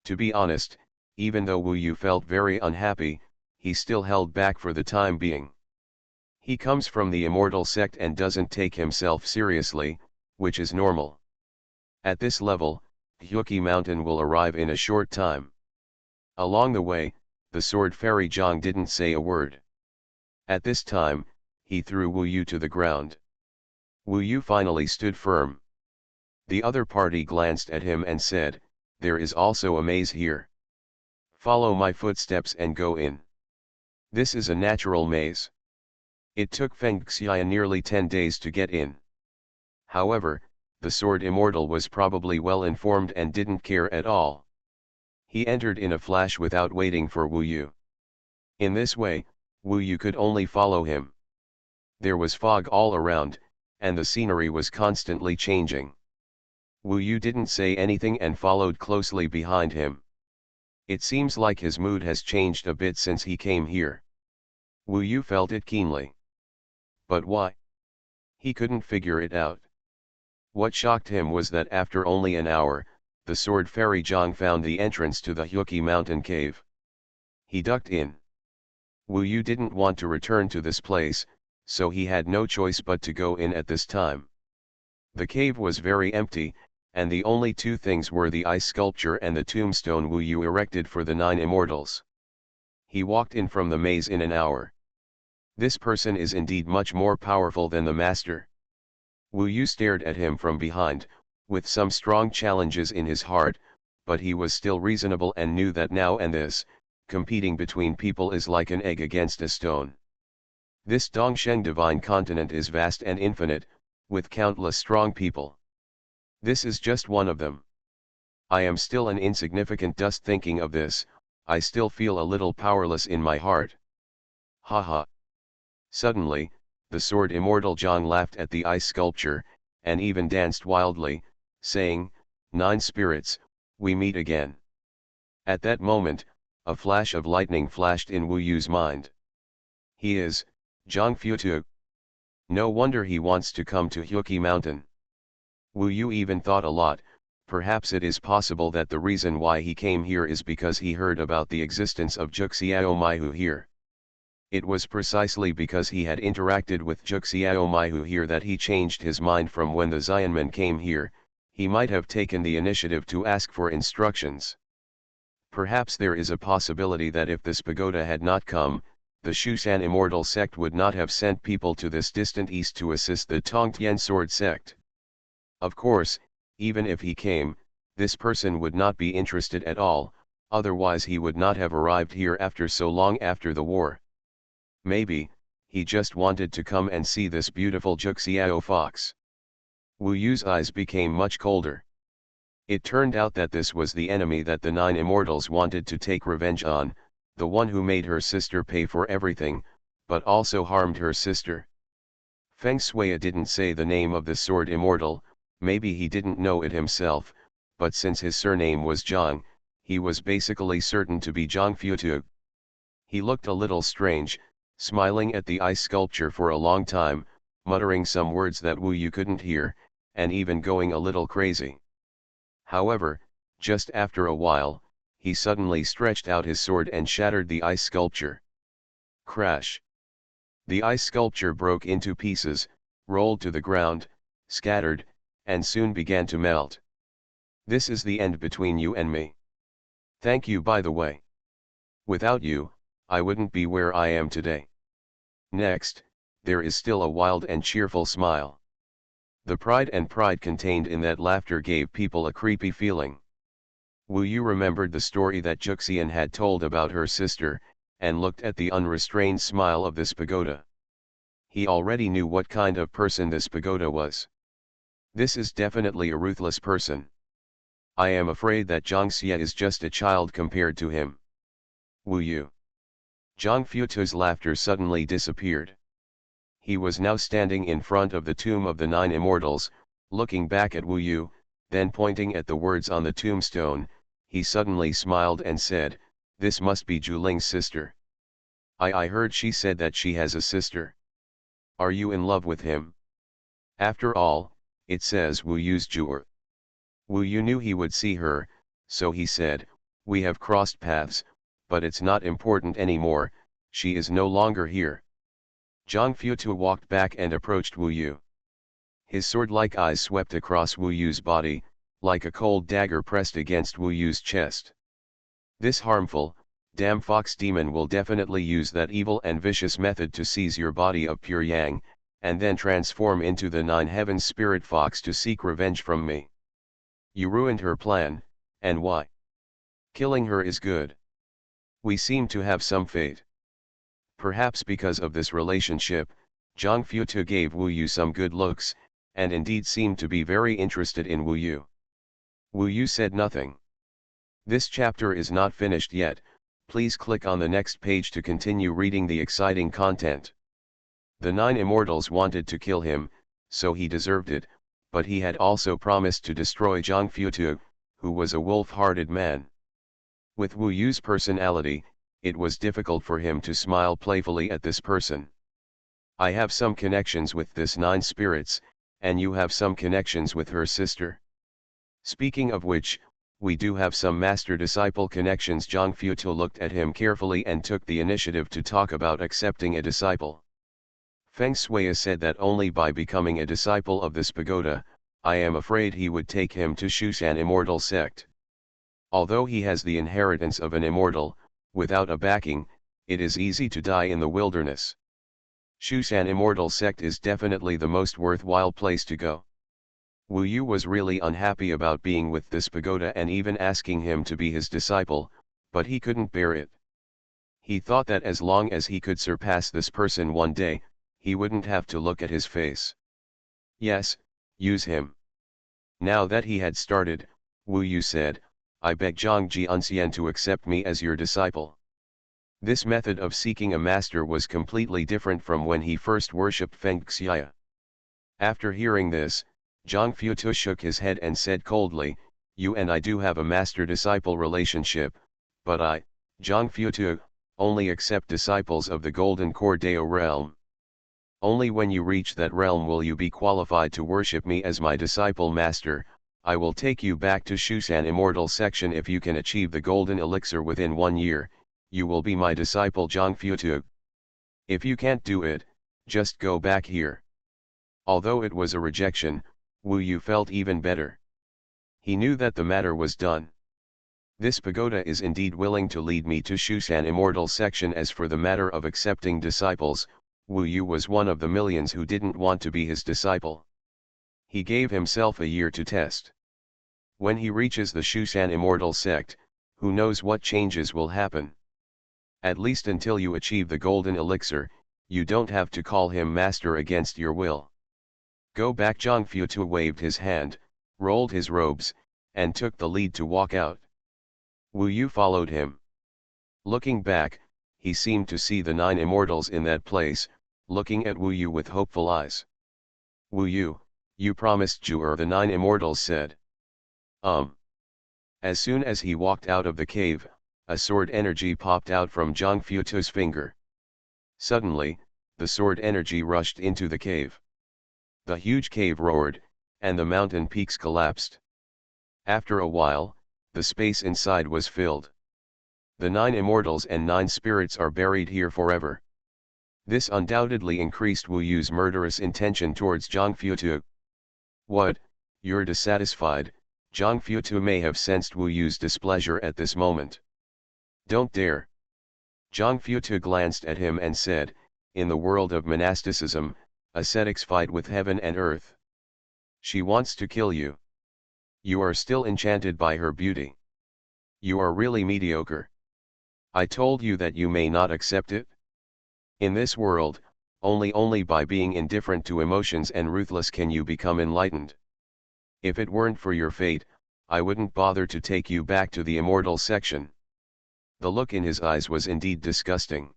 To be honest, even though Wu Yu felt very unhappy, he still held back for the time being. He comes from the Immortal sect and doesn't take himself seriously, which is normal. At this level, Hyuki Mountain will arrive in a short time. Along the way, the sword fairy Zhang didn't say a word. At this time, he threw Wu Yu to the ground. Wu Yu finally stood firm. The other party glanced at him and said, There is also a maze here. Follow my footsteps and go in. This is a natural maze. It took Feng Xian nearly 10 days to get in. However, the sword immortal was probably well informed and didn't care at all. He entered in a flash without waiting for Wu Yu. In this way, Wu Yu could only follow him. There was fog all around, and the scenery was constantly changing. Wu Yu didn't say anything and followed closely behind him. It seems like his mood has changed a bit since he came here. Wu Yu felt it keenly. But why? He couldn't figure it out. What shocked him was that after only an hour, the sword fairy Zhang found the entrance to the Huqi mountain cave. He ducked in. Wu Yu didn't want to return to this place, so he had no choice but to go in at this time. The cave was very empty, and the only two things were the ice sculpture and the tombstone Wu Yu erected for the 9 immortals. He walked in from the maze in an hour. This person is indeed much more powerful than the master. Wu Yu stared at him from behind, with some strong challenges in his heart, but he was still reasonable and knew that now and this, competing between people is like an egg against a stone. This Dongsheng divine continent is vast and infinite, with countless strong people. This is just one of them. I am still an insignificant dust thinking of this, I still feel a little powerless in my heart. Ha ha. Suddenly, the sword immortal Zhang laughed at the ice sculpture, and even danced wildly, saying, 9 spirits, we meet again. At that moment, a flash of lightning flashed in Wu Yu's mind. He is, Zhang Futu. No wonder he wants to come to Huqi mountain. Wu Yu even thought a lot, perhaps it is possible that the reason why he came here is because he heard about the existence of Juxiao Maihu here. It was precisely because he had interacted with Juxiao Maihu here that he changed his mind from when the Xianmen came here. He might have taken the initiative to ask for instructions. Perhaps there is a possibility that if this pagoda had not come, the Shushan immortal sect would not have sent people to this distant east to assist the Tongtian sword sect. Of course, even if he came, this person would not be interested at all, otherwise he would not have arrived here after so long after the war. Maybe, he just wanted to come and see this beautiful Juxiao fox. Wu Yu's eyes became much colder. It turned out that this was the enemy that the 9 immortals wanted to take revenge on, the one who made her sister pay for everything, but also harmed her sister. Feng Shui didn't say the name of the sword immortal, maybe he didn't know it himself, but since his surname was Zhang, he was basically certain to be Zhang Futu. He looked a little strange, smiling at the ice sculpture for a long time, muttering some words that Wu Yu couldn't hear, and even going a little crazy. However, just after a while, he suddenly stretched out his sword and shattered the ice sculpture. Crash! The ice sculpture broke into pieces, rolled to the ground, scattered, and soon began to melt. This is the end between you and me. Thank you, by the way. Without you, I wouldn't be where I am today. Next, there is still a wild and cheerful smile. The pride contained in that laughter gave people a creepy feeling. Wu Yu remembered the story that Juxian had told about her sister, and looked at the unrestrained smile of this pagoda. He already knew what kind of person this pagoda was. This is definitely a ruthless person. I am afraid that Zhang Xie is just a child compared to him. Wu Yu. Zhang Futu's laughter suddenly disappeared. He was now standing in front of the tomb of the 9 immortals, looking back at Wu Yu, then pointing at the words on the tombstone. He suddenly smiled and said, "This must be Juling's sister. I heard she said that she has a sister. Are you in love with him?" After all, it says Wu Yu's Jur. Wu Yu knew he would see her, so he said, "We have crossed paths, but it's not important anymore, she is no longer here." Zhang Futu walked back and approached Wu Yu. His sword-like eyes swept across Wu Yu's body, like a cold dagger pressed against Wu Yu's chest. This harmful, damn fox demon will definitely use that evil and vicious method to seize your body of pure yang, and then transform into the 9 heavens spirit fox to seek revenge from me. You ruined her plan, and why? Killing her is good. We seem to have some fate. Perhaps because of this relationship, Zhang Futu gave Wu Yu some good looks, and indeed seemed to be very interested in Wu Yu. Wu Yu said nothing. This chapter is not finished yet, please click on the next page to continue reading the exciting content. The 9 immortals wanted to kill him, so he deserved it, but he had also promised to destroy Zhang Futu, who was a wolf-hearted man. With Wu Yu's personality, it was difficult for him to smile playfully at this person. I have some connections with this 9 spirits, and you have some connections with her sister. Speaking of which, we do have some master-disciple connections. Zhang Futu looked at him carefully and took the initiative to talk about accepting a disciple. Feng Shui said that only by becoming a disciple of this pagoda, I am afraid he would take him to Xuanhuan immortal sect. Although he has the inheritance of an immortal, without a backing, it is easy to die in the wilderness. Xuanhuan immortal sect is definitely the most worthwhile place to go. Wu Yu was really unhappy about being with this pagoda and even asking him to be his disciple, but he couldn't bear it. He thought that as long as he could surpass this person one day, he wouldn't have to look at his face. Yes, use him. Now that he had started, Wu Yu said, I beg Zhang Jianxian to accept me as your disciple. This method of seeking a master was completely different from when he first worshipped Feng Xia. After hearing this, Zhang Futu shook his head and said coldly, you and I do have a master-disciple relationship, but I, Zhang Futu, only accept disciples of the Golden Cordeo realm. Only when you reach that realm will you be qualified to worship me as my disciple master. I will take you back to Xuanhuan immortal section. If you can achieve the golden elixir within 1 year, you will be my disciple Zhang Futu. If you can't do it, just go back here. Although it was a rejection, Wu Yu felt even better. He knew that the matter was done. This pagoda is indeed willing to lead me to Xuanhuan immortal section. As for the matter of accepting disciples, Wu Yu was one of the millions who didn't want to be his disciple. He gave himself a year to test. When he reaches the Xuanhuan immortal sect, who knows what changes will happen. At least until you achieve the golden elixir, you don't have to call him master against your will. Go back. Zhang Futu waved his hand, rolled his robes, and took the lead to walk out. Wu Yu followed him. Looking back, he seemed to see the 9 immortals in that place, looking at Wu Yu with hopeful eyes. Wu Yu, you promised Zhu'er, the 9 immortals said. As soon as he walked out of the cave, a sword energy popped out from Zhang Futu's finger. Suddenly, the sword energy rushed into the cave. The huge cave roared, and the mountain peaks collapsed. After a while, the space inside was filled. The 9 immortals and 9 spirits are buried here forever. This undoubtedly increased Wu Yu's murderous intention towards Zhang Futu. What, you're dissatisfied? Zhang Futu may have sensed Wu Yu's displeasure at this moment. Don't dare. Zhang Futu glanced at him and said, in the world of monasticism, ascetics fight with heaven and earth. She wants to kill you. You are still enchanted by her beauty. You are really mediocre. I told you that you may not accept it. In this world, only by being indifferent to emotions and ruthless can you become enlightened. If it weren't for your fate, I wouldn't bother to take you back to the immortal section. The look in his eyes was indeed disgusting.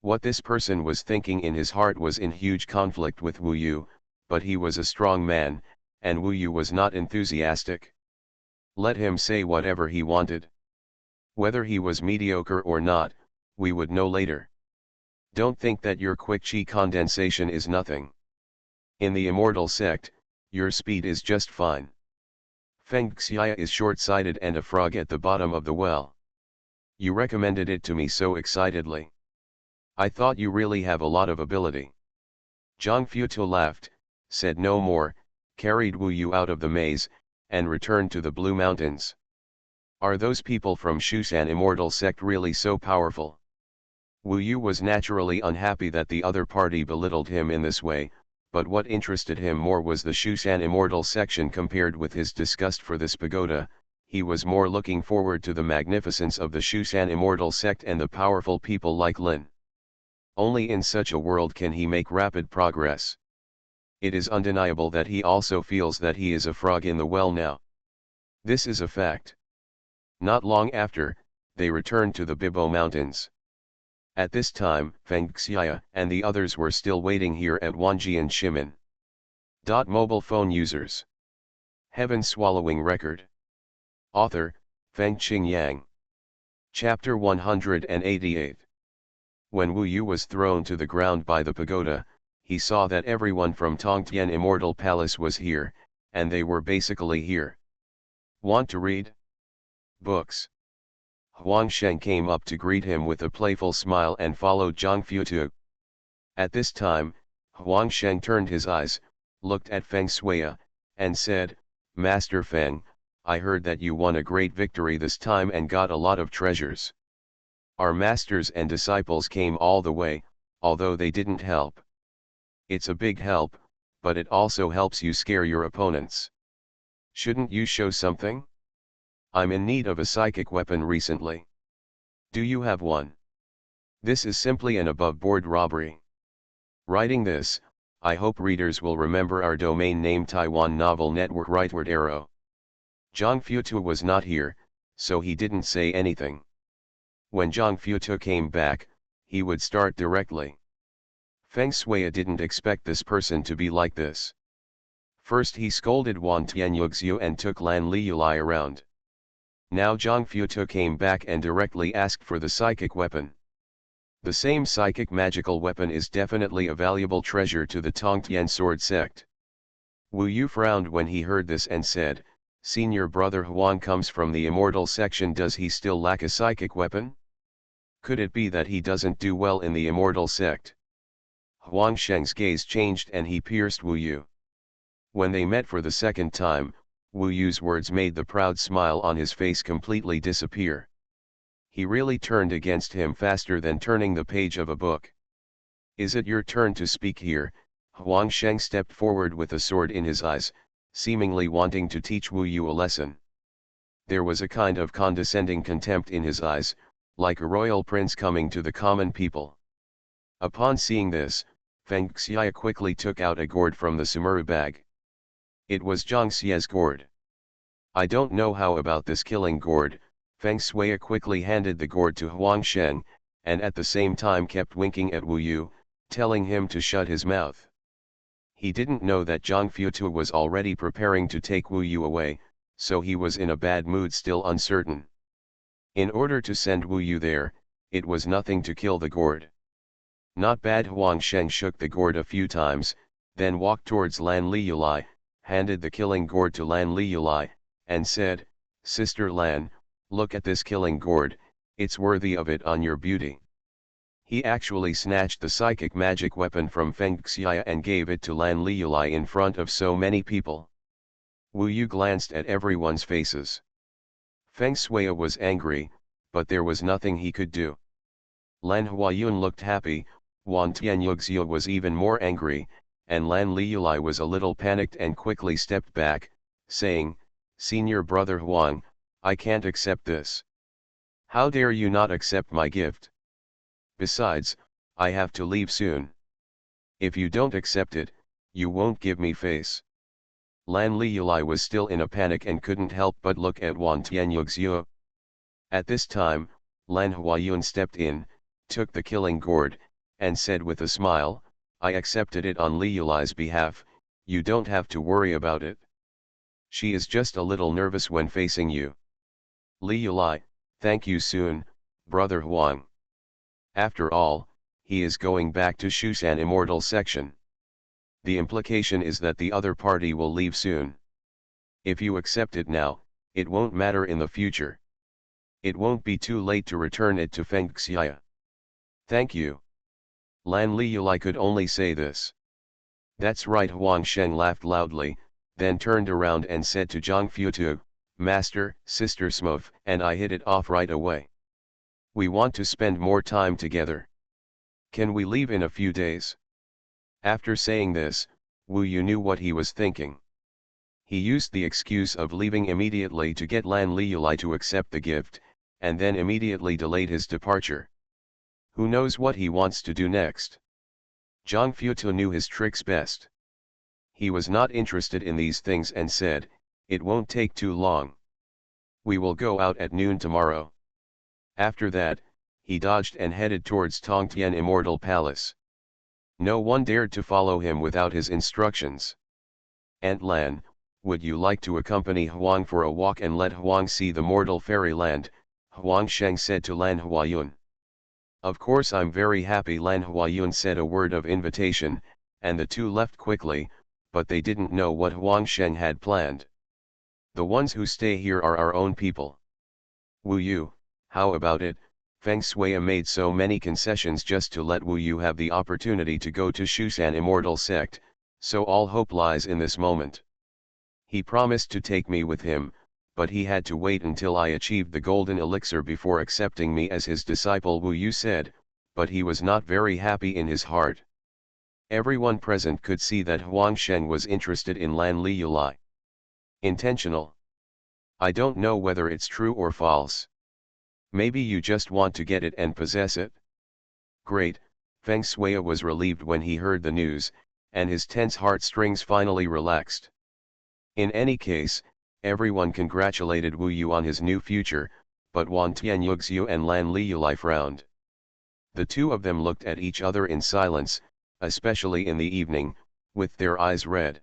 What this person was thinking in his heart was in huge conflict with Wu Yu, but he was a strong man, and Wu Yu was not enthusiastic. Let him say whatever he wanted. Whether he was mediocre or not, we would know later. Don't think that your quick chi condensation is nothing. In the immortal sect, your speed is just fine. Feng Xia is short-sighted and a frog at the bottom of the well. You recommended it to me so excitedly. I thought you really have a lot of ability. Zhang Futu laughed, said no more, carried Wu Yu out of the maze, and returned to the Blue Mountains. Are those people from Xuanhuan immortal sect really so powerful? Wu Yu was naturally unhappy that the other party belittled him in this way, but what interested him more was the Xuanhuan immortal section compared with his disgust for this pagoda. He was more looking forward to the magnificence of the Xuanhuan immortal sect and the powerful people like Lin. Only in such a world can he make rapid progress. It is undeniable that he also feels that he is a frog in the well now. This is a fact. Not long after, they returned to the Bibo Mountains. At this time, Feng Xiya and the others were still waiting here at Wanjian Shimin. Mobile phone users. Heaven Swallowing Record. Author, Feng Yang. Chapter 188. When Wu Yu was thrown to the ground by the pagoda, he saw that everyone from Tongtian Immortal Palace was here, and they were basically here. Want to read? Books. Huang Sheng came up to greet him with a playful smile and followed Zhang Futu. At this time, Huang Sheng turned his eyes, looked at Feng Shui, and said, Master Feng, I heard that you won a great victory this time and got a lot of treasures. Our masters and disciples came all the way, although they didn't help. It's a big help, but it also helps you scare your opponents. Shouldn't you show something? I'm in need of a psychic weapon recently. Do you have one? This is simply an above-board robbery. Writing this, I hope readers will remember our domain name Taiwan Novel Network Rightward Arrow. Zhang Futu was not here, so he didn't say anything. When Zhang Futu came back, he would start directly. Feng Shui didn't expect this person to be like this. First he scolded Wan Tianyugxiu and took Lan Liyulai around. Now Zhang Futu came back and directly asked for the psychic weapon. The same psychic magical weapon is definitely a valuable treasure to the Tongtian sword sect. Wu Yu frowned when he heard this and said, Senior brother Huang comes from the immortal section, does he still lack a psychic weapon? Could it be that he doesn't do well in the immortal sect? Huang Sheng's gaze changed and he pierced Wu Yu. When they met for the second time, Wu Yu's words made the proud smile on his face completely disappear. He really turned against him faster than turning the page of a book. Is it your turn to speak here? Huang Sheng stepped forward with a sword in his eyes, seemingly wanting to teach Wu Yu a lesson. There was a kind of condescending contempt in his eyes, like a royal prince coming to the common people. Upon seeing this, Feng Xiya quickly took out a gourd from the sumuru bag. It was Zhang Xia's gourd. I don't know how about this killing gourd. Feng Shui quickly handed the gourd to Huang Sheng, and at the same time kept winking at Wu Yu, telling him to shut his mouth. He didn't know that Zhang Futu was already preparing to take Wu Yu away, so he was in a bad mood, still uncertain. In order to send Wu Yu there, it was nothing to kill the gourd. Not bad. Huang Sheng shook the gourd a few times, then walked towards Lan Liyulai, handed the killing gourd to Lan Liyulai, and said, Sister Lan, look at this killing gourd, it's worthy of it on your beauty. He actually snatched the psychic magic weapon from Feng Xiya and gave it to Lan Liyulai in front of so many people. Wu Yu glanced at everyone's faces. Feng Shui was angry, but there was nothing he could do. Lan Huayun looked happy, Wan Tianyugxiu was even more angry, and Lan Liyulai was a little panicked and quickly stepped back, saying, Senior brother Huang, I can't accept this. How dare you not accept my gift? Besides, I have to leave soon. If you don't accept it, you won't give me face. Lan Liyulai was still in a panic and couldn't help but look at Wan Tianyugxiu. At this time, Lan Huayun stepped in, took the killing gourd, and said with a smile, I accepted it on Liyulai's behalf, you don't have to worry about it. She is just a little nervous when facing you. Liyulai, thank you soon, brother Huang. After all, he is going back to Shushan Immortal section. The implication is that the other party will leave soon. If you accept it now, it won't matter in the future. It won't be too late to return it to Feng Xiya. Thank you. Lan Liyulai could only say this. That's right. Huang Sheng laughed loudly, then turned around and said to Zhang Futu, Master, Sister Smov and I hit it off right away. We want to spend more time together. Can we leave in a few days? After saying this, Wu Yu knew what he was thinking. He used the excuse of leaving immediately to get Lan Liyulai to accept the gift, and then immediately delayed his departure. Who knows what he wants to do next? Zhang Futu knew his tricks best. He was not interested in these things and said, it won't take too long. We will go out at noon tomorrow. After that, he dodged and headed towards Tongtian Immortal Palace. No one dared to follow him without his instructions. Aunt Lan, would you like to accompany Huang for a walk and let Huang see the mortal fairyland? Huang Sheng said to Lan Huayun. Of course, I'm very happy. Lan Huayun said a word of invitation, and the two left quickly, but they didn't know what Huang Sheng had planned. The ones who stay here are our own people. Wu Yu, how about it? Feng Shui made so many concessions just to let Wu Yu have the opportunity to go to Xuanhuan Immortal Sect, so all hope lies in this moment. He promised to take me with him, but he had to wait until I achieved the golden elixir before accepting me as his disciple, Wu Yu said, but he was not very happy in his heart. Everyone present could see that Huang Sheng was interested in Lan Liyulai. Intentional. I don't know whether it's true or false. Maybe you just want to get it and possess it. Great, Feng Shui was relieved when he heard the news, and his tense heartstrings finally relaxed. In any case, everyone congratulated Wu Yu on his new future, but Wan Tianyuxiu and Lan Liyulai frowned. The two of them looked at each other in silence, especially in the evening, with their eyes red.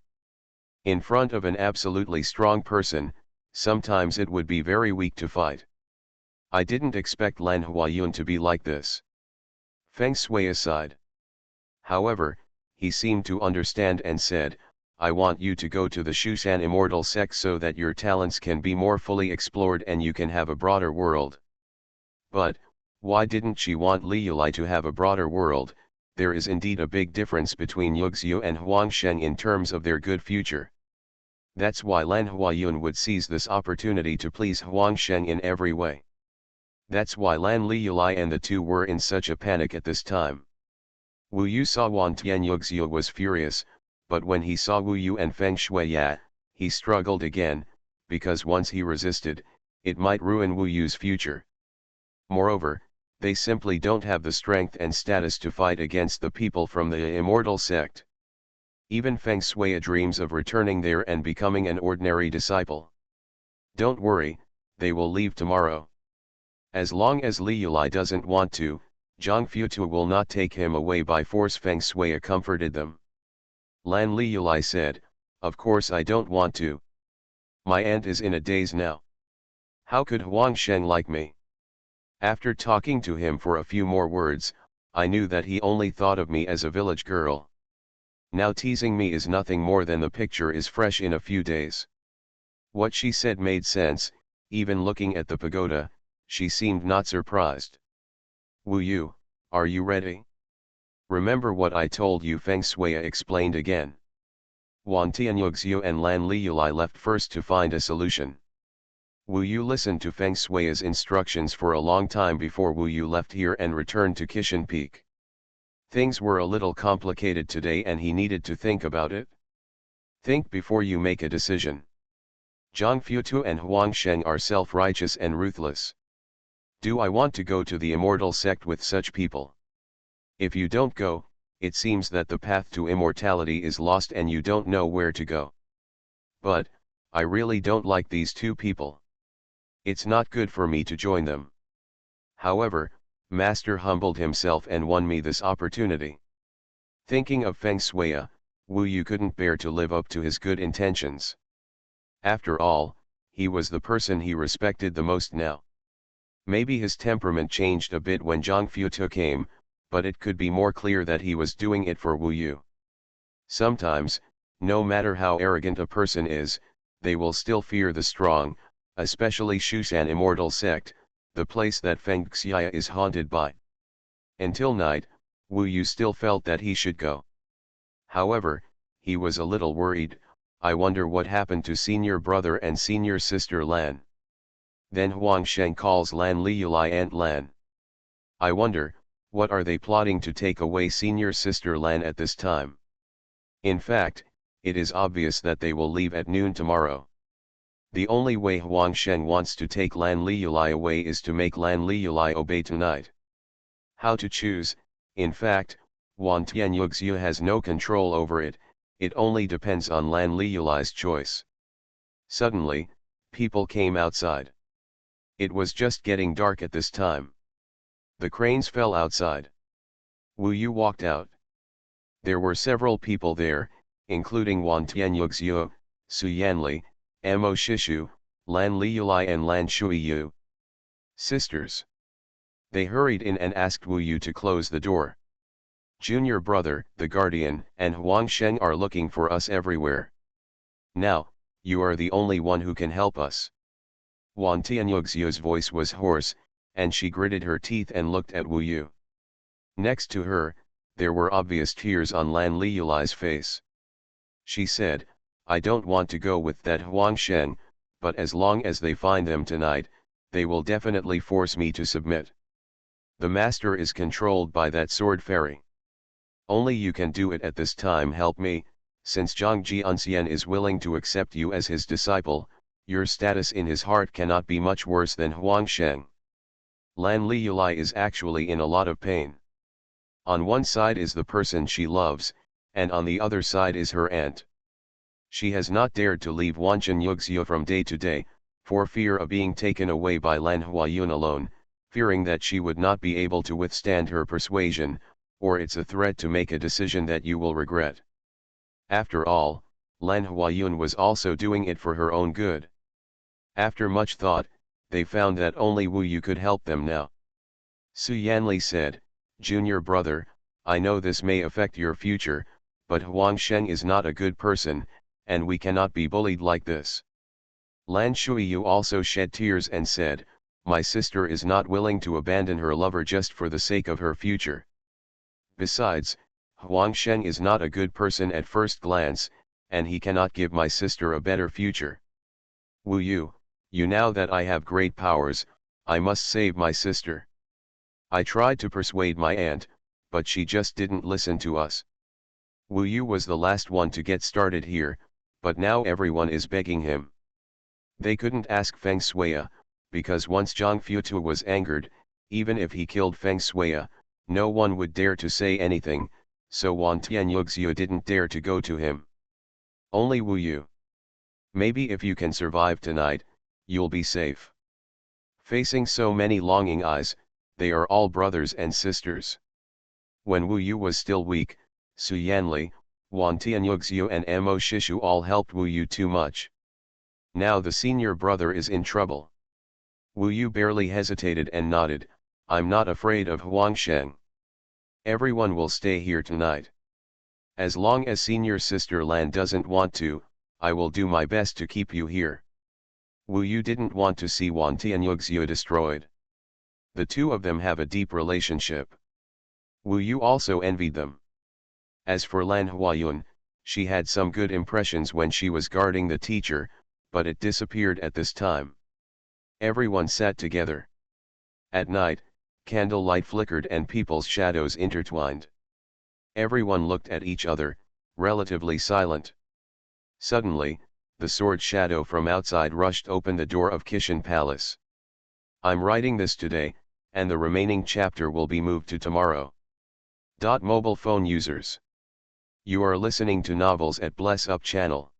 In front of an absolutely strong person, sometimes it would be very weak to fight. I didn't expect Lan Huayun to be like this. Feng Shui aside. However, he seemed to understand and said, I want you to go to the Xuanhuan Immortal Sect so that your talents can be more fully explored and you can have a broader world. But, why didn't she want Liyulai to have a broader world? There is indeed a big difference between Yuxiu and Huang Sheng in terms of their good future. That's why Lan Huayun would seize this opportunity to please Huang Sheng in every way. That's why Lan Liyulai and the two were in such a panic at this time. Wu Yu saw Wan Tianyuxiu was furious, but when he saw Wu Yu and Feng Shui, he struggled again, because once he resisted, it might ruin Wu Yu's future. Moreover, they simply don't have the strength and status to fight against the people from the Immortal Sect. Even Feng Shui dreams of returning there and becoming an ordinary disciple. Don't worry, they will leave tomorrow. As long as Liyulai doesn't want to, Zhang Futu will not take him away by force. Feng Shui comforted them. Lan Liyulai said, of course I don't want to. My aunt is in a daze now. How could Huang Sheng like me? After talking to him for a few more words, I knew that he only thought of me as a village girl. Now teasing me is nothing more than the picture is fresh in a few days. What she said made sense. Even looking at the pagoda, she seemed not surprised. Wu Yu, are you ready? Remember what I told you, Feng Shui explained again. Wan Tianyuxiu and Lan Liyulai left first to find a solution. Wu Yu listened to Feng Shui's instructions for a long time before Wu Yu left here and returned to Kishan Peak. Things were a little complicated today and he needed to think about it. Think before you make a decision. Zhang Futu and Huang Sheng are self-righteous and ruthless. Do I want to go to the Immortal Sect with such people? If you don't go, it seems that the path to immortality is lost and you don't know where to go. But, I really don't like these two people. It's not good for me to join them. However, Master humbled himself and won me this opportunity. Thinking of Feng Shui, Wu Yu couldn't bear to live up to his good intentions. After all, he was the person he respected the most now. Maybe his temperament changed a bit when Zhang Futu came, but it could be more clear that he was doing it for Wu Yu. Sometimes, no matter how arrogant a person is, they will still fear the strong, especially Xuanhuan Immortal Sect, the place that Feng Xia is haunted by. Until night, Wu Yu still felt that he should go. However, he was a little worried. I wonder what happened to senior brother and senior sister Lan. Then Huang Sheng calls Lan Liyulai Aunt Lan. I wonder, what are they plotting to take away senior sister Lan at this time? In fact, it is obvious that they will leave at noon tomorrow. The only way Huang Sheng wants to take Lan Liyulai away is to make Lan Liyulai obey tonight. How to choose? In fact, Wan Tianyuxiu has no control over it, it only depends on Lan Liyulai's choice. Suddenly, people came outside. It was just getting dark at this time. The cranes fell outside. Wu Yu walked out. There were several people there, including Wan Tianyuxio, Su Yanli, Mo Shishu, Lan Liulai and Lan Shuiyu. Sisters. They hurried in and asked Wu Yu to close the door. Junior brother, the guardian, and Huang Sheng are looking for us everywhere. Now, you are the only one who can help us. Wan Tianyuxio's voice was hoarse, and she gritted her teeth and looked at Wu Yu. Next to her, there were obvious tears on Lan Liulai's face. She said, I don't want to go with that Huang Sheng, but as long as they find them tonight, they will definitely force me to submit. The master is controlled by that sword fairy. Only you can do it at this time. Help me, since Zhang Jianxian is willing to accept you as his disciple, your status in his heart cannot be much worse than Huang Sheng. Lan Liulai is actually in a lot of pain. On one side is the person she loves, and on the other side is her aunt. She has not dared to leave Wanchen Yuxio from day to day, for fear of being taken away by Lan Huayun alone, fearing that she would not be able to withstand her persuasion, or it's a threat to make a decision that you will regret. After all, Lan Huayun was also doing it for her own good. After much thought, they found that only Wu Yu could help them now. Su Yanli said, Junior brother, I know this may affect your future, but Huang Sheng is not a good person, and we cannot be bullied like this. Lan Shuiyu also shed tears and said, my sister is not willing to abandon her lover just for the sake of her future. Besides, Huang Sheng is not a good person at first glance, and he cannot give my sister a better future. Wu Yu, you know that I have great powers, I must save my sister. I tried to persuade my aunt, but she just didn't listen to us. Wu Yu was the last one to get started here, but now everyone is begging him. They couldn't ask Feng Shui, because once Zhang Futu was angered, even if he killed Feng Shui, no one would dare to say anything, so Wan Tianyuxio didn't dare to go to him. Only Wu Yu. Maybe if you can survive tonight, you'll be safe. Facing so many longing eyes, they are all brothers and sisters. When Wu Yu was still weak, Su Yanli, Wan Tianyuxio and Mo Shishu all helped Wu Yu too much. Now the senior brother is in trouble. Wu Yu barely hesitated and nodded, I'm not afraid of Huang Sheng. Everyone will stay here tonight. As long as senior sister Lan doesn't want to, I will do my best to keep you here. Wu Yu didn't want to see Wan Tianyuxio destroyed. The two of them have a deep relationship. Wu Yu also envied them. As for Lan Huayun, she had some good impressions when she was guarding the teacher, but it disappeared at this time. Everyone sat together. At night, candlelight flickered and people's shadows intertwined. Everyone looked at each other, relatively silent. Suddenly, the sword shadow from outside rushed open the door of Kishan Palace. I'm writing this today, and the remaining chapter will be moved to tomorrow. Mobile phone users. You are listening to novels at Bless Up channel.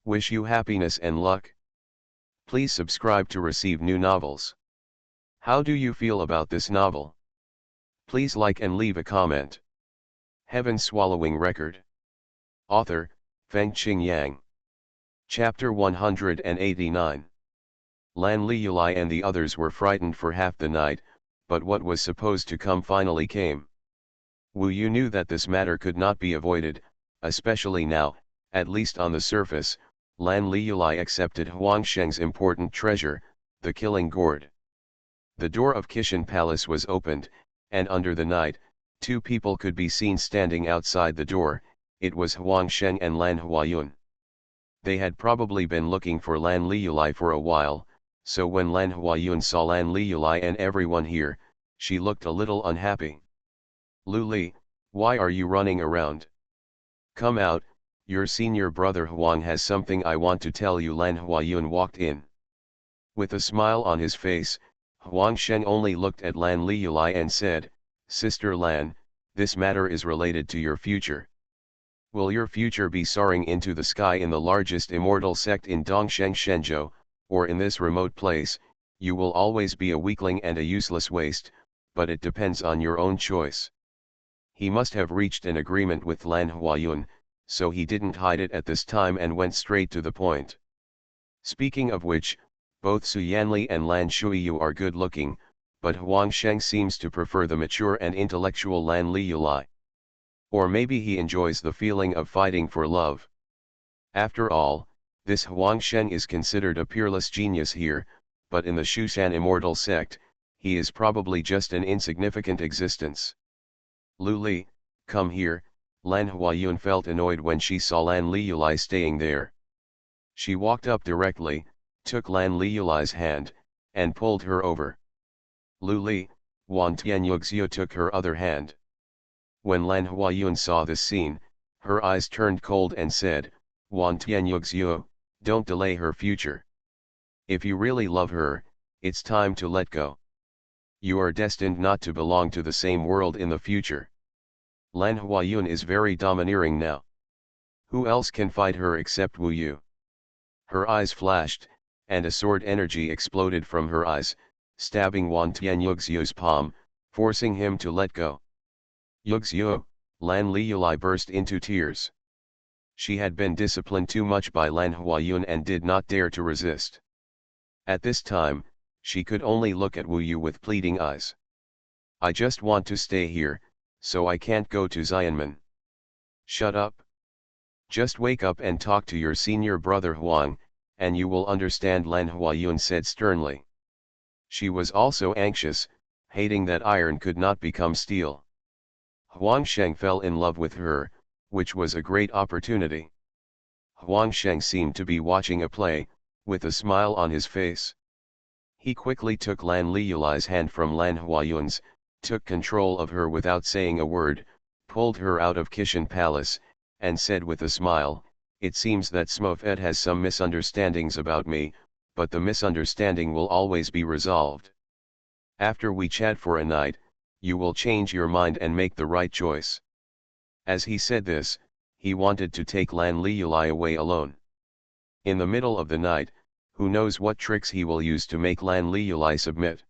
Wish you happiness and luck. Please subscribe to receive new novels. How do you feel about this novel? Please like and leave a comment. Heaven Swallowing Record. Author, Fengqing Yang. Chapter 189. Lan Liulai and the others were frightened for half the night, but what was supposed to come finally came. Wu Yu knew that this matter could not be avoided, especially now, at least on the surface, Lan Liulai accepted Huang Sheng's important treasure, the killing gourd. The door of Kishan Palace was opened, and under the night, two people could be seen standing outside the door. It was Huang Sheng and Lan Huayun. They had probably been looking for Lan Liulai for a while, so when Lan Huayun saw Lan Liulai and everyone here, she looked a little unhappy. Lu Li, why are you running around? Come out, your senior brother Huang has something I want to tell you. Lan Huayun walked in. With a smile on his face, Huang Sheng only looked at Lan Liulai and said, Sister Lan, this matter is related to your future. Will your future be soaring into the sky in the largest immortal sect in Dongsheng Shenzhou, or in this remote place, You will always be a weakling and a useless waste, but it depends on your own choice. He must have reached an agreement with Lan Huayun, so he didn't hide it at this time and went straight to the point. Speaking of which, both Su Yanli and Lan Shuiyu are good looking, but Huang Sheng seems to prefer the mature and intellectual Lan Liyulai. Or maybe he enjoys the feeling of fighting for love. After all, this Huang Sheng is considered a peerless genius here, but in the Shushan immortal sect, he is probably just an insignificant existence. Lu Li, come here. Lan Huayun felt annoyed when she saw Lan Liyulai staying there. She walked up directly, took Lan Liyulai's hand, and pulled her over. Lu Li, Wan Tianyugzio took her other hand. When Lan Huayun saw this scene, her eyes turned cold and said, Wan Tianyugzio, don't delay her future. If you really love her, it's time to let go. You are destined not to belong to the same world in the future. Lan Huayun is very domineering now. Who else can fight her except Wu Yu? Her eyes flashed, and a sword energy exploded from her eyes, stabbing Wan Tianyugzio's palm, forcing him to let go. Yugzio, Lan Liyulai burst into tears. She had been disciplined too much by Lan Huayun and did not dare to resist. At this time, she could only look at Wu Yu with pleading eyes. I just want to stay here, so I can't go to Xianmen. Shut up. Just wake up and talk to your senior brother Huang, and you will understand, Lan Huayun said sternly. She was also anxious, hating that iron could not become steel. Huang Sheng fell in love with her, which was a great opportunity. Huang Sheng seemed to be watching a play, with a smile on his face. He quickly took Lan Liyulai's hand from Lan Huayun's, took control of her without saying a word, pulled her out of Kishan Palace, and said with a smile, it seems that Smofet has some misunderstandings about me, but the misunderstanding will always be resolved. After we chat for a night, you will change your mind and make the right choice. As he said this, he wanted to take Lan Liyulai away alone. In the middle of the night, who knows what tricks he will use to make Lan Liyulai submit.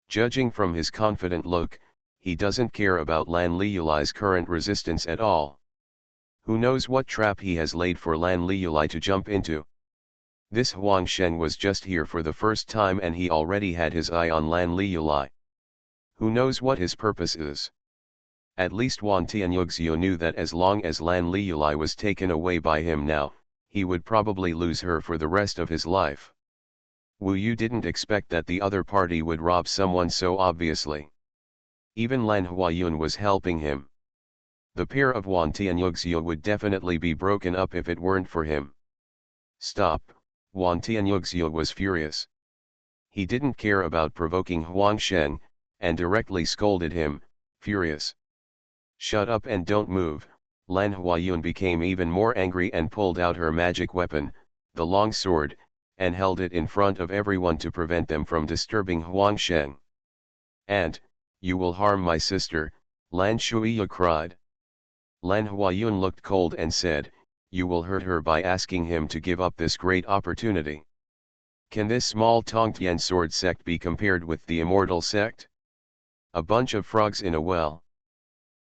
Judging from his confident look, he doesn't care about Lan Liyulai's current resistance at all. Who knows what trap he has laid for Lan Liyulai to jump into. This Huang Sheng was just here for the first time and he already had his eye on Lan Liyulai. Who knows what his purpose is? At least Wan Tianyugzio knew that as long as Lan Liyulai was taken away by him now, he would probably lose her for the rest of his life. Wu Yu didn't expect that the other party would rob someone so obviously. Even Lan Huayun was helping him. The pair of Wan Tianyugzio would definitely be broken up if it weren't for him. Stop, Wan Tianyugzio was furious. He didn't care about provoking Huang Sheng, and directly scolded him, furious. Shut up and don't move. Lan Huayun became even more angry and pulled out her magic weapon, the long sword, and held it in front of everyone to prevent them from disturbing Huang Sheng. And, you will harm my sister, Lan Shuiyu cried. Lan Huayun looked cold and said, you will hurt her by asking him to give up this great opportunity. Can this small Tongtian sword sect be compared with the immortal sect? A bunch of frogs in a well.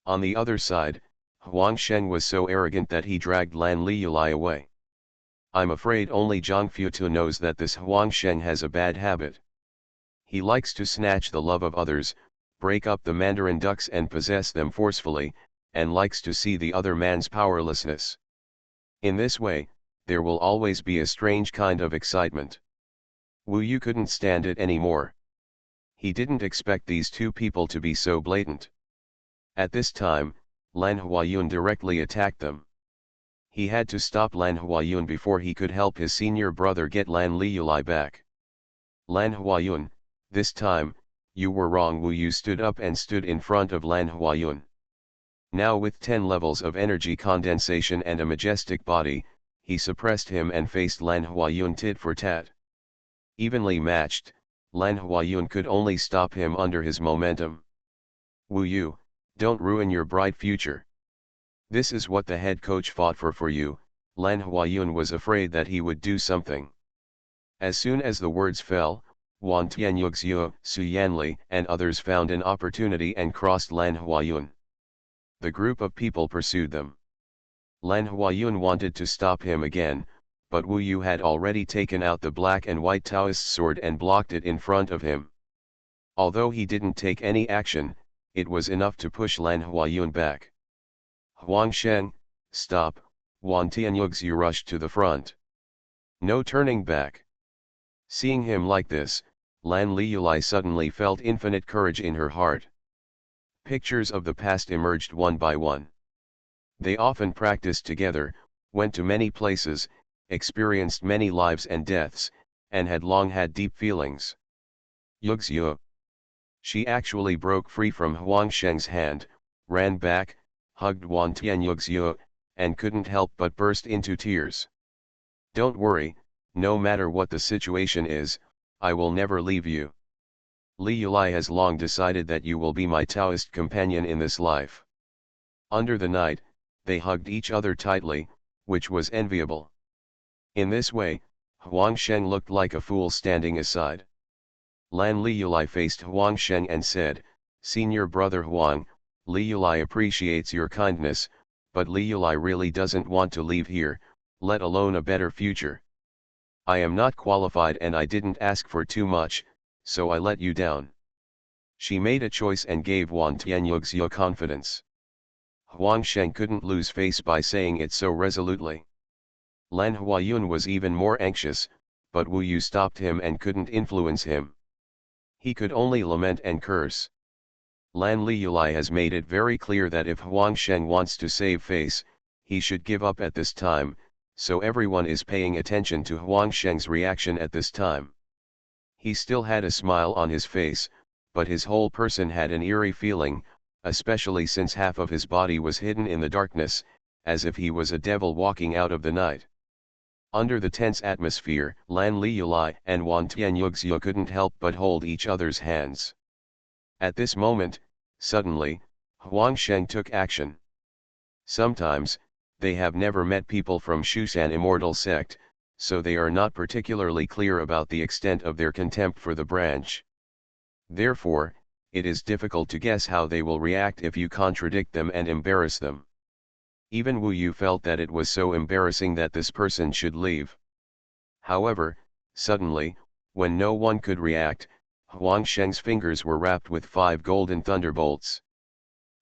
On the other side, Huang Sheng was so arrogant that he dragged Lan Liyulai away. I'm afraid only Zhang Futu knows that this Huang Sheng has a bad habit. He likes to snatch the love of others, break up the Mandarin ducks and possess them forcefully, and likes to see the other man's powerlessness. In this way, there will always be a strange kind of excitement. Wu Yu couldn't stand it anymore. He didn't expect these two people to be so blatant. At this time, Lan Huayun directly attacked them. He had to stop Lan Huayun before he could help his senior brother get Lan Liyulai back. Lan Huayun, this time, you were wrong. Wu Yu stood up and stood in front of Lan Huayun. Now with 10 levels of energy condensation and a majestic body, he suppressed him and faced Lan Huayun tit for tat. Evenly matched, Lan Huayun could only stop him under his momentum. Wu Yu, don't ruin your bright future. This is what the head coach fought for you. Lan Huayun was afraid that he would do something. As soon as the words fell, Wan Tianyuxiu, Su Yanli, and others found an opportunity and crossed Lan Huayun. The group of people pursued them. Lan Huayun wanted to stop him again, but Wu Yu had already taken out the black and white Taoist sword and blocked it in front of him. Although he didn't take any action, it was enough to push Lan Huayun back. Huangsheng, stop, Wan Tianyuxiu rushed to the front. No turning back. Seeing him like this, Lan Liulai suddenly felt infinite courage in her heart. Pictures of the past emerged one by one. They often practiced together, went to many places, experienced many lives and deaths, and had long had deep feelings. Yuxiu. She actually broke free from Huangsheng's hand, ran back, hugged Wan Tianyuxiu, and couldn't help but burst into tears. Don't worry, no matter what the situation is, I will never leave you. Li Yulai has long decided that you will be my Taoist companion in this life. Under the night, they hugged each other tightly, which was enviable. In this way, Huangsheng looked like a fool standing aside. Lan Liulai faced Huangsheng and said, Senior brother Huang, Liulai appreciates your kindness, but Liulai really doesn't want to leave here, let alone a better future. I am not qualified and I didn't ask for too much, so I let you down. She made a choice and gave Wan Tianyuxiu confidence. Huangsheng couldn't lose face by saying it so resolutely. Lan Huayun was even more anxious, but Wu Yu stopped him and couldn't influence him. He could only lament and curse. Lan Liulai has made it very clear that if Huangsheng wants to save face, he should give up at this time, so everyone is paying attention to Huangsheng's reaction at this time. He still had a smile on his face, but his whole person had an eerie feeling, especially since half of his body was hidden in the darkness, as if he was a devil walking out of the night. Under the tense atmosphere, Lan Liulai and Wan Tianyuxiu couldn't help but hold each other's hands. At this moment, suddenly, Huangsheng took action. Sometimes, they have never met people from Shushan Immortal sect, so they are not particularly clear about the extent of their contempt for the branch. Therefore, it is difficult to guess how they will react if you contradict them and embarrass them. Even Wu Yu felt that it was so embarrassing that this person should leave. However, suddenly, when no one could react, Huangsheng's fingers were wrapped with 5 golden thunderbolts.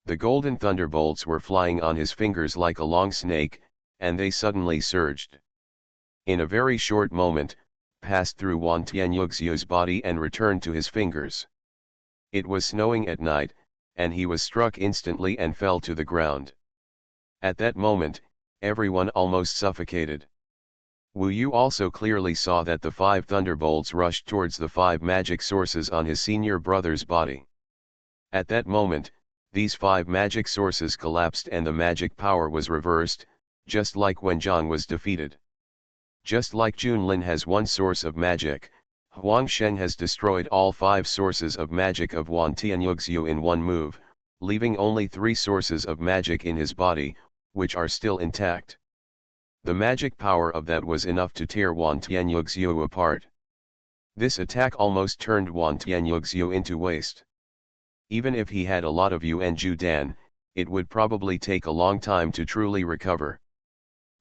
The golden thunderbolts were flying on his fingers like a long snake, and they suddenly surged. In a very short moment, passed through Wan Tianyuxiu's body and returned to his fingers. It was snowing at night, and he was struck instantly and fell to the ground. At that moment, everyone almost suffocated. Wu Yu also clearly saw that the 5 thunderbolts rushed towards the 5 magic sources on his senior brother's body. At that moment, these 5 magic sources collapsed and the magic power was reversed, just like when Zhang was defeated. Just like Junlin has one source of magic, Huangsheng has destroyed all 5 sources of magic of Wan Tianyuxiu in one move, leaving only 3 sources of magic in his body, which are still intact. The magic power of that was enough to tear Wan Tianyuxiu apart. This attack almost turned Wan Tianyuxiu into waste. Even if he had a lot of Yuan Judan, it would probably take a long time to truly recover.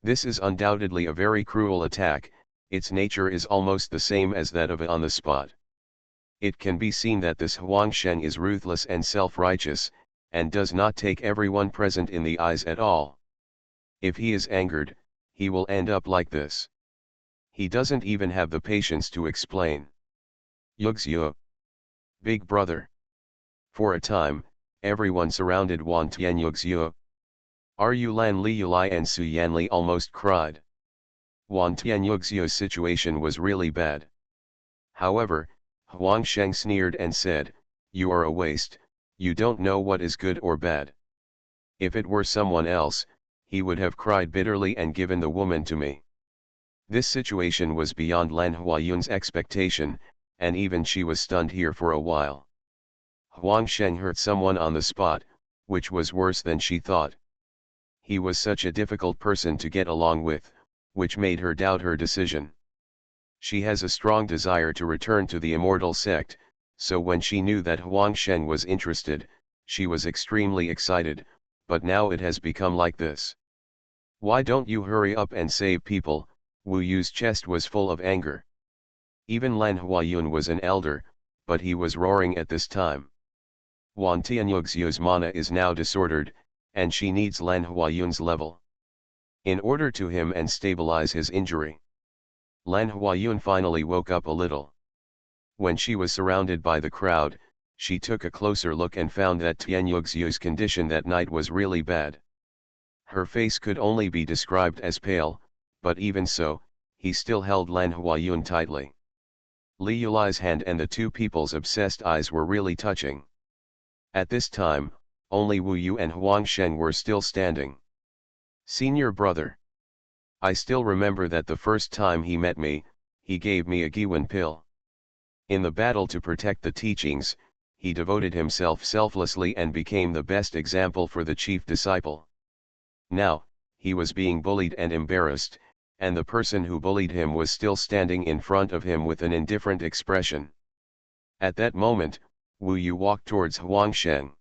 This is undoubtedly a very cruel attack, its nature is almost the same as that of a on the spot. It can be seen that this Huangsheng is ruthless and self-righteous, and does not take everyone present in the eyes at all. If he is angered, he will end up like this. He doesn't even have the patience to explain. Yuxiu. Big brother. For a time, everyone surrounded Wan Tianyuxiu. Are you Lan Liulai and Su Yanli almost cried. Wan Tianyuxiu's situation was really bad. However, Huangsheng sneered and said, you are a waste, you don't know what is good or bad. If it were someone else, he would have cried bitterly and given the woman to me. This situation was beyond Lan Huayun's expectation, and even she was stunned here for a while. Huangsheng hurt someone on the spot, which was worse than she thought. He was such a difficult person to get along with, which made her doubt her decision. She has a strong desire to return to the immortal sect, so when she knew that Huang Shen was interested, she was extremely excited, but now it has become like this. Why don't you hurry up and save people? Wu Yu's chest was full of anger. Even Lan Huayun was an elder, but he was roaring at this time. Wan Tianyug's mana is now disordered, and she needs Lan Huayun's level in order to him and stabilize his injury. Lan Huayun finally woke up a little. When she was surrounded by the crowd, she took a closer look and found that Tianyug's condition that night was really bad. Her face could only be described as pale, but even so, he still held Lan Huayun tightly. Li Yulai's hand and the two people's obsessed eyes were really touching. At this time, only Wu Yu and Huang Shen were still standing. Senior brother. I still remember that the first time he met me, he gave me a Giwan pill. In the battle to protect the teachings, he devoted himself selflessly and became the best example for the chief disciple. Now, he was being bullied and embarrassed, and the person who bullied him was still standing in front of him with an indifferent expression. At that moment, Wu Yu walked towards Huang Shen.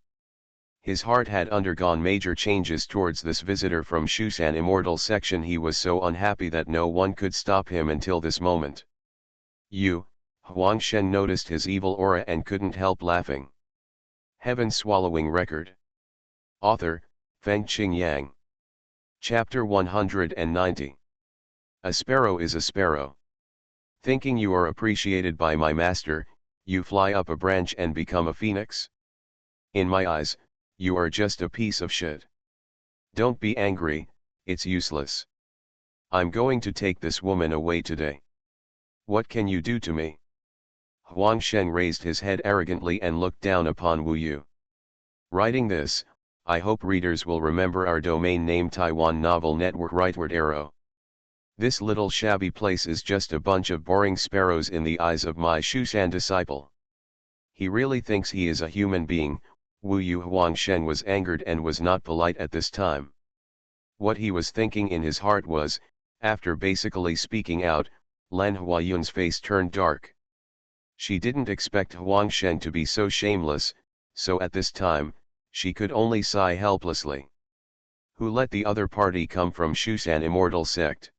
His heart had undergone major changes towards this visitor from Shushan Immortal section. He was so unhappy that no one could stop him until this moment. Huang Shen noticed his evil aura and couldn't help laughing. Heaven Swallowing Record. Author, Fengqing Yang. Chapter 190. A sparrow is a sparrow. Thinking you are appreciated by my master, you fly up a branch and become a phoenix? In my eyes, you are just a piece of shit. Don't be angry, it's useless. I'm going to take this woman away today. What can you do to me? Huang Shen raised his head arrogantly and looked down upon Wu Yu. Writing this, I hope readers will remember our domain name Taiwan Novel Network Rightward Arrow. This little shabby place is just a bunch of boring sparrows in the eyes of my Shushan disciple. He really thinks he is a human being. Wu Yu. Huang Shen was angered and was not polite at this time. What he was thinking in his heart was, after basically speaking out, Lan Huayun's face turned dark. She didn't expect Huang Shen to be so shameless, so at this time, she could only sigh helplessly. Who let the other party come from Shushan Immortal sect?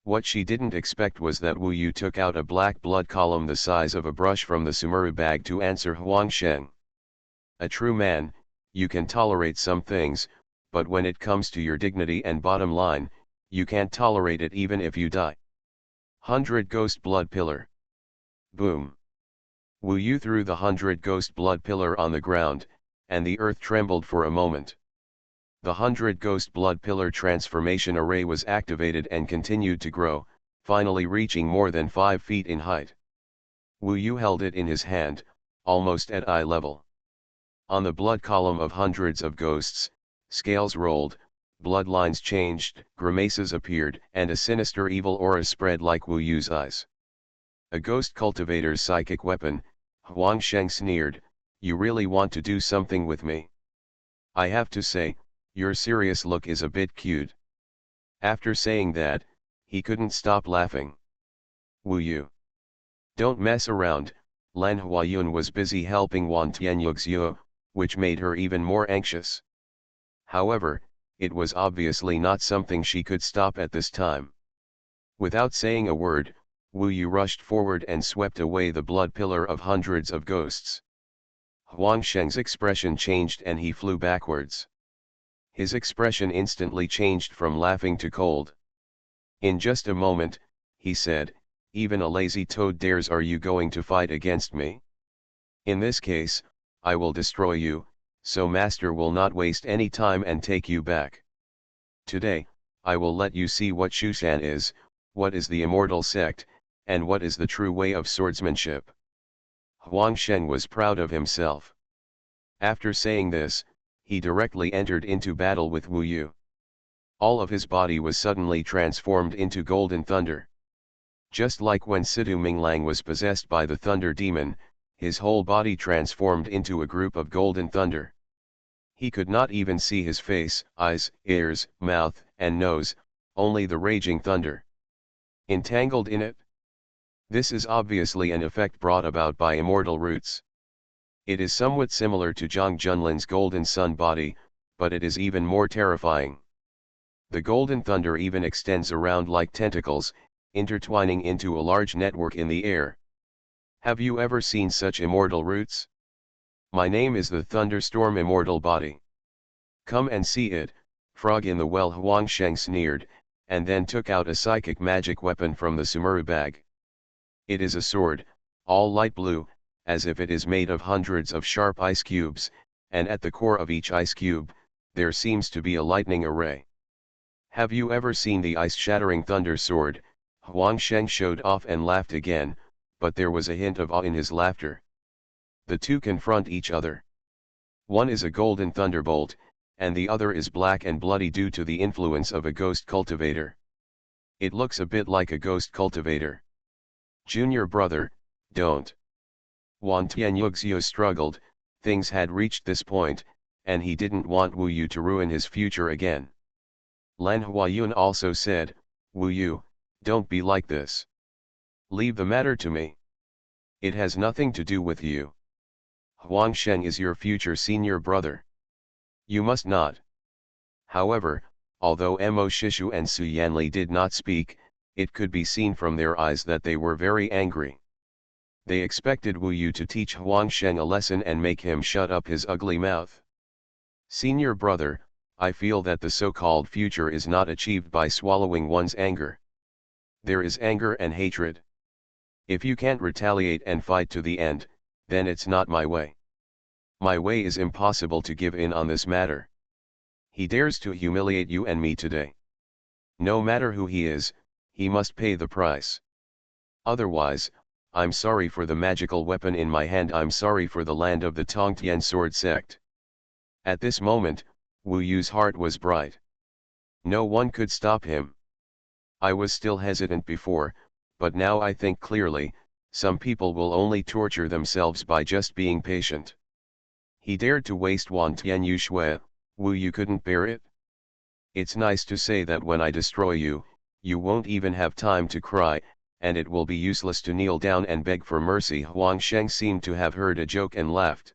What she didn't expect was that Wu Yu took out a black blood column the size of a brush from the sumuru bag to answer Huang Shen. A true man, you can tolerate some things, but when it comes to your dignity and bottom line, you can't tolerate it even if you die. 100 Ghost Blood Pillar. Boom. Wu Yu threw the 100 Ghost Blood Pillar on the ground, and the earth trembled for a moment. The 100 Ghost Blood Pillar transformation array was activated and continued to grow, finally reaching more than 5 feet in height. Wu Yu held it in his hand, almost at eye level. On the blood column of hundreds of ghosts, scales rolled, bloodlines changed, grimaces appeared, and a sinister evil aura spread like Wu Yu's eyes. A ghost cultivator's psychic weapon, Huang Shen sneered, you really want to do something with me? I have to say, your serious look is a bit cute. After saying that, he couldn't stop laughing. Wu Yu. Don't mess around. Lan Huayun was busy helping Wan Tianyug's, which made her even more anxious. However, it was obviously not something she could stop at this time. Without saying a word, Wu Yu rushed forward and swept away the blood pillar of hundreds of ghosts. Huang Shen's expression changed and he flew backwards. His expression instantly changed from laughing to cold. In just a moment, he said, even a lazy toad dares. Are you going to fight against me? In this case, I will destroy you, so master will not waste any time and take you back. Today, I will let you see what Shushan is, what is the immortal sect, and what is the true way of swordsmanship. Huang Shen was proud of himself. After saying this, he directly entered into battle with Wu Yu. All of his body was suddenly transformed into golden thunder. Just like when Sidu Minglang was possessed by the thunder demon, his whole body transformed into a group of golden thunder. He could not even see his face, eyes, ears, mouth, and nose, only the raging thunder. Entangled in it? This is obviously an effect brought about by immortal roots. It is somewhat similar to Zhang Junlin's Golden Sun body, but it is even more terrifying. The Golden Thunder even extends around like tentacles, intertwining into a large network in the air. Have you ever seen such immortal roots? My name is the Thunderstorm Immortal Body. Come and see it, Frog in the Well. Huangsheng sneered, and then took out a psychic magic weapon from the sumuru bag. It is a sword, all light blue, as if it is made of hundreds of sharp ice cubes, and at the core of each ice cube, there seems to be a lightning array. Have you ever seen the ice-shattering thunder sword? Huangsheng showed off and laughed again, but there was a hint of awe in his laughter. The two confront each other. One is a golden thunderbolt, and the other is black and bloody due to the influence of a ghost cultivator. It looks a bit like a ghost cultivator. Junior brother, don't. Wan Tianyuxio struggled. Things had reached this point, and he didn't want Wu Yu to ruin his future again. Lan Huayun also said, Wu Yu, don't be like this. Leave the matter to me. It has nothing to do with you. Huangsheng is your future senior brother. You must not. However, although Mo Shishu and Su Yanli did not speak, it could be seen from their eyes that they were very angry. They expected Wu Yu to teach Huangsheng a lesson and make him shut up his ugly mouth. Senior brother, I feel that the so-called future is not achieved by swallowing one's anger. There is anger and hatred. If you can't retaliate and fight to the end, then it's not my way. My way is impossible to give in on this matter. He dares to humiliate you and me today. No matter who he is, he must pay the price. Otherwise, I'm sorry for the magical weapon in my hand. I'm sorry for the land of the Tongtian sword sect. At this moment, Wu Yu's heart was bright. No one could stop him. I was still hesitant before, but now I think clearly. Some people will only torture themselves by just being patient. He dared to waste Wan Tianyu Shui. Wu Yu couldn't bear it. It's nice to say that when I destroy you, you won't even have time to cry, and it will be useless to kneel down and beg for mercy. Huangsheng seemed to have heard a joke and laughed.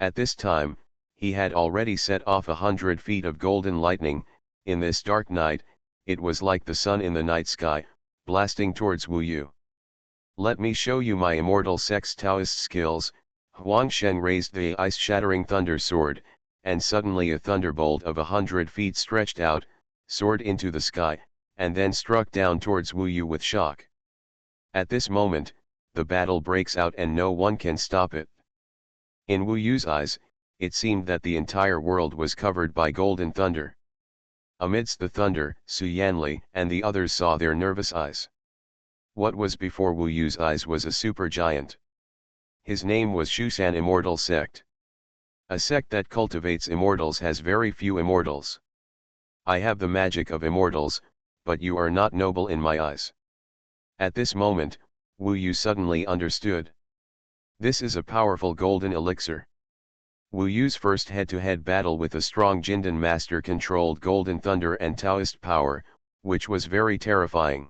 At this time, he had already set off 100 feet of golden lightning. In this dark night, it was like the sun in the night sky, blasting towards Wu Yu. Let me show you my immortal sex Taoist skills. Huangsheng raised the ice-shattering thunder sword, and suddenly a thunderbolt of 100 feet stretched out, soared into the sky, and then struck down towards Wu Yu with shock. At this moment, the battle breaks out and no one can stop it. In Wu Yu's eyes, it seemed that the entire world was covered by golden thunder. Amidst the thunder, Su Yanli and the others saw their nervous eyes. What was before Wu Yu's eyes was a supergiant. His name was Shushan Immortal Sect. A sect that cultivates immortals has very few immortals. I have the magic of immortals, but you are not noble in my eyes. At this moment, Wu Yu suddenly understood. This is a powerful golden elixir. Wu Yu's first head-to-head battle with a strong Jindan master controlled golden thunder and Taoist power, which was very terrifying.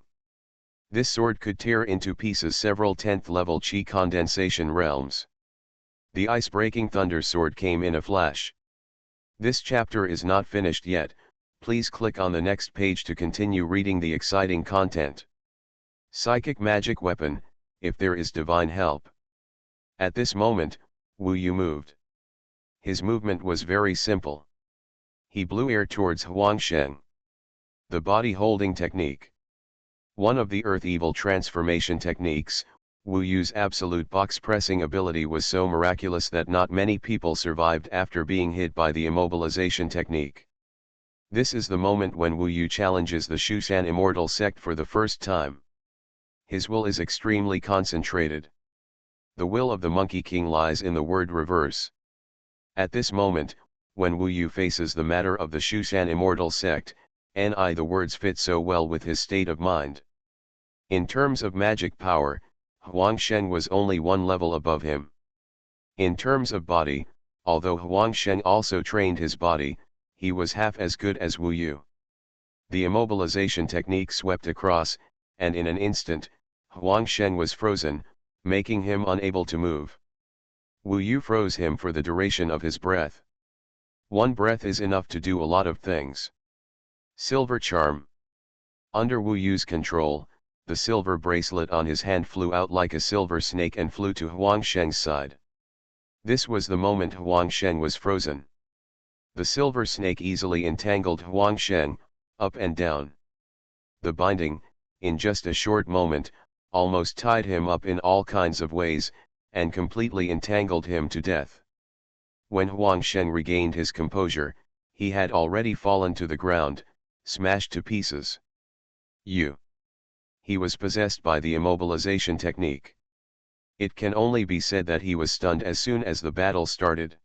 This sword could tear into pieces several 10th level chi condensation realms. The ice-breaking thunder sword came in a flash. This chapter is not finished yet. Please click on the next page to continue reading the exciting content. Psychic magic weapon, if there is divine help. At this moment, Wu Yu moved. His movement was very simple. He blew air towards Huangsheng. The body holding technique. One of the earth evil transformation techniques, Wu Yu's absolute box pressing ability was so miraculous that not many people survived after being hit by the immobilization technique. This is the moment when Wu Yu challenges the Shushan Immortal Sect for the first time. His will is extremely concentrated. The will of the Monkey King lies in the word reverse. At this moment, when Wu Yu faces the matter of the Shushan Immortal Sect, the words fit so well with his state of mind. In terms of magic power, Huangsheng was only one level above him. In terms of body, although Huangsheng also trained his body, he was half as good as Wu Yu. The immobilization technique swept across, and in an instant, Huang Shen was frozen, making him unable to move. Wu Yu froze him for the duration of his breath. One breath is enough to do a lot of things. Silver charm. Under Wu Yu's control, the silver bracelet on his hand flew out like a silver snake and flew to Huang Sheng's side. This was the moment Huang Sheng was frozen. The silver snake easily entangled Huang Sheng, up and down. The binding, in just a short moment, almost tied him up in all kinds of ways, and completely entangled him to death. When Huang Sheng regained his composure, he had already fallen to the ground, smashed to pieces. He was possessed by the immobilization technique. It can only be said that he was stunned as soon as the battle started.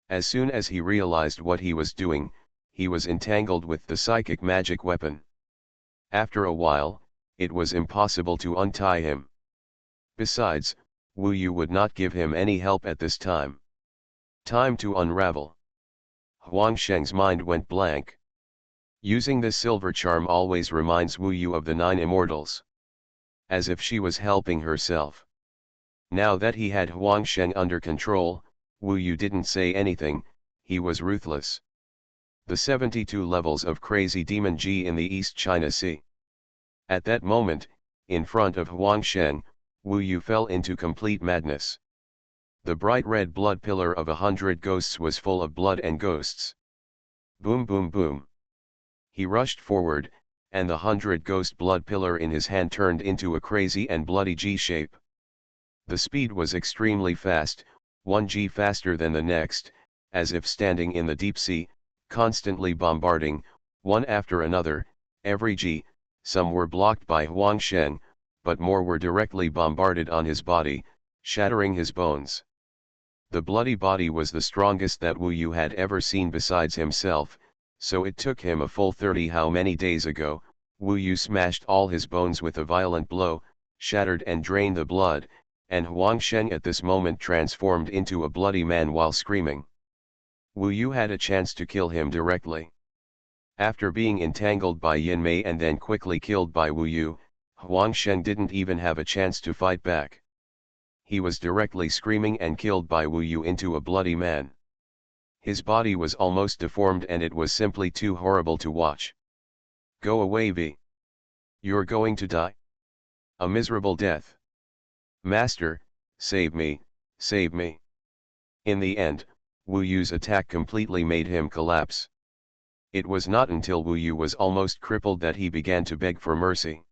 As soon as he realized what he was doing, he was entangled with the psychic magic weapon. After a while, it was impossible to untie him. Besides, Wu Yu would not give him any help at this time. Time to unravel. Huang Sheng's mind went blank. Using this silver charm always reminds Wu Yu of the 9 Immortals. As if she was helping herself. Now that he had Huang Sheng under control, Wu Yu didn't say anything, he was ruthless. The 72 levels of crazy demon G in the East China Sea. At that moment, in front of Huang Sheng, Wu Yu fell into complete madness. The bright red blood pillar of 100 ghosts was full of blood and ghosts. Boom boom boom. He rushed forward, and the 100 ghost blood pillar in his hand turned into a crazy and bloody G shape. The speed was extremely fast, 1 G faster than the next, as if standing in the deep sea, constantly bombarding, one after another, every G. Some were blocked by Huang Sheng, but more were directly bombarded on his body, shattering his bones. The bloody body was the strongest that Wu Yu had ever seen besides himself, so it took him a full 30 how many days ago. Wu Yu smashed all his bones with a violent blow, shattered and drained the blood, and Huang Sheng at this moment transformed into a bloody man while screaming. Wu Yu had a chance to kill him directly. After being entangled by Yin Mei and then quickly killed by Wu Yu, Huang Sheng didn't even have a chance to fight back. He was directly screaming and killed by Wu Yu into a bloody man. His body was almost deformed and it was simply too horrible to watch. Go away V. You're going to die. A miserable death. Master, save me, save me. In the end, Wu Yu's attack completely made him collapse. It was not until Wu Yu was almost crippled that he began to beg for mercy.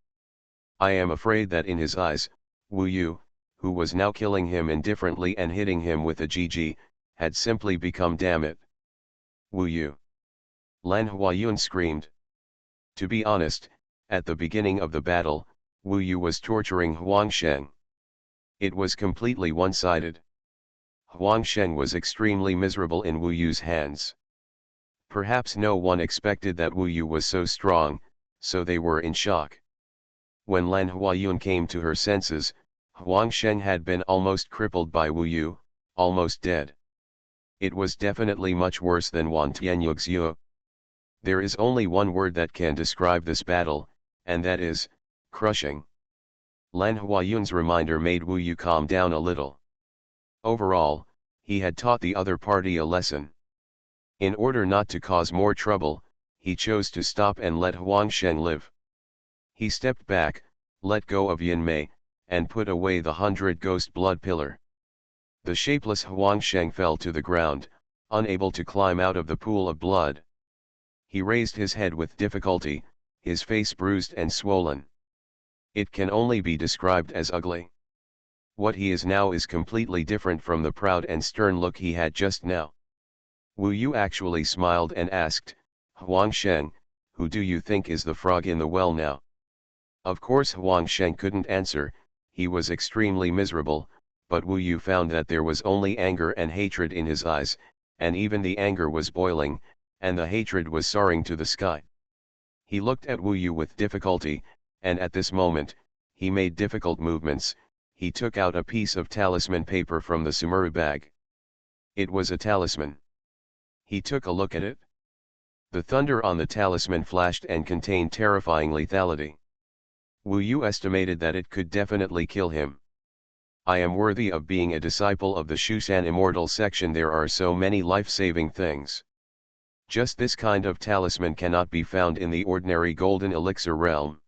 I am afraid that in his eyes, Wu Yu, who was now killing him indifferently and hitting him with a GG, had simply become damn it. Wu Yu. Lan Huayun screamed. To be honest, at the beginning of the battle, Wu Yu was torturing Huang Sheng. It was completely one-sided. Huang Sheng was extremely miserable in Wu Yu's hands. Perhaps no one expected that Wu Yu was so strong, so they were in shock. When Lan Huayun came to her senses, Huang Sheng had been almost crippled by Wu Yu, almost dead. It was definitely much worse than Wan Tianyuxiu. There is only one word that can describe this battle, and that is, crushing. Lan Huayun's reminder made Wu Yu calm down a little. Overall, he had taught the other party a lesson. In order not to cause more trouble, he chose to stop and let Huang Sheng live. He stepped back, let go of Yin Mei, and put away the 100 ghost blood pillar. The shapeless Huang Sheng fell to the ground, unable to climb out of the pool of blood. He raised his head with difficulty, his face bruised and swollen. It can only be described as ugly. What he is now is completely different from the proud and stern look he had just now. Wu Yu actually smiled and asked, Huang Sheng, who do you think is the frog in the well now? Of course Huang Sheng couldn't answer, he was extremely miserable, but Wu Yu found that there was only anger and hatred in his eyes, and even the anger was boiling, and the hatred was soaring to the sky. He looked at Wu Yu with difficulty, and at this moment, he made difficult movements. He took out a piece of talisman paper from the sumuru bag. It was a talisman. He took a look at it. The thunder on the talisman flashed and contained terrifying lethality. Wu Yu estimated that it could definitely kill him. I am worthy of being a disciple of the Xuanhuan Immortal section. There are so many life-saving things. Just this kind of talisman cannot be found in the ordinary golden elixir realm.